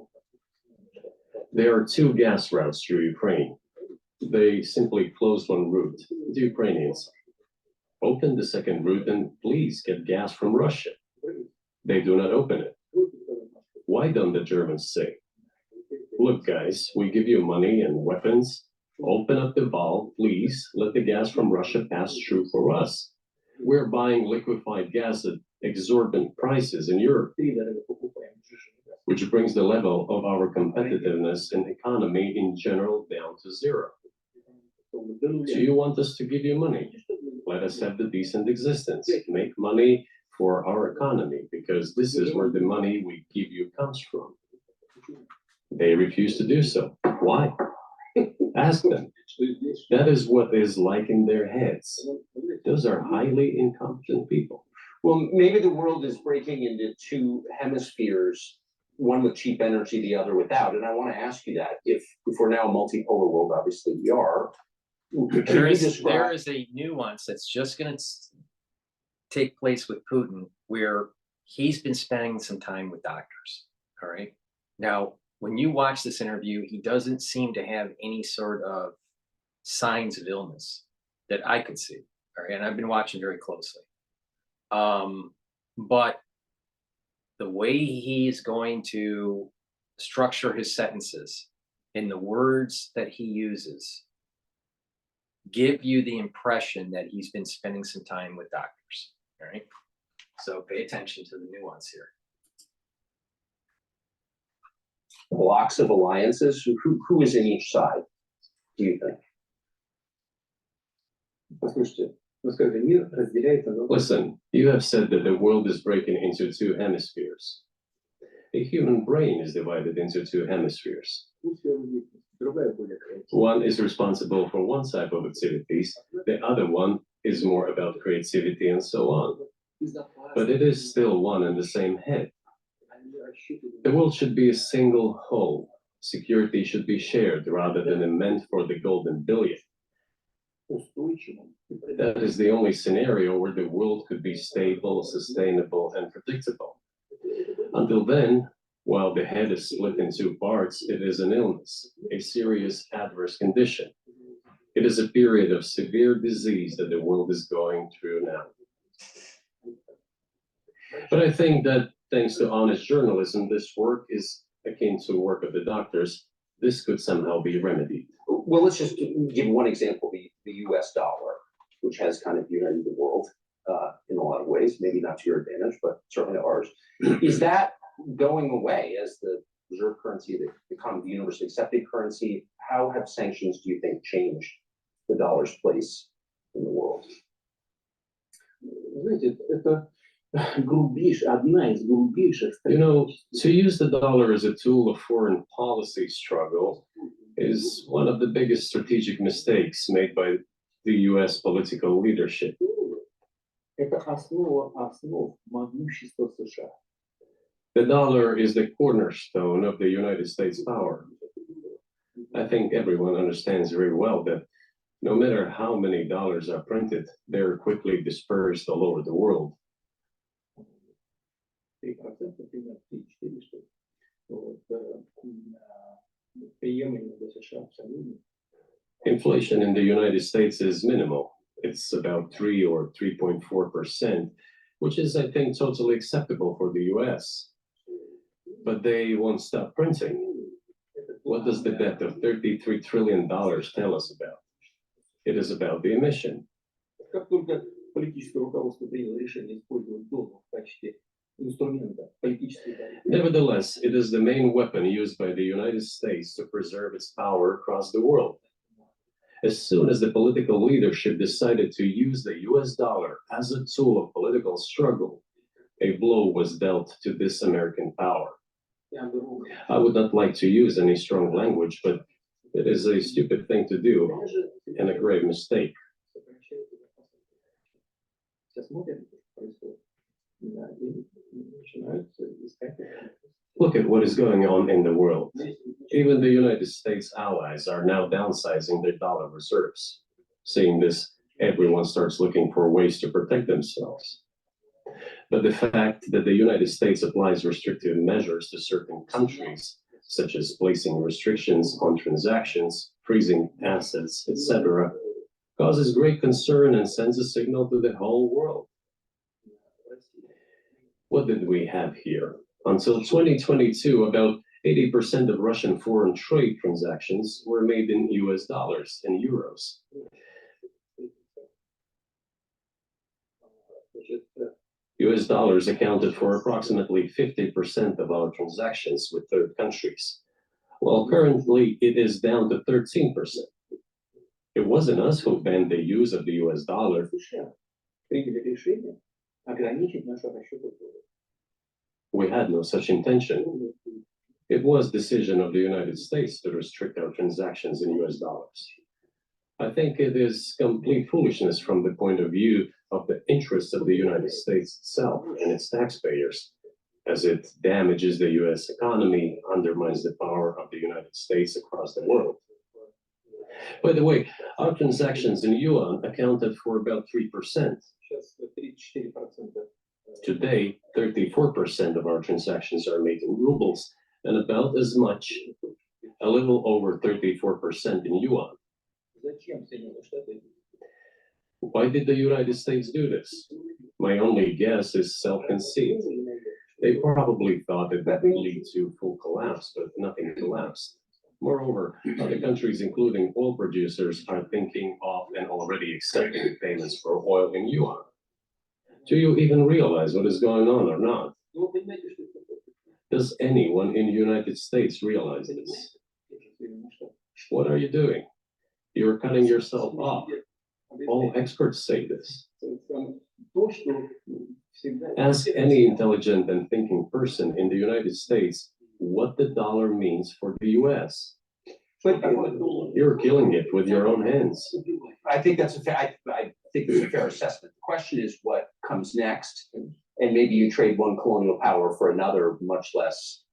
There are two gas routes through Ukraine. They simply closed one route. The Ukrainians open the second route and please get gas from Russia. They do not open it. Why don't the Germans say? look, guys, we give you money and weapons. Open up the valve, please. Let the gas from Russia pass through for us. We're buying liquefied gas at exorbitant prices in Europe, which brings the level of our competitiveness and economy in general down to zero. Do you want us to give you money? Let us have the decent existence. Make money for our economy, because this is where the money we give you comes from. They refuse to do so. Why? Ask them. That is what is like in their heads. Those are highly incompetent people. Well, maybe the world is breaking into two hemispheres, one with cheap energy, the other without. And I want to ask you that if we're now a multipolar world, obviously we are. There is a nuance that's just going to take place with Putin, where he's been spending some time with doctors. All right. Now, when you watch this interview, he doesn't seem to have any sort of signs of illness that I could see. All right. And I've been watching very closely. But the way he's going to structure his sentences and the words that he uses give you the impression that he's been spending some time with doctors. All right. So pay attention to the nuance here. Blocks of alliances. Who is in each side, do you think? Listen, you have said that the world is breaking into two hemispheres. A human brain is divided into two hemispheres. One is responsible for one type of activities, the other one is more about creativity and so on. But it is still one and the same head. The world should be a single whole. Security should be shared rather than meant for the golden billion. That is the only scenario where the world could be stable, sustainable, and predictable. Until then, while the head is split in two parts, it is an illness, a serious adverse condition. It is a period of severe disease that the world is going through now. But I think that thanks to honest journalism, this work is akin to the work of the doctors. This could somehow be remedied. Well, let's just give one example, the US dollar, which has kind of united the world in a lot of ways, maybe not to your advantage, but certainly ours. Is that going away as the reserve currency, the kind of universally accepted currency? How have sanctions, do you think, changed the dollar's place in the world? You know, to use the dollar as a tool of foreign policy struggle is one of the biggest strategic mistakes made by the US political leadership. The dollar is the cornerstone of the United States power. I think everyone understands very well that no matter how many dollars are printed, they're quickly dispersed all over the world. Inflation in the United States is minimal. It's about 3 or 3.4%, which is, I think, totally acceptable for the US. But they won't stop printing. What does the debt of $33 trillion tell us about? It is about the emission. Nevertheless, it is the main weapon used by the United States to preserve its power across the world. As soon as the political leadership decided to use the US dollar as a tool of political struggle, a blow was dealt to this American power. I would not like to use any strong language, but it is a stupid thing to do and a grave mistake. Look at what is going on in the world. Even the United States allies are now downsizing their dollar reserves. Seeing this, everyone starts looking for ways to protect themselves. But the fact that the United States applies restrictive measures to certain countries, such as placing restrictions on transactions, freezing assets, etc., causes great concern and sends a signal to the whole world. What did we have here? Until 2022, about 80% of Russian foreign trade transactions were made in US dollars and euros. US dollars accounted for approximately 50% of our transactions with third countries, while currently it is down to 13%. It wasn't us who banned the use of the US dollar. We had no such intention. It was decision of the United States to restrict our transactions in US dollars. I think it is complete foolishness from the point of view of the interests of the United States itself and its taxpayers, as it damages the US economy, undermines the power of the United States across the world. By the way, our transactions in yuan accounted for about 3%. Today, 34% of our transactions are made in rubles, and about as much, a little over 34% in yuan. Why did the United States do this? My only guess is self-conceit. They probably thought that would lead to full collapse, but nothing collapsed. Moreover, other countries, including oil producers, are thinking of and already accepting payments for oil in yuan. Do you even realize what is going on or not? Does anyone in the United States realize this? What are you doing? You're cutting yourself off. All experts say this. Ask any intelligent and thinking person in the United States what the dollar means for the US. You're killing it with your own hands. I think that's a fair, I think it's a fair assessment. The question is what comes next, and maybe you trade one colonial power for another, much less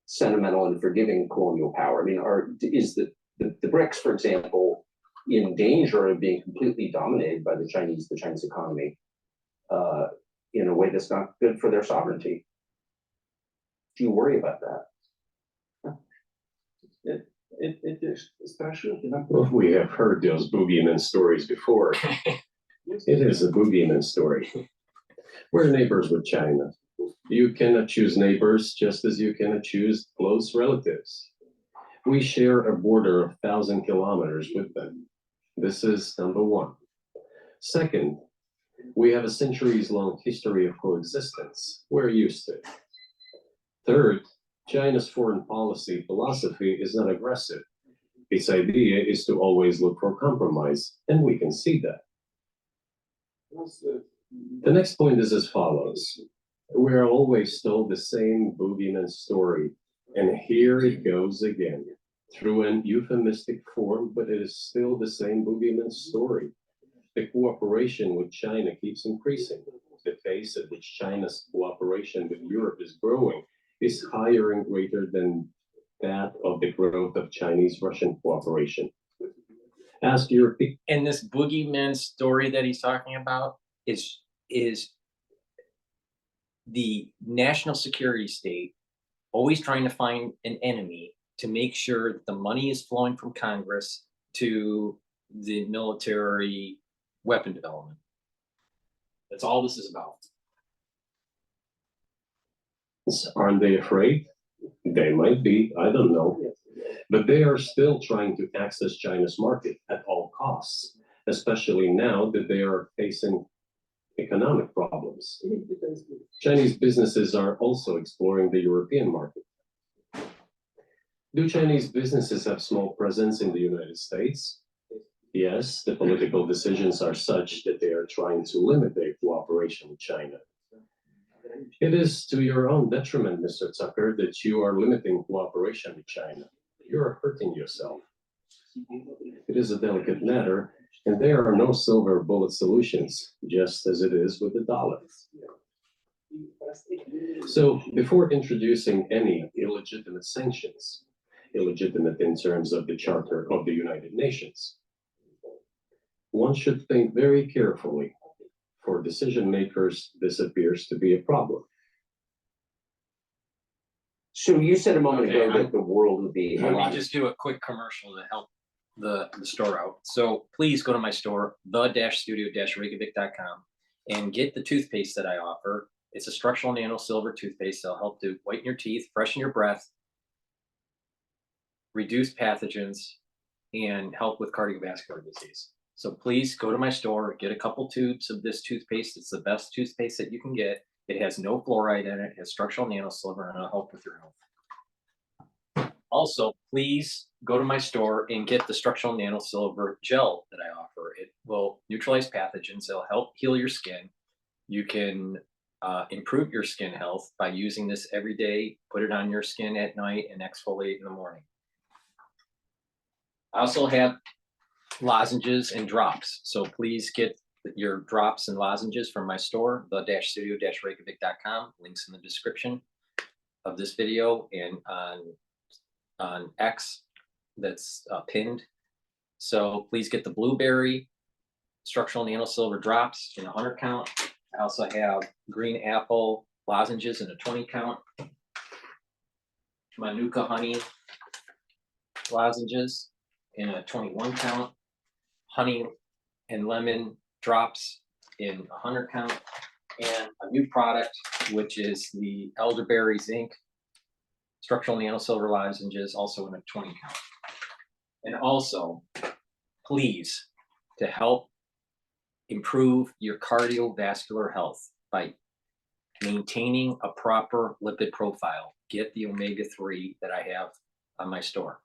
sentimental and forgiving colonial power. I mean, is the BRICS, for example, in danger of being completely dominated by the Chinese economy in a way that's not good for their sovereignty? Do you worry about that? Well, we have heard those boogeyman stories before. It is a boogeyman story. We're neighbors with China. You cannot choose neighbors just as you cannot choose close relatives. We share a border of 1,000 kilometers with them. This is number one. Second, we have a centuries-long history of coexistence. We're used to it. Third, China's foreign policy philosophy is not aggressive. Its idea is to always look for compromise, and we can see that. The next point is as follows. We are always told the same boogeyman story, and here it goes again, through an euphemistic form, but it is still the same boogeyman story. The cooperation with China keeps increasing. The pace at which China's cooperation with Europe is growing is higher and greater than that of the growth of Chinese-Russian cooperation. Ask Europe. And this boogeyman story that he's talking about is the national security state always trying to find an enemy to make sure that the money is flowing from Congress to the military weapon development. That's all this is about. Aren't they afraid? They might be, I don't know. But they are still trying to access China's market at all costs, especially now that they are facing economic problems. Chinese businesses are also exploring the European market. Do Chinese businesses have small presence in the United States? Yes, the political decisions are such that they are trying to limit their cooperation with China. It is to your own detriment, Mr. Tucker, that you are limiting cooperation with China. You are hurting yourself. It is a delicate matter, and there are no silver bullet solutions, just as it is with the dollar. So, before introducing any illegitimate sanctions, illegitimate in terms of the Charter of the United Nations, one should think very carefully. For decision makers, this appears to be a problem. So you said a moment ago that the world would be. Let me just do a quick commercial to help the store out. So please go to my store, the-studio-reykjavik.com, and get the toothpaste that I offer. It's a structural nano silver toothpaste that'll help to whiten your teeth, freshen your breath, reduce pathogens, and help with cardiovascular disease. So please go to my store, get a couple tubes of this toothpaste. It's the best toothpaste that you can get. It has no fluoride in it. It has structural nanosilver, and it'll help with your health. Also, please go to my store and get the structural nanosilver gel that I offer. It will neutralize pathogens. It'll help heal your skin. You can improve your skin health by using this every day. Put it on your skin at night and exfoliate in the morning. I also have lozenges and drops. So please get your drops and lozenges from my store, the-studio-reykjavik.com. Links in the description of this video and on X that's pinned. So please get the blueberry structural nanosilver drops in a 100 count. I also have green apple lozenges in a 20 count. Manuka honey lozenges in a 21 count. Honey and lemon drops in a 100 count. And a new product, which is the elderberry zinc structural nanosilver lozenges, also in a 20 count. And also, please, to help improve your cardiovascular health by maintaining a proper lipid profile, get the omega-3 that I have on my store.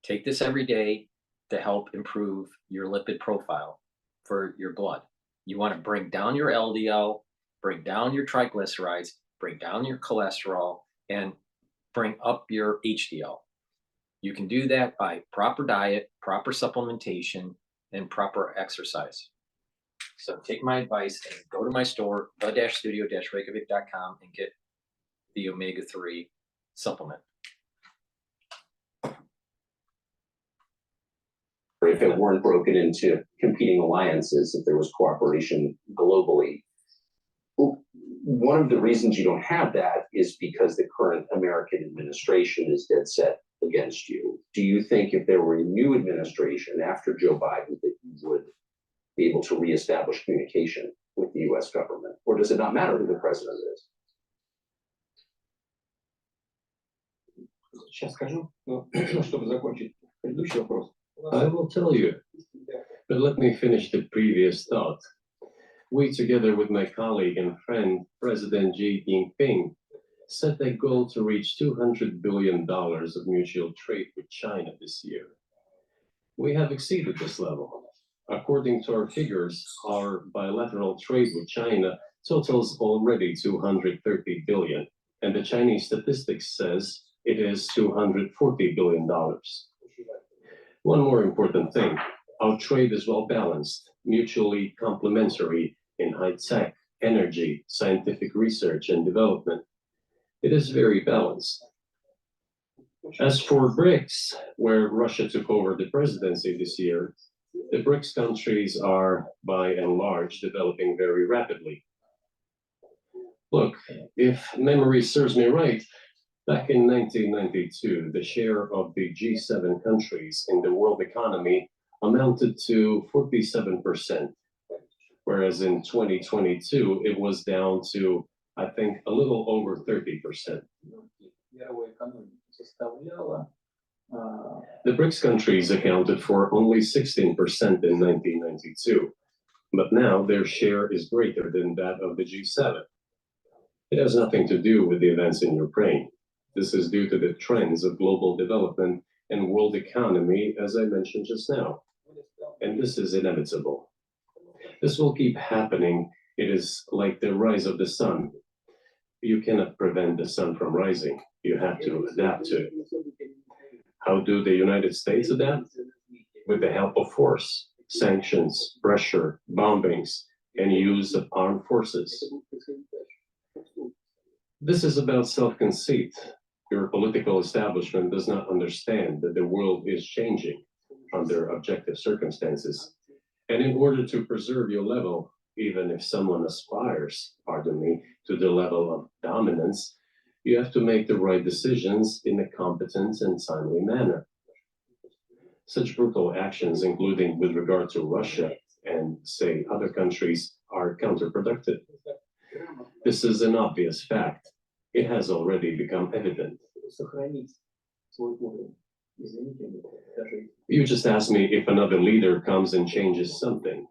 Take this every day to help improve your lipid profile for your blood. You want to bring down your LDL, bring down your triglycerides, bring down your cholesterol, and bring up your HDL. You can do that by proper diet, proper supplementation, and proper exercise. So take my advice and go to my store, the-studio-reykjavik.com, and get the omega-3 supplement. If it weren't broken into competing alliances, if there was cooperation globally. One of the reasons you don't have that is because the current American administration is dead set against you. Do you think if there were a new administration after Joe Biden that you would be able to reestablish communication with the US government? Or does it not matter who the president is? Сейчас скажу, но чтобы закончить предыдущий вопрос. I will tell you, but let me finish the previous thought. We, together with my colleague and friend, President Xi Jinping, set a goal to reach $200 billion of mutual trade with China this year. We have exceeded this level. According to our figures, our bilateral trade with China totals already $230 billion, and the Chinese statistics says it is $240 billion. One more important thing, our trade is well balanced, mutually complementary in high-tech, energy, scientific research and development. It is very balanced. As for BRICS, where Russia took over the presidency this year, the BRICS countries are, by and large, developing very rapidly. Look, if memory serves me right, back in 1992, the share of the G7 countries in the world economy amounted to 47%, whereas in 2022, it was down to, I think, a little over 30%. The BRICS countries accounted for only 16% in 1992, but now their share is greater than that of the G7. It has nothing to do with the events in Ukraine. This is due to the trends of global development and world economy, as I mentioned just now. And this is inevitable. This will keep happening. It is like the rise of the sun. You cannot prevent the sun from rising. You have to adapt to it. How do the United States adapt? With the help of force, sanctions, pressure, bombings, and use of armed forces. This is about self-conceit. Your political establishment does not understand that the world is changing under objective circumstances. And in order to preserve your level, even if someone aspires, pardon me, to the level of dominance, you have to make the right decisions in a competent and timely manner. Such brutal actions, including with regard to Russia and, say, other countries, are counterproductive. This is an obvious fact. It has already become evident. You just asked me if another leader comes and changes something.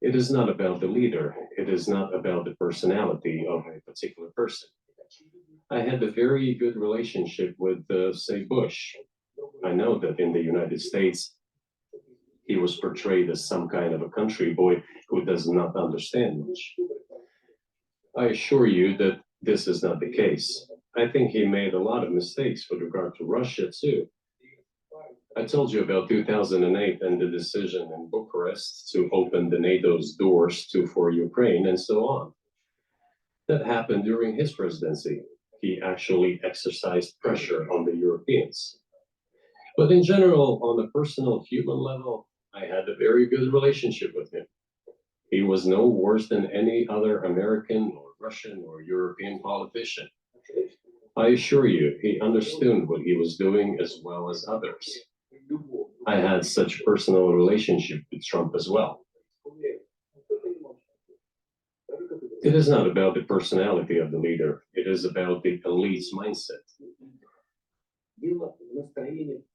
It is not about the leader. It is not about the personality of a particular person. I had a very good relationship with, say, Bush. I know that in the United States, he was portrayed as some kind of a country boy who does not understand much. I assure you that this is not the case. I think he made a lot of mistakes with regard to Russia too. I told you about 2008 and the decision in Bucharest to open the NATO's doors for Ukraine and so on. That happened during his presidency. He actually exercised pressure on the Europeans. But in general, on a personal human level, I had a very good relationship with him. He was no worse than any other American or Russian or European politician. I assure you, he understood what he was doing as well as others. I had such a personal relationship with Trump as well. It is not about the personality of the leader. It is about the elite's mindset.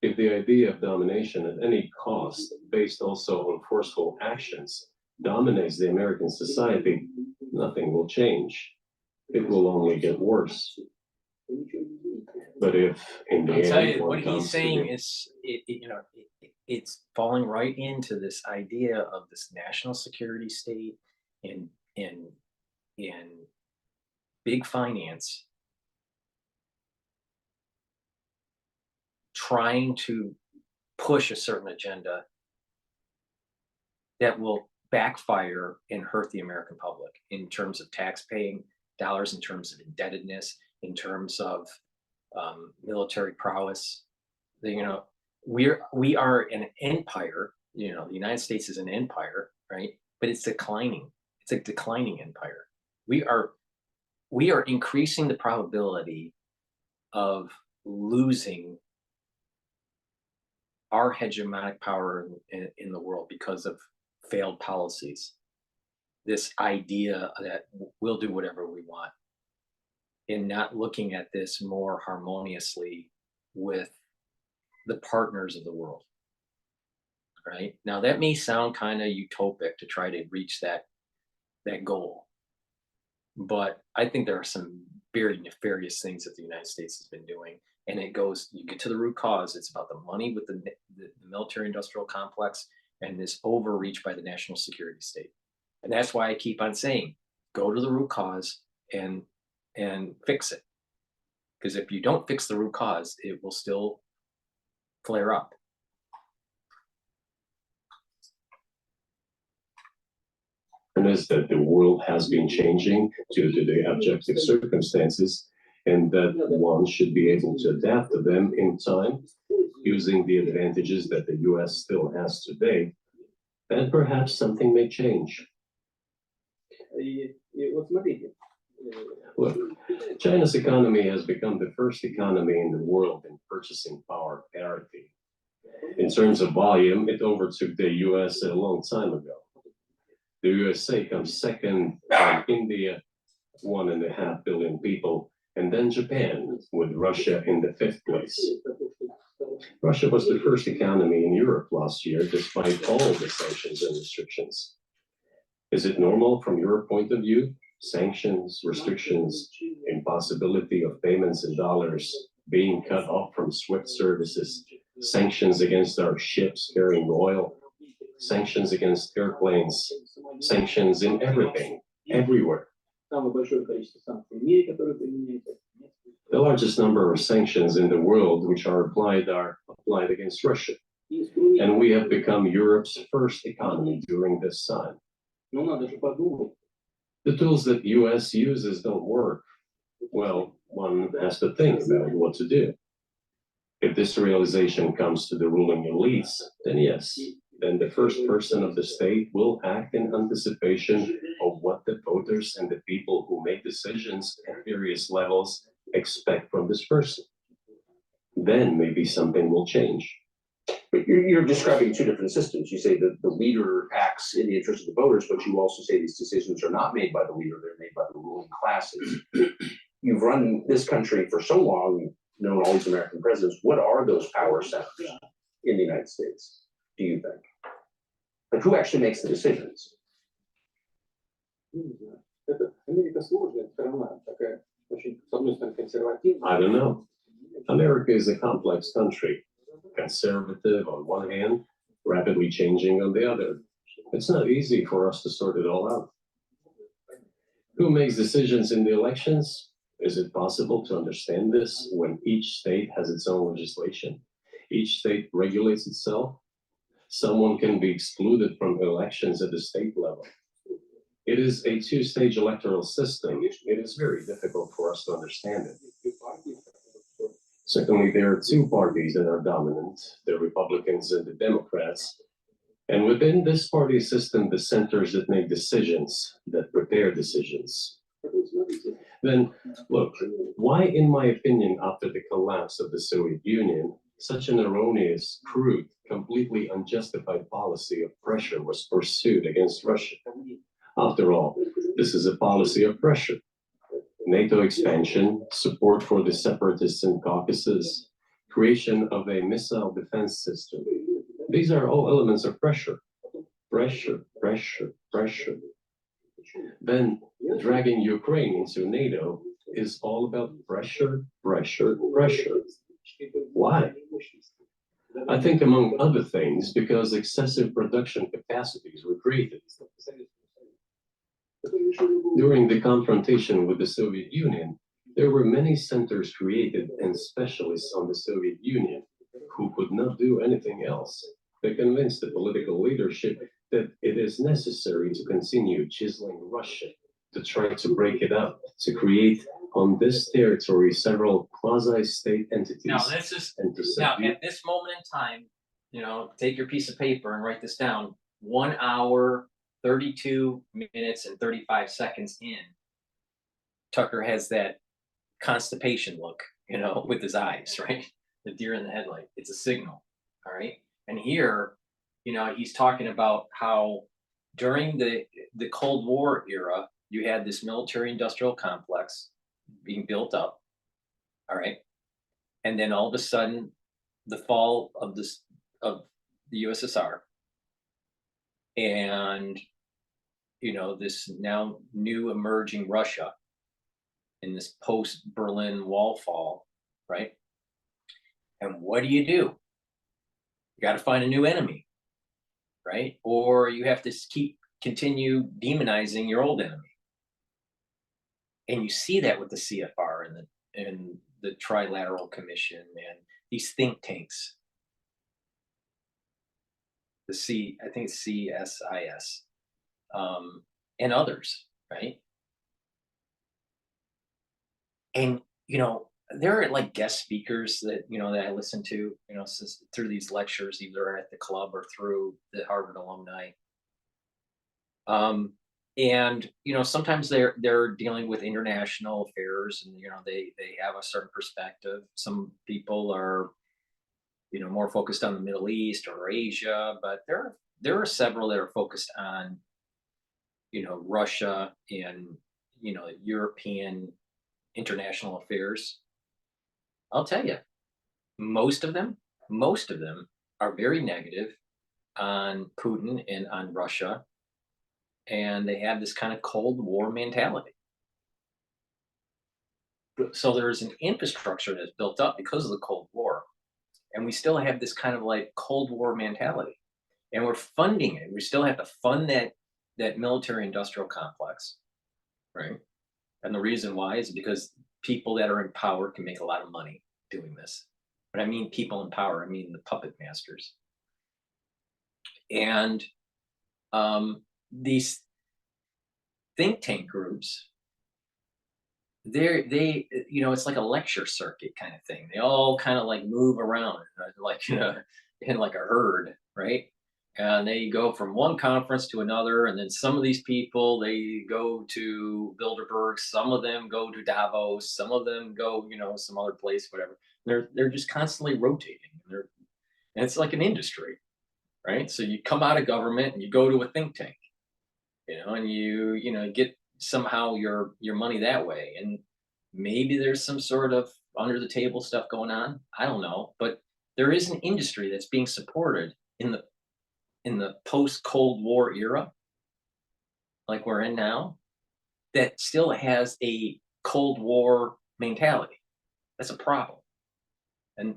If the idea of domination at any cost, based also on forceful actions, dominates the American society, nothing will change. It will only get worse. But if in the I'll tell end, you, one what comes he's to saying the- is, it's falling right into this idea of this national security state in big finance trying to push a certain agenda that will backfire and hurt the American public in terms of tax-paying dollars, in terms of indebtedness, in terms of military prowess. We are an empire. The United States is an empire, right? But it's declining. It's a declining empire. We are increasing the probability of losing our hegemonic power in the world because of failed policies. This idea that we'll do whatever we want, and not looking at this more harmoniously with the partners of the world. Right? Now that may sound kind of utopic to try to reach that goal, but I think there are some very nefarious things that the United States has been doing. And you get to the root cause. It's about the money with the military-industrial complex and this overreach by the national security state. And that's why I keep on saying, go to the root cause and fix it. Because if you don't fix the root cause, it will still flare up. Is that the world has been changing due to the objective circumstances, and that one should be able to adapt to them in time, using the advantages that the US still has today, then perhaps something may change. Look, China's economy has become the first economy in the world in purchasing power parity. In terms of volume, it overtook the US a long time ago. The USA comes second, from India, 1.5 billion people, and then Japan, with Russia in the 5th place. Russia was the first economy in Europe last year, despite all the sanctions and restrictions. Is it normal from your point of view? Sanctions, restrictions, impossibility of payments in dollars, being cut off from SWIFT services, sanctions against our ships carrying oil, sanctions against airplanes, sanctions in everything, everywhere. The largest number of sanctions in the world which are applied against Russia. And we have become Europe's first economy during this time. The tools that US uses don't work. Well, one has to think about what to do. If this realization comes to the ruling elites, then yes, then the first person of the state will act in anticipation of what the voters and the people who make decisions at various levels expect from this person. Then maybe something will change. But you're describing two different systems. You say that the leader acts in the interest of the voters, but you also say these decisions are not made by the leader, they're made by the ruling classes. You've run this country for so long, known all these American presidents, what are those power centers in the United States, do you think? Like, who actually makes the decisions? Ну, не знаю. Это Америка сложная страна, такая очень, с одной стороны, консервативная. I don't know. America is a complex country, conservative on one hand, rapidly changing on the other. It's not easy for us to sort it all out. Who makes decisions in the elections? Is it possible to understand this when each state has its own legislation? Each state regulates itself. Someone can be excluded from elections at the state level. It is a two-stage electoral system. It is very difficult for us to understand it. Secondly, there are two parties that are dominant, the Republicans and the Democrats. And within this party system, the centers that make decisions, that prepare decisions. Then, look, why, in my opinion, after the collapse of the Soviet Union, such an erroneous, crude, completely unjustified policy of pressure was pursued against Russia? After all, this is a policy of pressure. NATO expansion, support for the separatists in Caucasus, creation of a missile defense system. These are all elements of pressure. Pressure, pressure, pressure. Then dragging Ukraine into NATO is all about pressure, pressure, pressure. Why? I think, among other things, because excessive production capacities were created. During the confrontation with the Soviet Union, there were many centers created and specialists on the Soviet Union who could not do anything else. They convinced the political leadership that it is necessary to continue chiseling Russia, to try to break it up, to create on this territory several quasi-state entities. Now, this is now at this moment in time, you know, take your piece of paper and write this down. 1 hour, 32 minutes, and 35 seconds in, Tucker has that constipation look, you know, with his eyes, right? The deer in the headlight. It's a signal, all right? And here, you know, he's talking about how during the Cold War era, you had this military-industrial complex being built up, all right? And then all of a sudden, the fall of the USSR, and you know, this now new emerging Russia in this post-Berlin Wall fall, right? And what do? You got to find a new enemy, right? Or you have to continue demonizing your old enemy. And you see that with the CFR and the Trilateral Commission and these think tanks. I think it's CSIS, and others, right? And, you know, there are like guest speakers that, you know, that I listen to, you know, through these lectures, either at the club or through the Harvard alumni. And, you know, sometimes they're dealing with international affairs and, you know, they have a certain perspective. Some people are, you know, more focused on the Middle East or Asia, but there are several that are focused on, you know, Russia and, you know, European international affairs. I'll tell you, most of them are very negative on Putin and on Russia, and they have this kind of Cold War mentality. So there's an infrastructure that's built up because of the Cold War, and we still have this kind of like Cold War mentality, and we're funding it. We still have to fund that military-industrial complex, right? And the reason why is because people that are in power can make a lot of money doing this. But I mean people in power, I mean the puppet masters. And these think tank groups, they you know, it's like a lecture circuit kind of thing. They all kind of like move around like in like a herd, right? And they go from one conference to another, and then some of these people, they go to Bilderberg, some of them go to Davos, some of them go, you know, some other place, whatever. They're just constantly rotating. And it's like an industry, right? So you come out of government and you go to a think tank, you know, and you know, get somehow your money that way. And maybe there's some sort of under the table stuff going on? I don't know, but there is an industry that's being supported in the post-Cold War era, like we're in now, that still has a Cold War mentality. That's a problem. And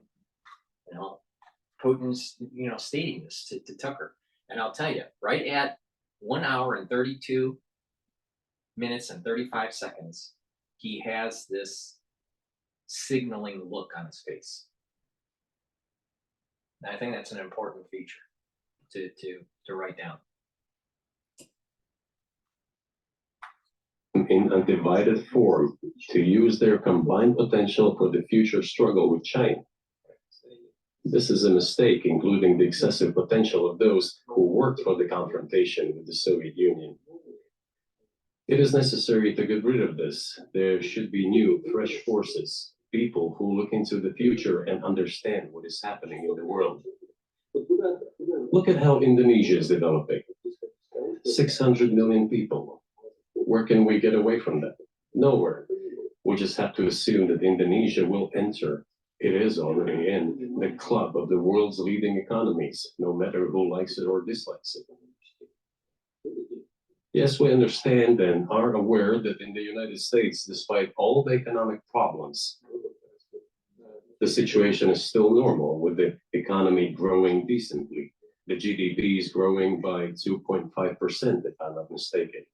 Putin's stating this to Tucker. And I'll tell you, right at 1 hour and 32 minutes and 35 seconds, he has this signaling look on his face. And I think that's an important feature to write down. In a divided form to use their combined potential for the future struggle with China. This is a mistake, including the excessive potential of those who worked for the confrontation with the Soviet Union. It is necessary to get rid of this. There should be new, fresh forces, people who look into the future and understand what is happening in the world. Look at how Indonesia is developing. 600 million people. Where can we get away from that? Nowhere. We just have to assume that Indonesia will enter, it is already in, the club of the world's leading economies, no matter who likes it or dislikes it. Yes, we understand and are aware that in the United States, despite all the economic problems, the situation is still normal, with the economy growing decently. The GDP is growing by 2.5%, if I'm not mistaken.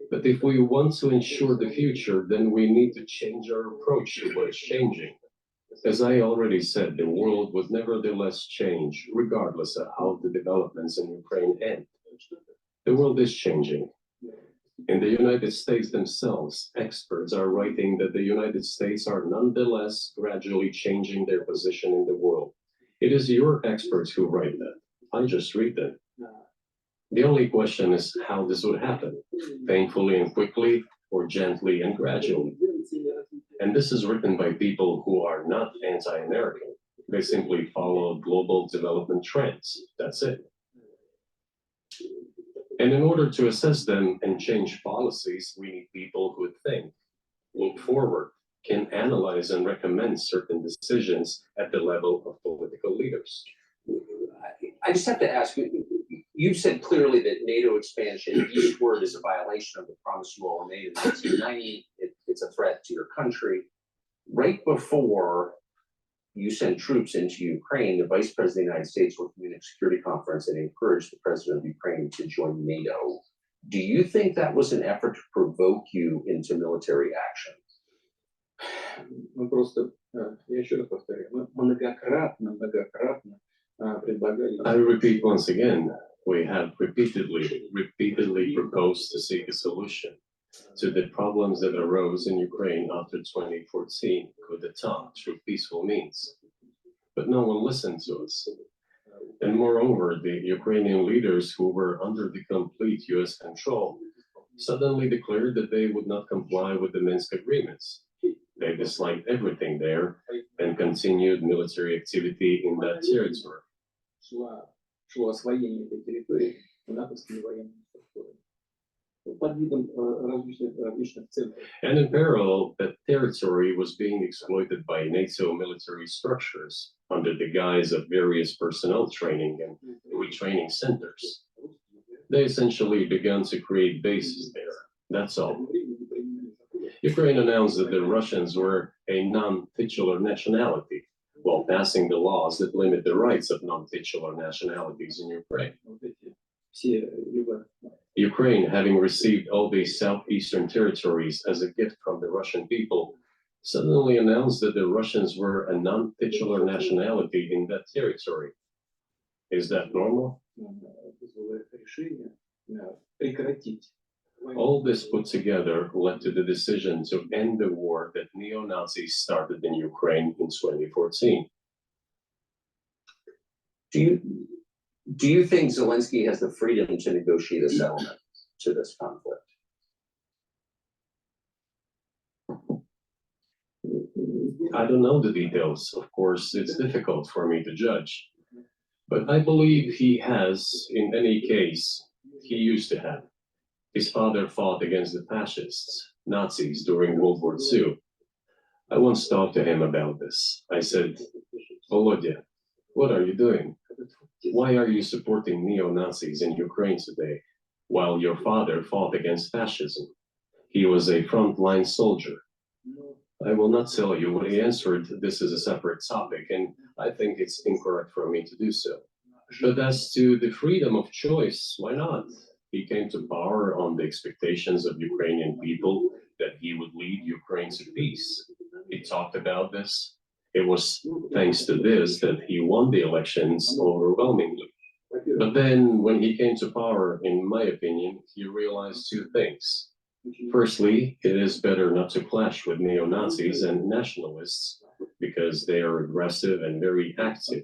But if we want to ensure the future, then we need to change our approach to what is changing. As I already said, the world would nevertheless change, regardless of how the developments in Ukraine end. The world is changing. In the United States themselves, experts are writing that the United States are nonetheless gradually changing their position in the world. It is your experts who write that. I just read them. The only question is how this would happen, painfully and quickly, or gently and gradually. And this is written by people who are not anti-American. They simply follow global development trends. That's it. And in order to assess them and change policies, we need people who think, look forward, can analyze and recommend certain decisions at the level of political leaders. I just have to ask you, you've said clearly that NATO expansion eastward is a violation of the promise you all made in 1990. It's a threat to your country. Right before you sent troops into Ukraine, the Vice President of the United States went to the Munich Security Conference and encouraged the President of Ukraine to join NATO. Do you think that was an effort to provoke you into military action? Мы просто, я еще раз повторяю, мы многократно предлагали. I repeat once again, we have repeatedly proposed to seek a solution to the problems that arose in Ukraine after 2014 coup d'etat through peaceful means. But no one listened to us. And moreover, the Ukrainian leaders who were under the complete US control suddenly declared that they would not comply with the Minsk agreements. They disliked everything there and continued military activity in that territory. Шло освоение этой территории натовскими военными структурами. Под видом различных центров. And in parallel, that territory was being exploited by NATO military structures under the guise of various personnel training and retraining centers. They essentially began to create bases there. That's all. Ukraine announced that the Russians were a non-titular nationality, while passing the laws that limit the rights of non-titular nationalities in Ukraine. Ukraine, having received all these southeastern territories as a gift from the Russian people, suddenly announced that the Russians were a non-titular nationality in that territory. Is that normal? All this put together led to the decision to end the war that neo-Nazis started in Ukraine in 2014. Do you think Zelensky has the freedom to negotiate a settlement to this conflict? I don't know the details. Of course, it's difficult for me to judge. But I believe he has, in any case, he used to have. His father fought against the fascists, Nazis, during World War II. I once talked to him about this. I said, Volodya, what are you doing? Why are you supporting neo-Nazis in Ukraine today, while your father fought against fascism? He was a frontline soldier. I will not tell you what he answered. This is a separate topic, and I think it's incorrect for me to do so. But as to the freedom of choice, why not? He came to power on the expectations of Ukrainian people that he would lead Ukraine to peace. He talked about this. It was thanks to this that he won the elections overwhelmingly. But then when he came to power, in my opinion, he realized two things. Firstly, it is better not to clash with neo-Nazis and nationalists because they are aggressive and very active.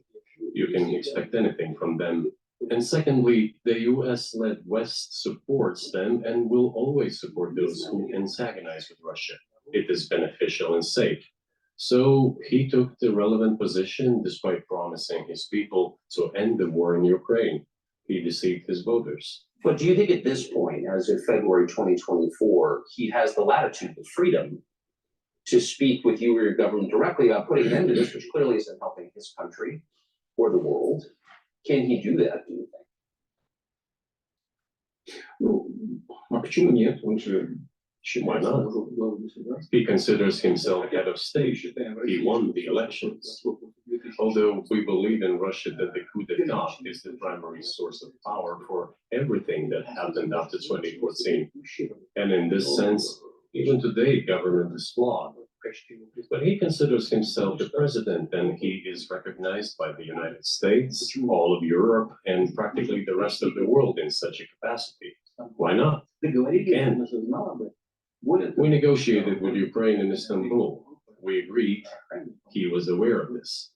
You can expect anything from them. And secondly, the US-led West supports them and will always support those who antagonize with Russia. It is beneficial and safe. So he took the relevant position despite promising his people to end the war in Ukraine. He deceived his voters. But do you think at this point, as of February 2024, he has the latitude, the freedom to speak with you or your government directly about putting an end to this, which clearly isn't helping his country or the world? Can he do that, do you think? Ну, а почему нет? Он же Why считается not? главой государства. He considers himself head of state. He won the elections. Although we believe in Russia that the coup d'etat is the primary source of power for everything that happened after 2014. And in this sense, even today, government is flawed. But he considers himself the president, and he is recognized by the United States, all of Europe, and practically the rest of the world in such a capacity. Why not? Can. We negotiated with Ukraine in Istanbul. We agreed. He was aware of this.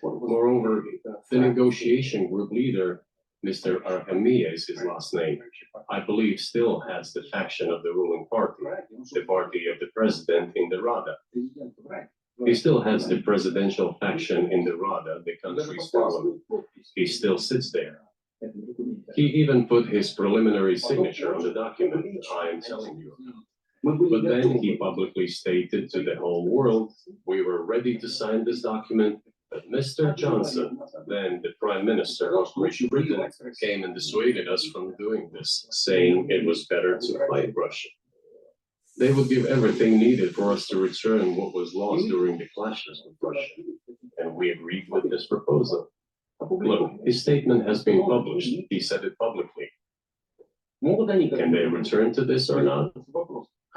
Moreover, the negotiation group leader, Mr. Arkamia is his last name, I believe still has the faction of the ruling party, the party of the president in the Rada. He still has the presidential faction in the Rada, the country's parliament. He still sits there. He even put his preliminary signature on the document I am telling you about. But then he publicly stated to the whole world, we were ready to sign this document, but Mr. Johnson, then the Prime Minister of Great Britain, came and dissuaded us from doing this, saying it was better to fight Russia. They would give everything needed for us to return what was lost during the clashes with Russia, and we agreed with this proposal. Look, his statement has been published. He said it publicly. Can they return to this or not?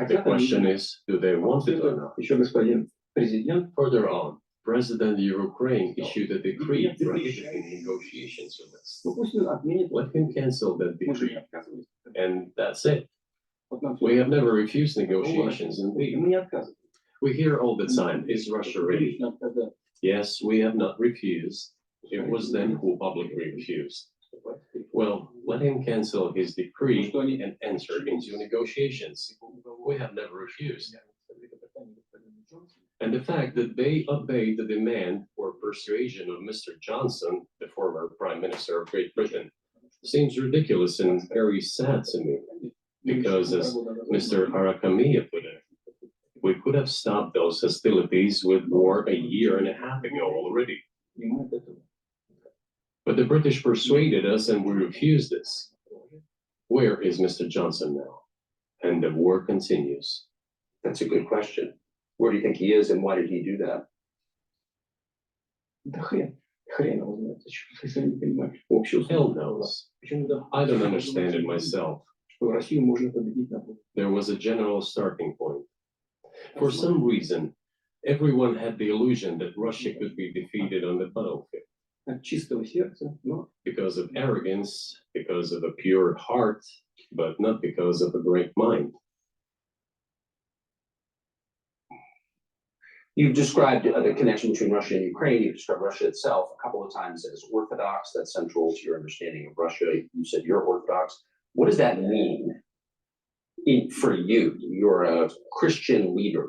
The question is, do they want it or not? Еще господин президент Further on, President of Ukraine issued a decree prohibiting negotiations with us. ну пусть он отменит. Let him cancel that Мы же не decree, отказываемся. and that's it. Вот нам We have never refused negotiations, indeed. Мы не отказываемся. We hear all the time, is Russia ready? Публично отказать. Yes, we have not refused. It was them who publicly refused. Well, let him cancel his decree and enter into negotiations. We have never refused. And the fact that they obeyed the demand or persuasion of Mr. Johnson, the former Prime Minister of Great Britain, seems ridiculous and very sad to me. Because, as Mr. Arkamia put it, we could have stopped those hostilities with war a year and a half ago already. И мы от этого. But the British persuaded us and we refused this. Where is Mr. Johnson now? And the war continues. That's a good question. Where do you think he is and why did he do that? Да хрен его знает. Я не понимаю. Общего Hell смысла. knows. Почему да? I don't understand it myself. Что Россию можно победить на поле. There was a general starting point. For some reason, everyone had the illusion that Russia could be defeated on the battlefield. От чистого сердца, но Because of arrogance, because of a pure heart, but not because of a great mind. You've described the connection between Russia and Ukraine. You've described Russia itself a couple of times as orthodox. That's central to your understanding of Russia. You said you're orthodox. What does that mean for you? You're a Christian leader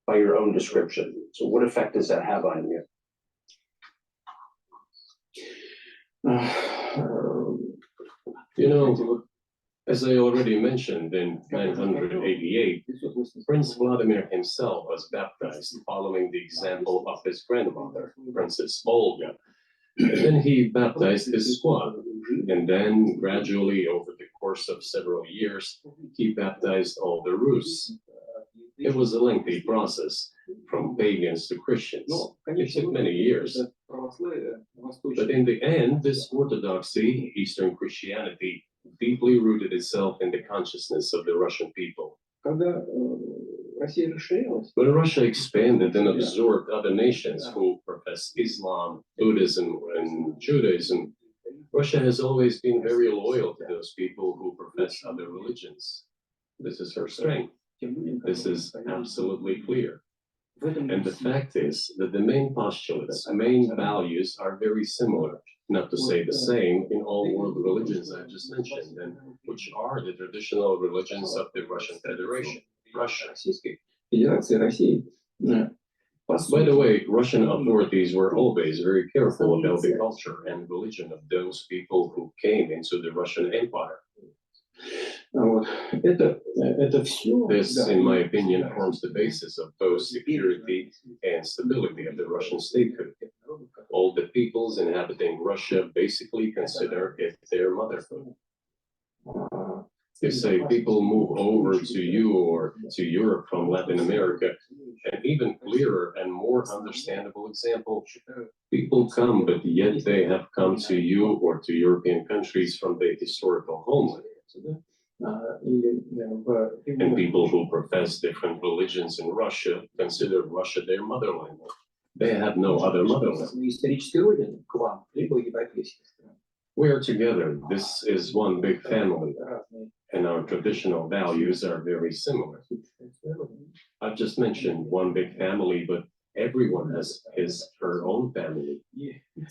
by your own description. So what effect does that have on you? You know, As I already mentioned, in 988, Prince Vladimir himself was baptized following the example of his grandmother, Princess Olga. And then he baptized his squad. And then gradually, over the course of several years, he baptized all the Rus. It was a lengthy process, from pagans to Christians. It took many years. But in the end, this orthodoxy, Eastern Christianity, deeply rooted itself in the consciousness of the Russian people. When Russia expanded and absorbed other nations who profess Islam, Buddhism, and Judaism, Russia has always been very loyal to those people who profess other religions. This is her strength. This is absolutely clear. And the fact is that the main postulates, main values are very similar, not to say the same, in all world religions I just mentioned, and which are the traditional religions of the Russian Federation, Russia. By the way, Russian authorities were always very careful about the culture and religion of those people who came into the Russian Empire. This, in my opinion, forms the basis of both security and stability of the Russian statehood. All the peoples inhabiting Russia basically consider it their motherhood. If, say, people move over to you or to Europe from Latin America, an even clearer and more understandable example, people come, but yet they have come to you or to European countries from their historical homeland. And people who profess different religions in Russia consider Russia their motherland. They have no other motherland. We are together. This is one big family, and our traditional values are very similar. I've just mentioned one big family, but everyone has her own family.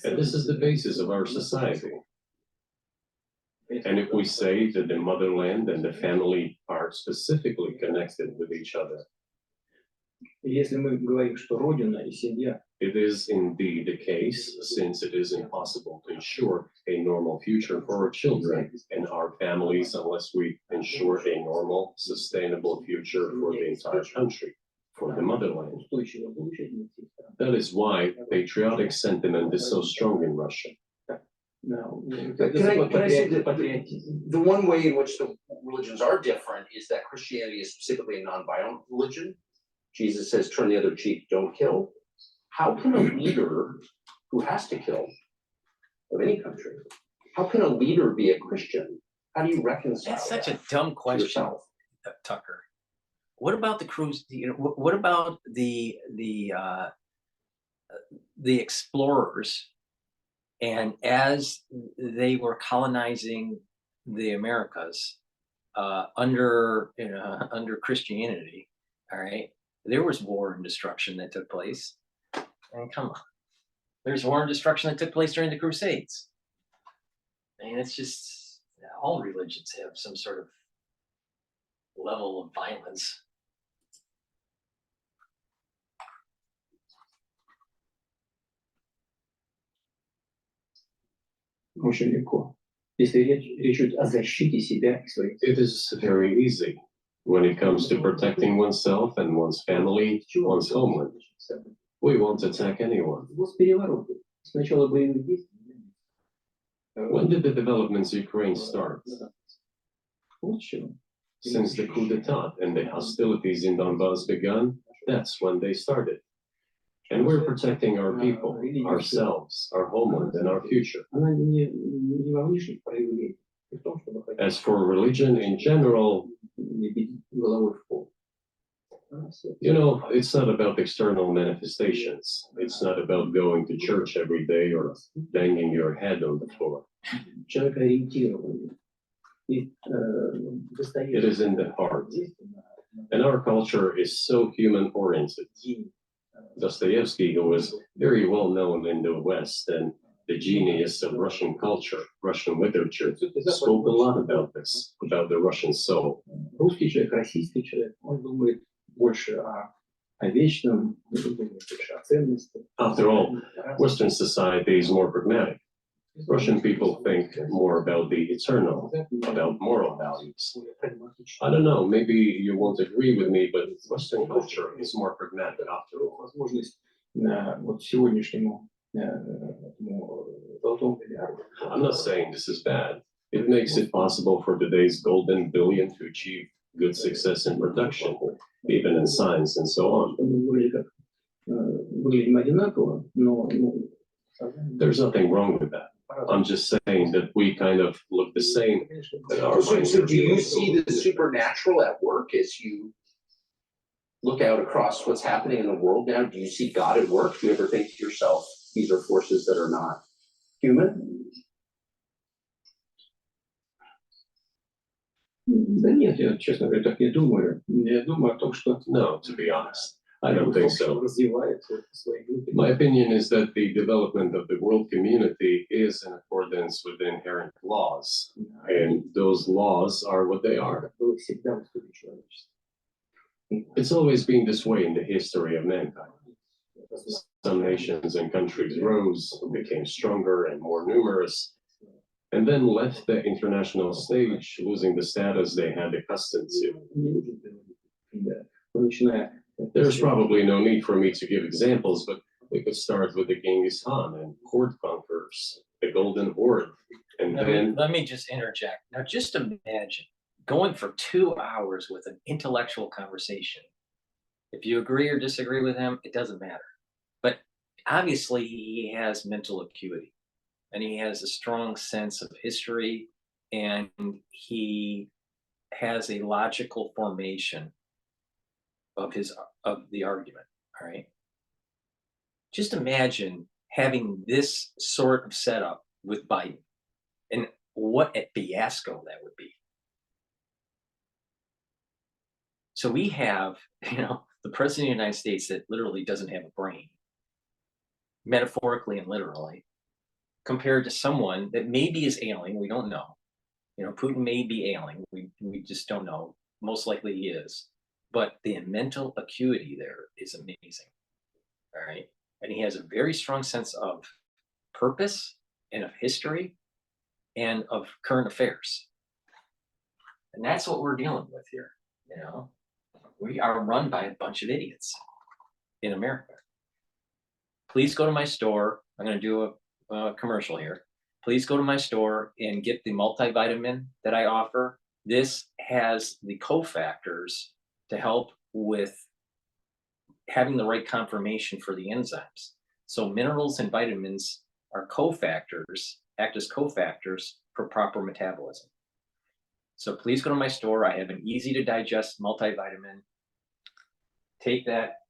And this is the basis of our society. And if we say that the motherland and the family are specifically connected with each other, it is indeed the case, since it is impossible to ensure a normal future for our children and our families unless we ensure a normal, sustainable future for the entire country, for the motherland. That is why patriotic sentiment is so strong in Russia. Can I say that the one way in which the religions are different is that Christianity is specifically a non-violent religion. Jesus says, turn the other cheek, don't kill. How can a leader who has to kill of any country, how can a leader be a Christian? How do you reconcile That's such a that dumb to question, yourself? Tucker. What about the cruise? What about the explorers? And as they were colonizing the Americas under Christianity, all right, there was war and destruction that took place. I mean, come on, there's war and destruction that took place during the Crusades. I mean, it's just all religions have some sort of level of violence. It is very easy when it comes to protecting oneself and one's family, one's homeland. We won't attack anyone. When did the developments in Ukraine start? Since the coup d'etat and the hostilities in Donbass began, that's when they started. And we're protecting our people, ourselves, our homeland, and our future. As for religion in general, it's not about external manifestations. It's not about going to church every day or banging your head on the floor. It is in the heart. And our culture is so human-oriented. Dostoevsky, who was very well known in the West and the genius of Russian culture, Russian literature, spoke a lot about this, about the Russian soul. After all, Western society is more pragmatic. Russian people think more about the eternal, about moral values. I don't know, maybe you won't agree with me, but Western culture is more pragmatic after all. Возможность вот сегодняшнему этому золотому миллиарду. I'm not saying this is bad. It makes it possible for today's golden billion to achieve good success in production, even in science and so on. Вроде как выглядим одинаково, но There's nothing wrong with that. I'm just saying that we kind of look the same. That our minds So are do you really see the supernatural at work as you look out across what's happening in the world now? Do you see God at work? Do you ever think to yourself, these are forces that are not human? Да нет, я, честно говоря, так не думаю. Я думаю о том, что No, to be honest, I don't think so. развивается свои группы. My opinion is that the development of the world community is in accordance with the inherent laws, and those laws are what they are. Так было всегда в истории человечества. It's always been this way in the history of mankind. Some nations and countries rose, became stronger and more numerous, and then left the international stage, losing the status they had accustomed to. There's probably no need for me to give examples, but we could start with the Genghis Khan and horde conquerors, the Golden Horde, and then Let me just interject. Now, just imagine going for 2 hours with an intellectual conversation. If you agree or disagree with him, it doesn't matter. But obviously, he has mental acuity and he has a strong sense of history and he has a logical formation of the argument. All right. Just imagine having this sort of setup with Biden and what a fiasco that would be. So we have, the president of the United States that literally doesn't have a brain, metaphorically and literally, compared to someone that maybe is ailing. We don't know. Putin may be ailing. We just don't know. Most likely he is. But the mental acuity there is amazing. All right. And he has a very strong sense of purpose and of history and of current affairs. And that's what we're dealing with here. We are run by a bunch of idiots in America. Please go to my store. I'm going to do a commercial here. Please go to my store and get the multivitamin that I offer. This has the cofactors to help with having the right conformation for the enzymes. So minerals and vitamins are cofactors, act as cofactors for proper metabolism. So please go to my store. I have an easy to digest multivitamin. Take that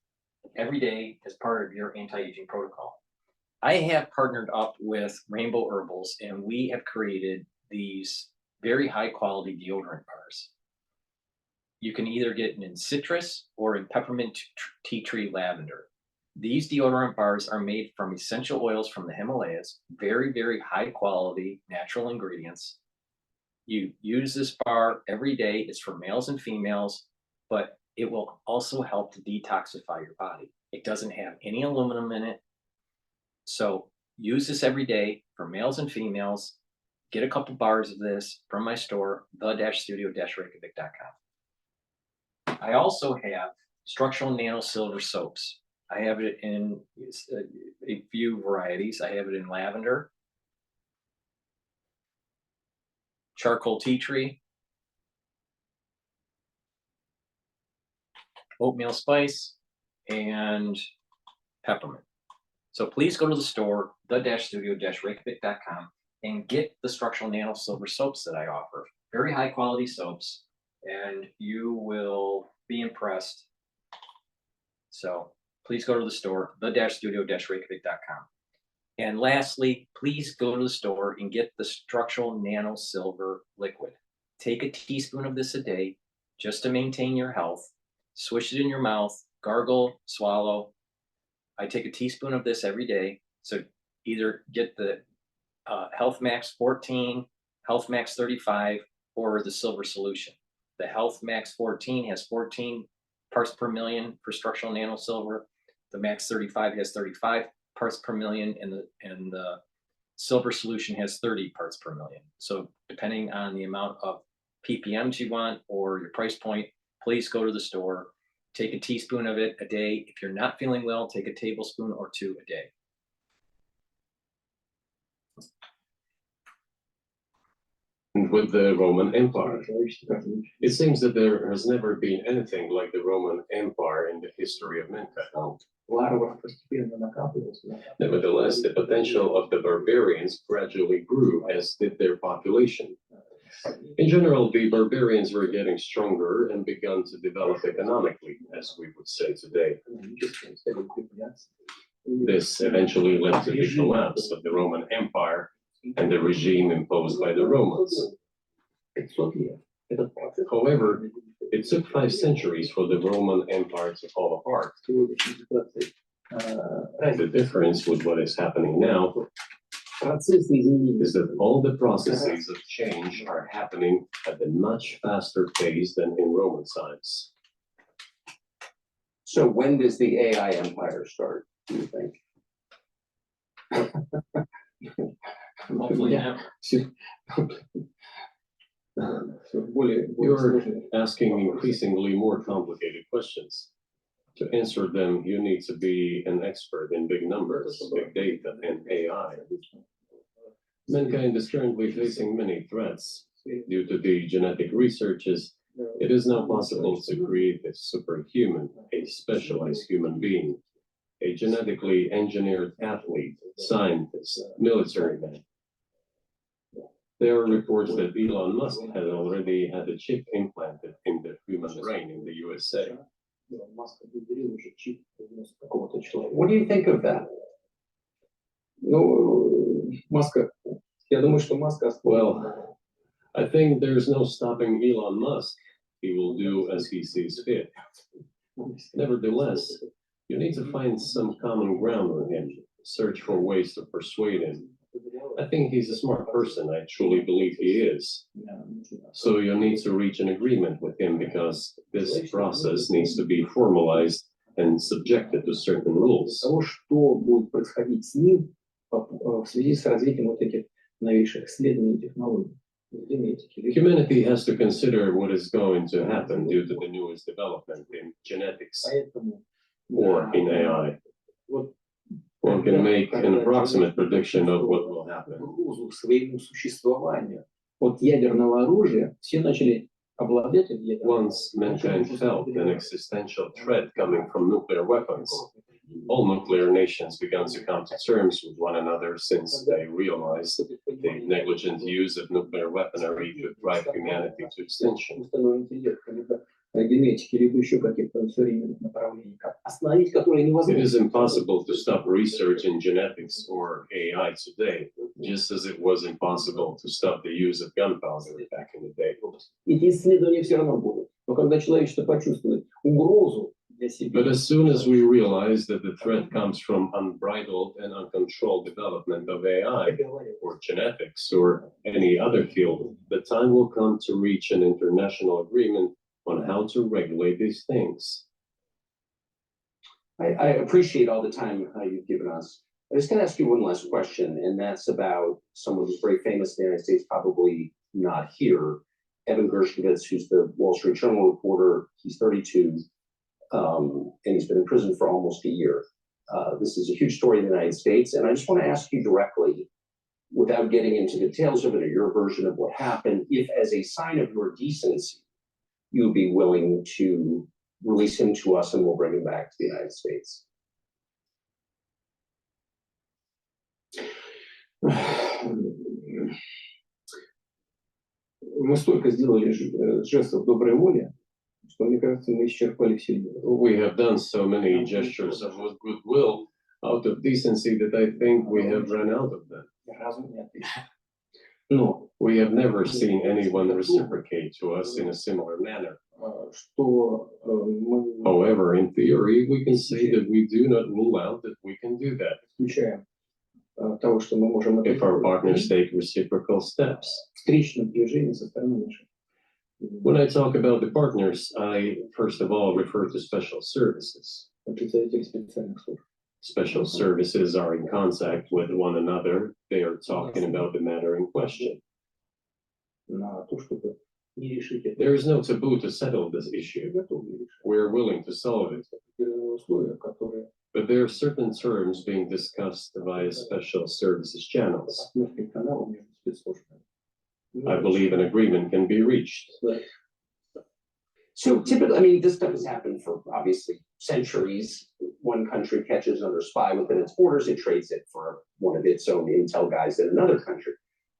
every day as part of your anti-aging protocol. I have partnered up with Rainbow Herbals and we have created these very high quality deodorant bars. You can either get in citrus or in peppermint, tea tree, lavender. These deodorant bars are made from essential oils from the Himalayas, very, very high quality natural ingredients. You use this bar every day. It's for males and females, but it will also help to detoxify your body. It doesn't have any aluminum in it. So use this every day for males and females. Get a couple bars of this from my store, the-studio-reykjavik.com. I also have structural nano silver soaps. I have it in a few varieties. I have it in lavender, charcoal tea tree, oatmeal spice, and peppermint. So please go to the store, the-studio-reykjavik.com, and get the structural nano silver soaps that I offer. Very high quality soaps, and you will be impressed. So please go to the store, the-studio-reykjavik.com. And lastly, please go to the store and get the structural nano silver liquid. Take a teaspoon of this a day just to maintain your health. Swish it in your mouth, gargle, swallow. I take a teaspoon of this every day. So either get the Health Max 14, Health Max 35, or the silver solution. The Health Max 14 has 14 parts per million for structural nano silver. The Max 35 has 35 parts per million, and the silver solution has 30 parts per million. So depending on the amount of ppms you want or your price point, please go to the store, take a teaspoon of it a day. If you're not feeling well, take a tablespoon or 2 a day. And with the Roman Empire, it seems that there has never been anything like the Roman Empire in the history of mankind. Nevertheless, the potential of the barbarians gradually grew, as did their population. In general, the barbarians were getting stronger and began to develop economically, as we would say today. This eventually led to the collapse of the Roman Empire and the regime imposed by the Romans. However, it took 5 centuries for the Roman Empire to fall apart. The difference with what is happening now is that all the processes of change are happening at a much faster pace than in Roman times. So when does the AI empire start, do you think? Hopefully never. You're asking increasingly more complicated questions. To answer them, you need to be an expert in big numbers, big data, and AI. Mankind is currently facing many threats. Due to the genetic researches, it is now possible to create a superhuman, a specialized human being, a genetically engineered athlete, scientist, military man. There are reports that Elon Musk had already had a chip implanted in the human brain in the USA. What do you think of that? Well, I think there's no stopping Elon Musk. He will do as he sees fit. Nevertheless, you need to find some common ground with him, search for ways to persuade him. I think he's a smart person. I truly believe he is. So you need to reach an agreement with him because this process needs to be formalized and subjected to certain rules. Что будет происходить с ним в связи с развитием вот этих новейших исследований и технологий? Humanity has to consider what is going to happen due to the newest development in genetics or in AI. One can make an approximate prediction of what will happen. Угрозу своему существованию от ядерного оружия все начали обладать ядерным. Once mankind felt an existential threat coming from nuclear weapons, all nuclear nations began to come to terms with one another since they realized the negligent use of nuclear weaponry could drive humanity to extinction. Генетики, либо еще каких-то современных направлений, остановить которые невозможно. It is impossible to stop research in genetics or AI today, just as it was impossible to stop the use of gunpowder back in the day. Эти исследования все равно будут. Но когда человечество почувствует угрозу для себя. But as soon as we realize that the threat comes from unbridled and uncontrolled development of AI or genetics or any other field, the time will come to reach an international agreement on how to regulate these things. I appreciate all the time you've given us. I was going to ask you one last question, and that's about someone who's very famous in the United States, probably not here, Evan Gershkovich, who's the Wall Street Journal reporter. He's 32, and he's been in prison for almost a year. This is a huge story in the United States, and I just want to ask you directly, without getting into the details of it or your version of what happened, if as a sign of your decency, you would be willing to release him to us and we'll bring him back to the United States. Мы столько сделали жестов доброй воли, что, мне кажется, мы исчерпали все. We have done so many gestures of goodwill out of decency that I think we have run out of them. Но we have never seen anyone reciprocate to us in a similar manner. However, in theory, we can say that we do not rule out that we can do that if our partners take reciprocal steps. When I talk about the partners, I first of all refer to special services. special services are in contact with one another, they are talking about the matter in question. на то, чтобы не решить это. There is no taboo to settle this issue. We're willing to solve it. Условия, которые But there are certain terms being discussed via special services channels. партнерским каналом между спецслужбами. I believe an agreement can be reached. So typically, I mean, this stuff has happened for obviously centuries. One country catches another spy within its borders, it trades it for one of its own intel guys in another country.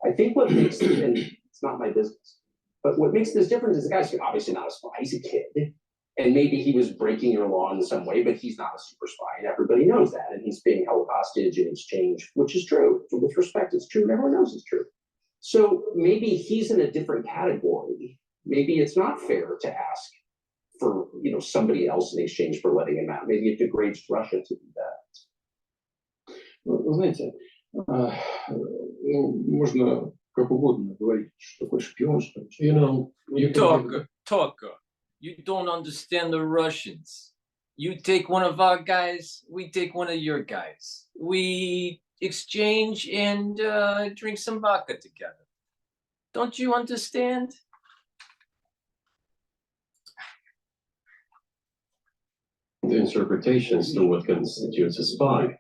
I think what makes it, and it's not my business, but what makes this different is the guy's obviously not a spy, he's a kid. And maybe he was breaking your law in some way, but he's not a super spy, and everybody knows that. And he's being held hostage in exchange, which is true. With respect, it's true, and everyone knows it's true. So maybe he's in a different category. Maybe it's not fair to ask for, you know, somebody else in exchange for letting him out. Maybe it degrades Russia to do that. Вы знаете, можно как угодно говорить, что такое шпион, что You know, you can Talker, you don't understand the Russians. You take one of our guys, we take one of your guys. We exchange and drink some vodka together. Don't you understand? the interpretations to what constitutes a spy.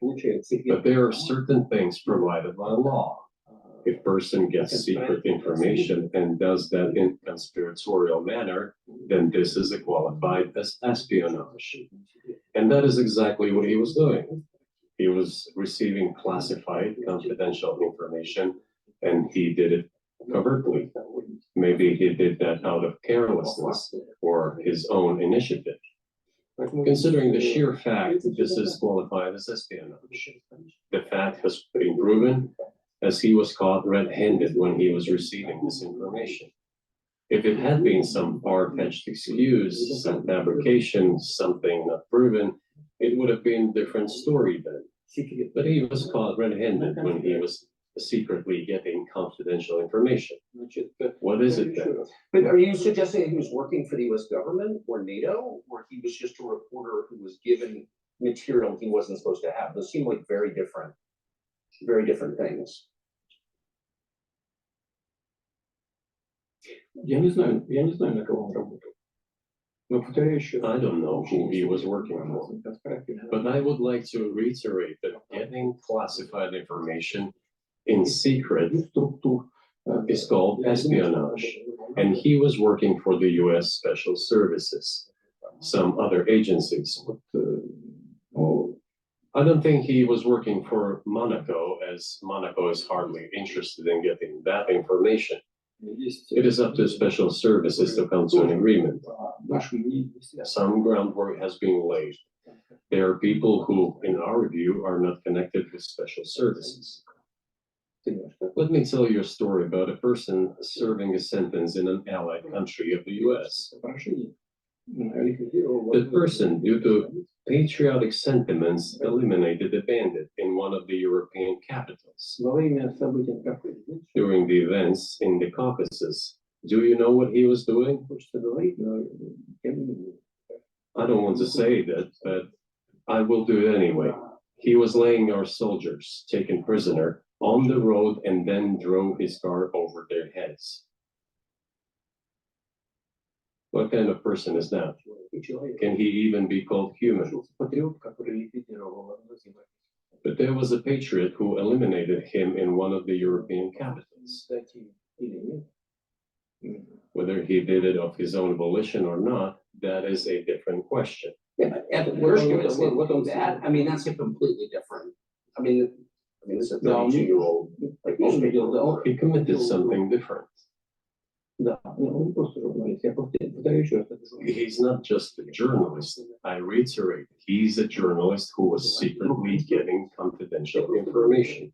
But there are certain things provided by law. If a person gets secret information and does that in a conspiratorial manner, then this is qualified as espionage. And that is exactly what he was doing. He was receiving classified, confidential information, and he did it covertly. Maybe he did that out of carelessness or his own initiative. Considering the sheer fact that this is qualified as espionage, the fact has been proven as he was caught red-handed when he was receiving this information. If it had been some far-fetched excuse, some fabrication, something not proven, it would have been a different story then. But he was caught red-handed when he was secretly getting confidential information. What is it then? But are you suggesting that he was working for the US government or NATO, or he was just a reporter who was given material he wasn't supposed to have? Those seem like very different things. Я не знаю, на кого он работал. Но повторяю еще раз. I don't know who he was working for, but I would like to reiterate that getting classified information in secret is called espionage, and he was working for the US Special Services, some other agencies. I don't think he was working for Monaco, as Monaco is hardly interested in getting that information. It is up to special services to come to an agreement. Some groundwork has been laid. There are people who, in our view, are not connected with special services. Let me tell you a story about a person serving a sentence in an allied country of the US. The person, due to patriotic sentiments, eliminated a bandit in one of the European capitals. During the events in the Caucasus, do you know what he was doing? I don't want to say that, but I will do it anyway. He was laying our soldiers, taken prisoner, on the road and then drove his car over their heads. What kind of person is that? Can he even be called human? But there was a patriot who eliminated him in one of the European capitals. Whether he did it of his own volition or not, that is a different question. Yeah, but Evan, where's that? I mean, that's a completely different, I mean, this is a 32-year-old, like most people. He committed something different. He's not just a journalist. I reiterate, he's a journalist who was secretly getting confidential information.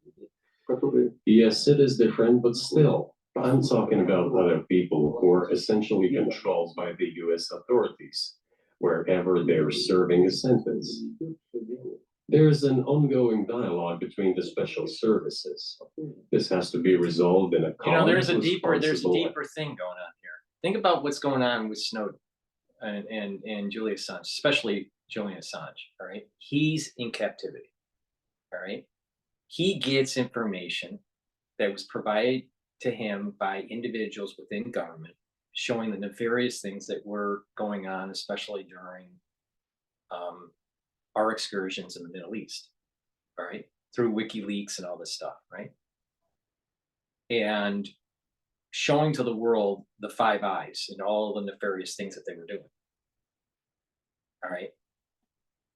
Yes, it is different, but still, I'm talking about other people who are essentially controlled by the US authorities, wherever they're serving a sentence. There's an ongoing dialogue between the special services. This has to be resolved in a calm, there's a deeper responsible way. thing going on here. Think about what's going on with Snowden and Julian Assange, especially Julian Assange. All right, he's in captivity. all right? He gets information that was provided to him by individuals within government showing the nefarious things that were going on, especially during our excursions in the Middle East, all right? Through WikiLeaks and all this stuff, right? And showing to the world the Five Eyes and all the nefarious things that they were doing, all right?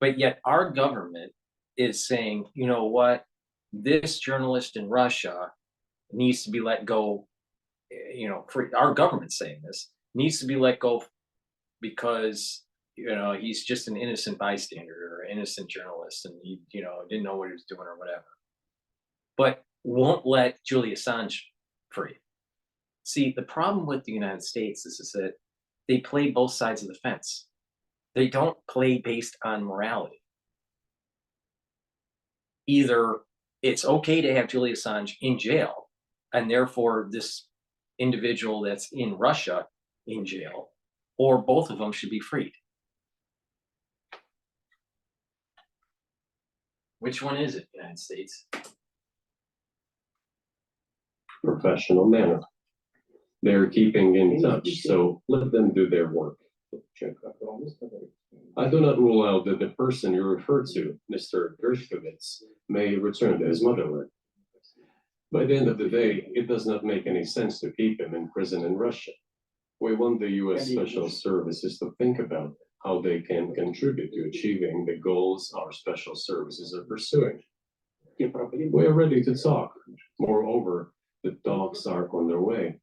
But yet our government is saying, you know what, this journalist in Russia needs to be let go, you know, for our government's saying this, needs to be let go because, you know, he's just an innocent bystander or an innocent journalist and he, you know, didn't know what he was doing or whatever. But won't let Julian Assange free. See, the problem with the United States is that they play both sides of the fence. They don't play based on morality. Either it's okay to have Julian Assange in jail, and therefore this individual that's in Russia in jail, or both of them should be freed. Which one is it, United States? Professional manner. They're keeping in touch, so let them do their work. I do not rule out that the person you refer to, Mr. Gershkovitz, may return to his motherland. By the end of the day, it does not make any sense to keep him in prison in Russia. We want the US Special Services to think about how they can contribute to achieving the goals our special services are pursuing. We are ready to talk. Moreover, the talks are on their way.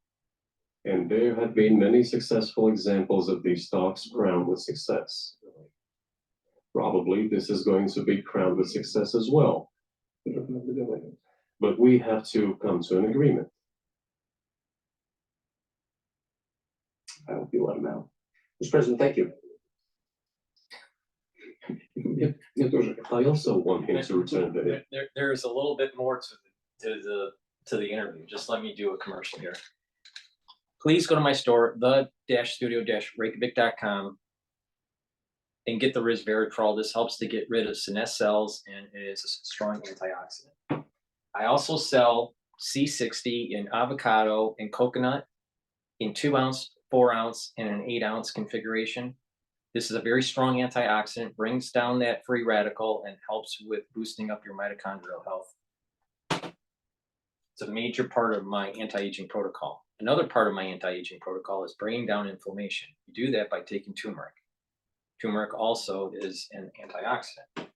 And there have been many successful examples of these talks crowned with success. Probably this is going to be crowned with success as well. But we have to come to an agreement. I hope you let him out. Mr. President, thank you. I also want him to return to it. There's a little bit more to the interview. Just let me do a commercial here. Please go to my store, the-studio-reykjavik.com, and get the resveratrol. This helps to get rid of senescent cells and it is a strong antioxidant. I also sell C60 in avocado and coconut in 2 ounce, 4 ounce, and an 8 ounce configuration. This is a very strong antioxidant, brings down that free radical and helps with boosting up your mitochondrial health. It's a major part of my anti-aging protocol. Another part of my anti-aging protocol is bringing down inflammation. You do that by taking turmeric. Turmeric also is an antioxidant.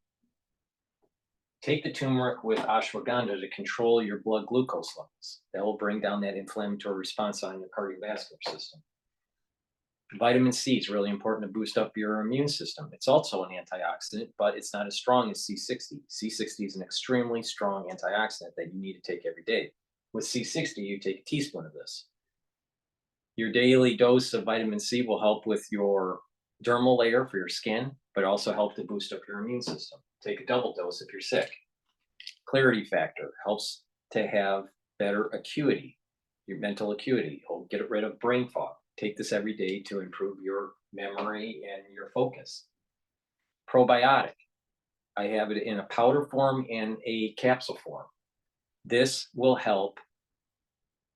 Take the turmeric with ashwagandha to control your blood glucose levels. That will bring down that inflammatory response on your cardiovascular system. Vitamin C is really important to boost up your immune system. It's also an antioxidant, but it's not as strong as C60. C60 is an extremely strong antioxidant that you need to take every day. With C60, you take a teaspoon of this. Your daily dose of vitamin C will help with your dermal layer for your skin, but also help to boost up your immune system. Take a double dose if you're sick. Clarity factor helps to have better acuity, your mental acuity. It'll get rid of brain fog. Take this every day to improve your memory and your focus. Probiotic. I have it in a powder form and a capsule form. This will help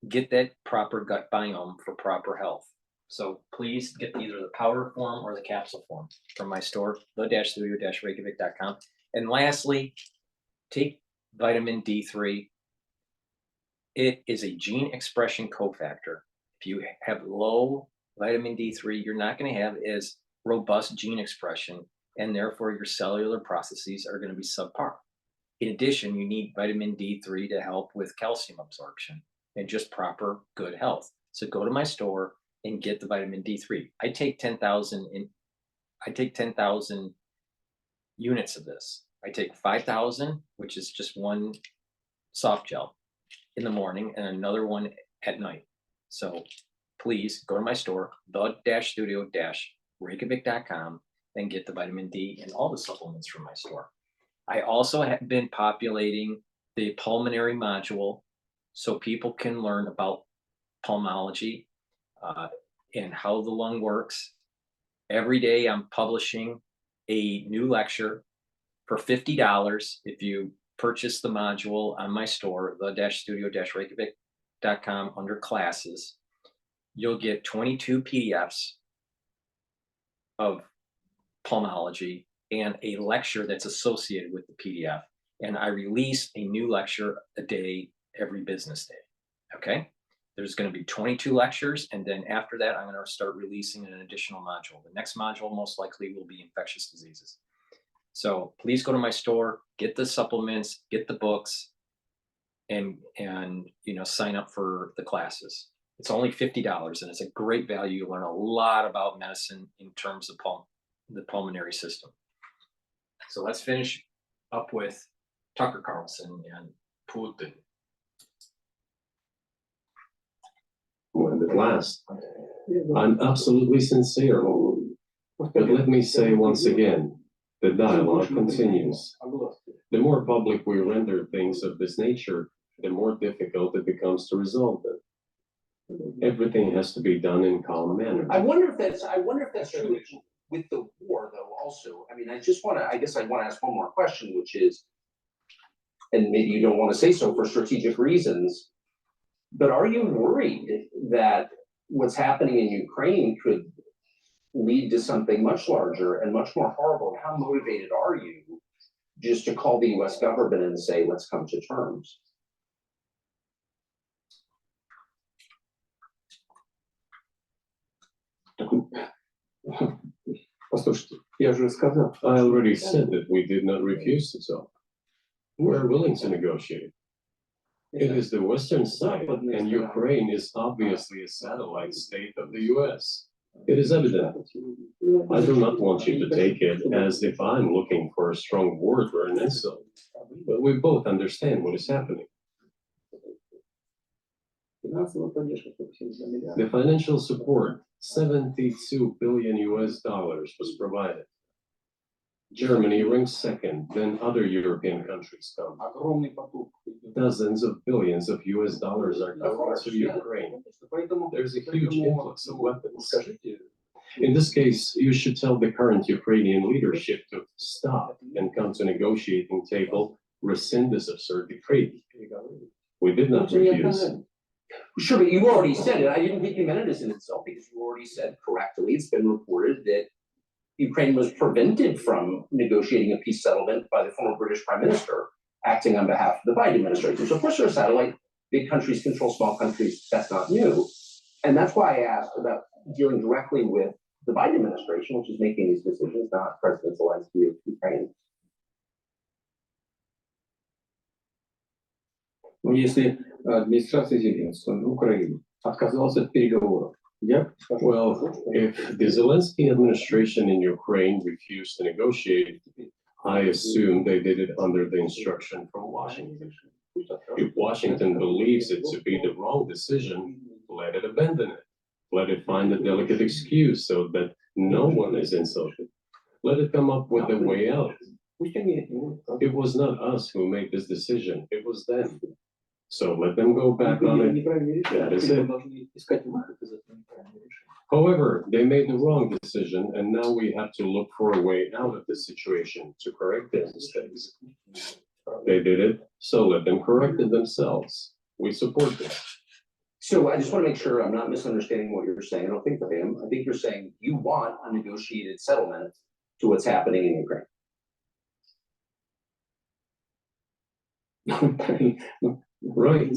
get that proper gut biome for proper health. So please get either the powder form or the capsule form from my store, the-studio-reykjavik.com. And lastly, take vitamin D3. It is a gene expression cofactor. If you have low vitamin D3, you're not going to have as robust gene expression, and therefore your cellular processes are going to be subpar. In addition, you need vitamin D3 to help with calcium absorption and just proper good health. So go to my store and get the vitamin D3. I take 10,000 units of this. I take 5,000, which is just one soft gel in the morning and another one at night. So please go to my store, the-studio-reykjavik.com, and get the vitamin D and all the supplements from my store. I also have been populating the pulmonary module so people can learn about pulmonology and how the lung works. Every day I'm publishing a new lecture for $50 if you purchase the module on my store, the-studio-reykjavik.com, under classes, you'll get 22 PDFs of pulmonology and a lecture that's associated with the PDF. And I release a new lecture a day, every business day. Okay. There's going to be 22 lectures. And then after that, I'm going to start releasing an additional module. The next module most likely will be infectious diseases. So please go to my store, get the supplements, get the books, and sign up for the classes. It's only $50 and it's a great value. You learn a lot about medicine in terms of the pulmonary system. So let's finish up with Tucker Carlson and Putin. Well, at last, I'm absolutely sincere. But let me say once again, the dialogue continues. The more public we render things of this nature, the more difficult it becomes to resolve them. Everything has to be done in calm manner. I wonder if that's true with the war, though. Also, I mean, I guess I want to ask one more question, which is, and maybe you don't want to say so for strategic reasons, but are you worried that what's happening in Ukraine could lead to something much larger and much more horrible? And how motivated are you just to call the US government and say, let's come to terms? Послушайте, я же сказал. I already said that we did not refuse to talk. We're willing to negotiate. It is the Western side, and Ukraine is obviously a satellite state of the US. It is evident. I do not want you to take it as if I'm looking for a strong word or an insult, but we both understand what is happening. The financial support, $72 billion was provided. Germany ranks second, then other European countries come. Dozens of billions of US dollars are going to Ukraine. There's a huge influx of weapons. In this case, you should tell the current Ukrainian leadership to stop and come to negotiating table, rescind this absurd decree. We did not refuse. Sure, but you already said it. I didn't think you meant it as an insult because you already said correctly. It's been reported that Ukraine was prevented from negotiating a peace settlement by the former British Prime Minister acting on behalf of the Biden administration. So of course, they're a satellite. Big countries control small countries. That's not new. And that's why I asked about dealing directly with the Biden administration, which is making these decisions, not President Zelensky of Ukraine. Но если администрация Зеленского Украины отказалась от переговоров, Well, if the Zelensky administration in Ukraine refused to negotiate, I assume they did it under the instruction from Washington. If Washington believes it to be the wrong decision, let it abandon it. Let it find a delicate excuse so that no one is insulted. Let it come up with a way out. It was not us who made this decision, it was them. So let them go back on it. That is it. However, they made the wrong decision, and now we have to look for a way out of the situation to correct their mistakes. They did it, so let them correct it themselves. We support them. So I just want to make sure I'm not misunderstanding what you're saying. I don't think I am. I think you're saying you want a negotiated settlement to what's happening in Ukraine. Right.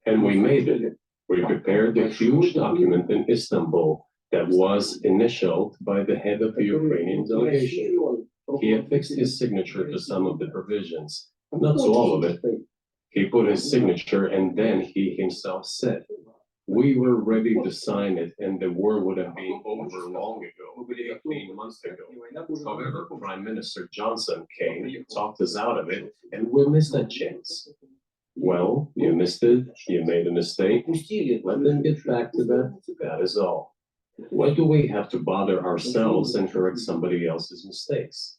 And we made it. We prepared a huge document in Istanbul that was initialed by the head of the Ukrainian delegation. He affixed his signature to some of the provisions, not to all of it. He put his signature and then he himself said, we were ready to sign it and the war would have been over long ago, 18 months ago. However, Prime Minister Johnson came, talked us out of it, and we missed that chance. Well, you missed it, you made a mistake, let them get back to that, that is all. Why do we have to bother ourselves and correct somebody else's mistakes?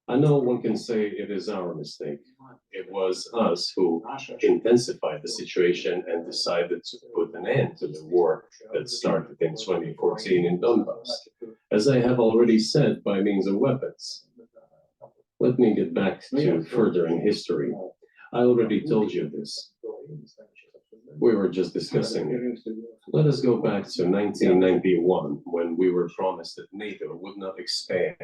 I know one can say it is our mistake. It was us who intensified the situation and decided to put an end to the war that started in 2014 in Donbass, as I have already said, by means of weapons. Let me get back to further in history. I already told you this. We were just discussing it. Let us go back to 1991, when we were promised that NATO would not expand,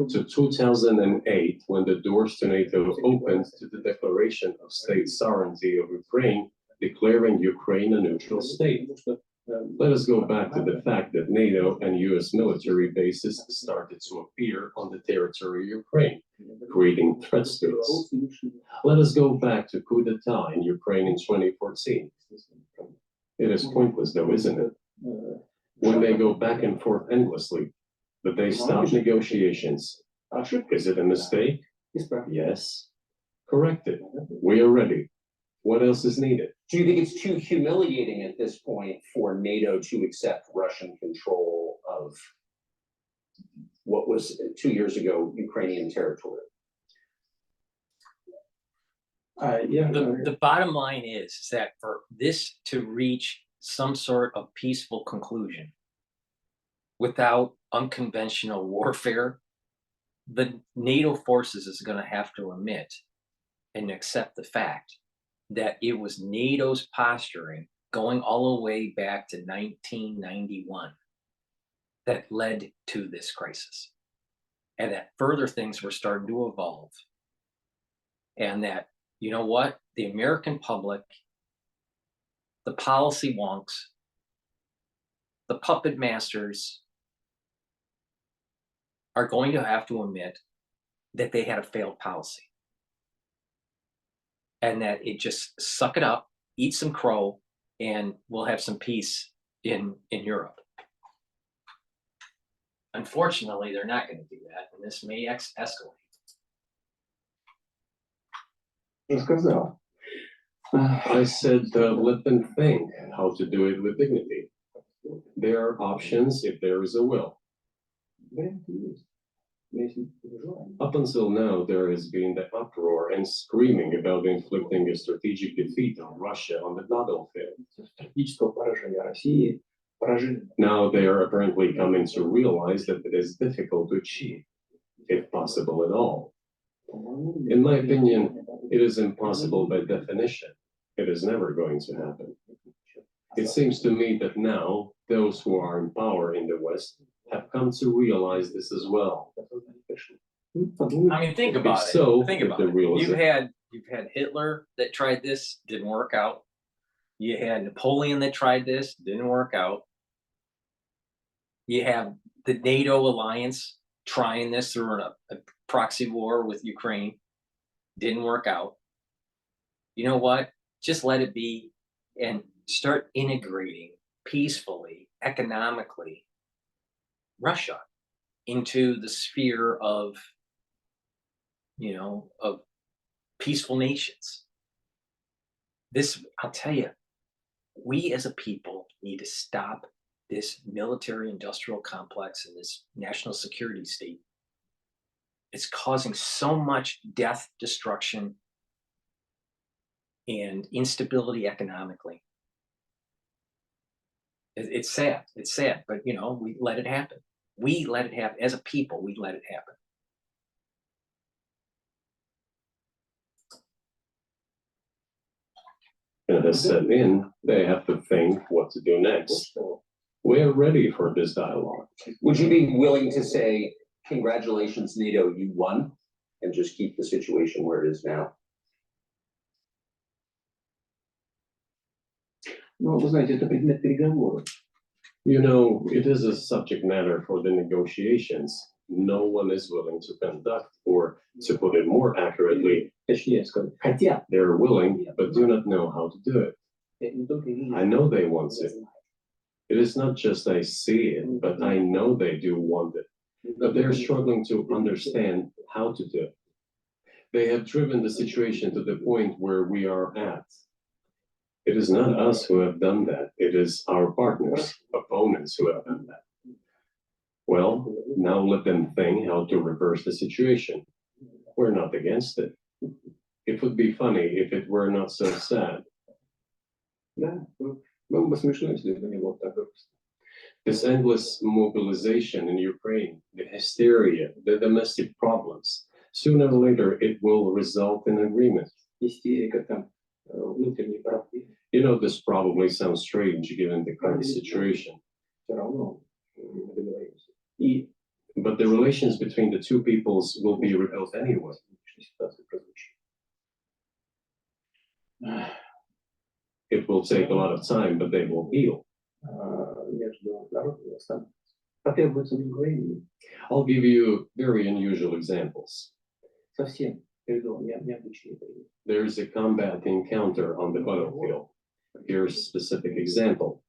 to 2008, when the doors to NATO opened to the declaration of state sovereignty of Ukraine, declaring Ukraine a neutral state. Let us go back to the fact that NATO and US military bases started to appear on the territory of Ukraine, creating threats to us. Let us go back to coup d'etat in Ukraine in 2014. It is pointless though, isn't it? When they go back and forth endlessly, but they stop negotiations. Is it a mistake? Yes. Correct it. We are ready. What else is needed? Do you think it's too humiliating at this point for NATO to accept Russian control of what was 2 years ago Ukrainian territory? The bottom line is that for this to reach some sort of peaceful conclusion without unconventional warfare, the NATO forces is going to have to admit and accept the fact that it was NATO's posturing going all the way back to 1991 that led to this crisis, and that further things were starting to evolve, and that, you know what, the American public, the policy wonks, the puppet masters are going to have to admit that they had a failed policy. And that it just suck it up, eat some crow, and we'll have some peace in Europe. Unfortunately, they're not going to do that, and this may escalate. I said, let them think how to do it with dignity. There are options if there is a will. Up until now, there has been the uproar and screaming about inflicting a strategic defeat on Russia on the battlefield. Now they are apparently coming to realize that it is difficult to achieve, if possible at all. In my opinion, it is impossible by definition. It is never going to happen. It seems to me that now those who are in power in the West have come to realize this as well. I mean, think about it. So, think about it. You've had Hitler that tried this, didn't work out. You had Napoleon that tried this, didn't work out. You have the NATO alliance trying this through a proxy war with Ukraine, didn't work out. You know what? Just let it be and start integrating peacefully, economically, Russia into the sphere of, of peaceful nations. This, I'll tell you, we as a people need to stop this military industrial complex and this national security state. It's causing so much death, destruction, and instability economically. It's sad. It's sad, but we let it happen. We let it happen as a people. We let it happen. And has set in, they have to think what to do next. We are ready for this dialogue. Would you be willing to say, congratulations, NATO, you won, and just keep the situation where it is now? It is a subject matter for the negotiations. No one is willing to conduct, or to put it more accurately, they're willing, but do not know how to do it. I know they want it. It is not just I see it, but I know they do want it. But they're struggling to understand how to do it. They have driven the situation to the point where we are at. It is not us who have done that. It is our partners, opponents who have done that. Well, now let them think how to reverse the situation. We're not against it. It would be funny if it were not so sad. This endless mobilization in Ukraine, the hysteria, the domestic problems, Sooner or later, it will result in agreement. истерика там, внутренней правды, You know, this probably sounds strange given the current situation, все равно мы договоримся. but the relations between the two peoples will be rebuilt anyway. Ситуация прозвучит. It will take a lot of time, but they will heal. Между народами останутся. Потребуется много времени. I'll give you very unusual examples. Совсем передал необычный пример. There is a combat encounter on the battlefield. Here's a specific example.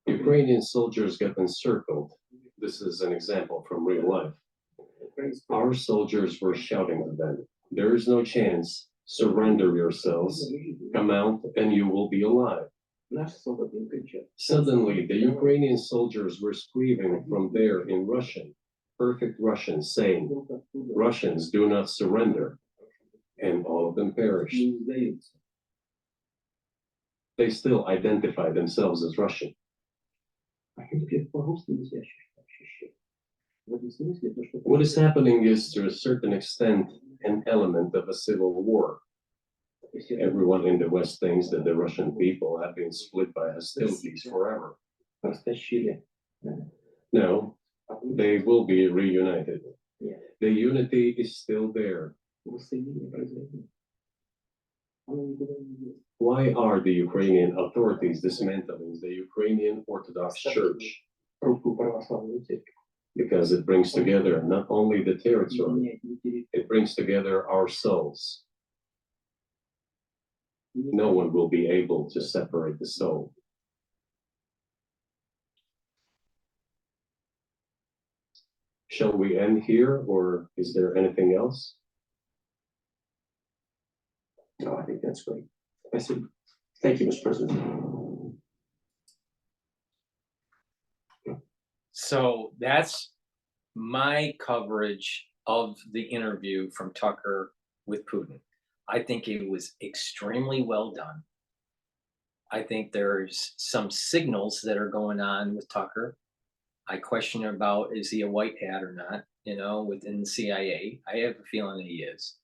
Ukrainian soldiers get encircled. This is an example from real life. Our soldiers were shouting to them, "There is no chance. Surrender yourselves. Come out and you will be alive." Наши солдаты им кричат. Suddenly, the Ukrainian soldiers were screaming from there in Russian, perfect Russian, saying, "Russians, do not surrender." And all of them perished. Не сдаются. They still identify themselves as Russian. Они теперь по-русски не ощущают. В этом смысле то, что... What is happening is, to a certain extent, an element of a civil war. Everyone in the West thinks that the Russian people have been split by hostilities forever. Растащили. No, they will be reunited. Yeah. The unity is still there. Воссоединение произойдет. Оно никуда не идет. Why are the Ukrainian authorities dismantling the Ukrainian Orthodox Church? Русскую православную церковь. Because it brings together not only the territory, Меняет не территорию. it brings together our souls. No one will be able to separate the soul. Shall we end here, or is there anything else? No, I think that's great. Спасибо. Thank you, Mr. President. So that's my coverage of the interview from Tucker with Putin. I think it was extremely well done. I think there's some signals that are going on with Tucker. I question about, is he a white hat or not, you know, within the CIA. I have a feeling that he is.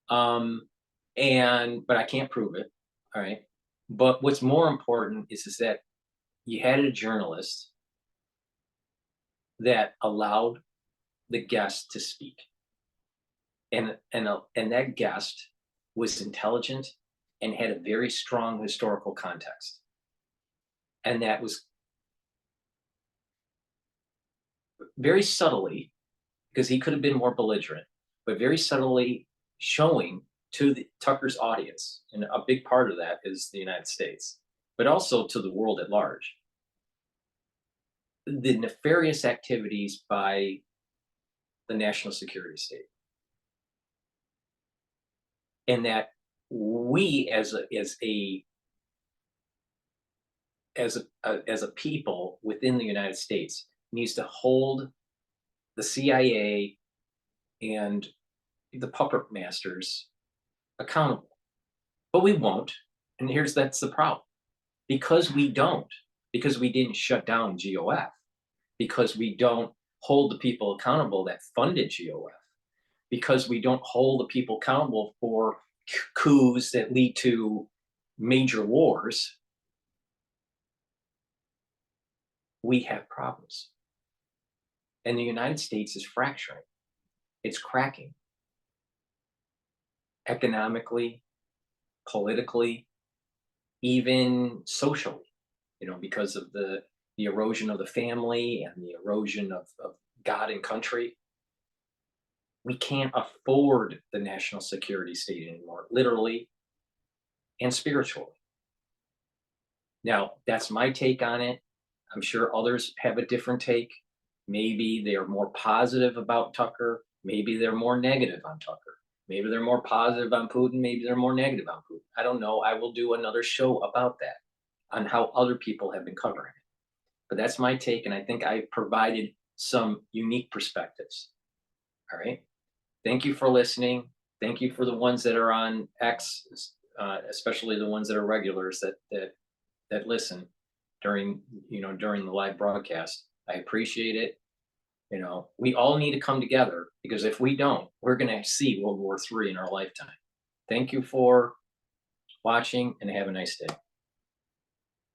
But I can't prove it. All right. But what's more important is that you had a journalist that allowed the guest to speak. And that guest was intelligent and had a very strong historical context. And that was very subtly, because he could have been more belligerent, but very subtly showing to Tucker's audience, and a big part of that is the United States, but also to the world at large, the nefarious activities by the national security state. And that we as a people within the United States needs to hold the CIA and the puppet masters accountable. But we won't. And that's the problem. Because we don't, because we didn't shut down GOF, because we don't hold the people accountable that funded GOF, because we don't hold the people accountable for coups that lead to major wars, we have problems. And the United States is fracturing. It's cracking. Economically, politically, even socially, you know, because of the erosion of the family and the erosion of God and country. We can't afford the national security state anymore, literally and spiritually. Now, that's my take on it. I'm sure others have a different take. Maybe they're more positive about Tucker. Maybe they're more negative on Tucker. Maybe they're more positive on Putin. Maybe they're more negative on Putin. I don't know. I will do another show about that, on how other people have been covering it. But that's my take, and I think I provided some unique perspectives. All right. Thank you for listening. Thank you for the ones that are on X, especially the ones that are regulars that listen during the live broadcast. I appreciate it. You know, we all need to come together, because if we don't, we're going to see World War III in our lifetime. Thank you for watching, and have a nice day.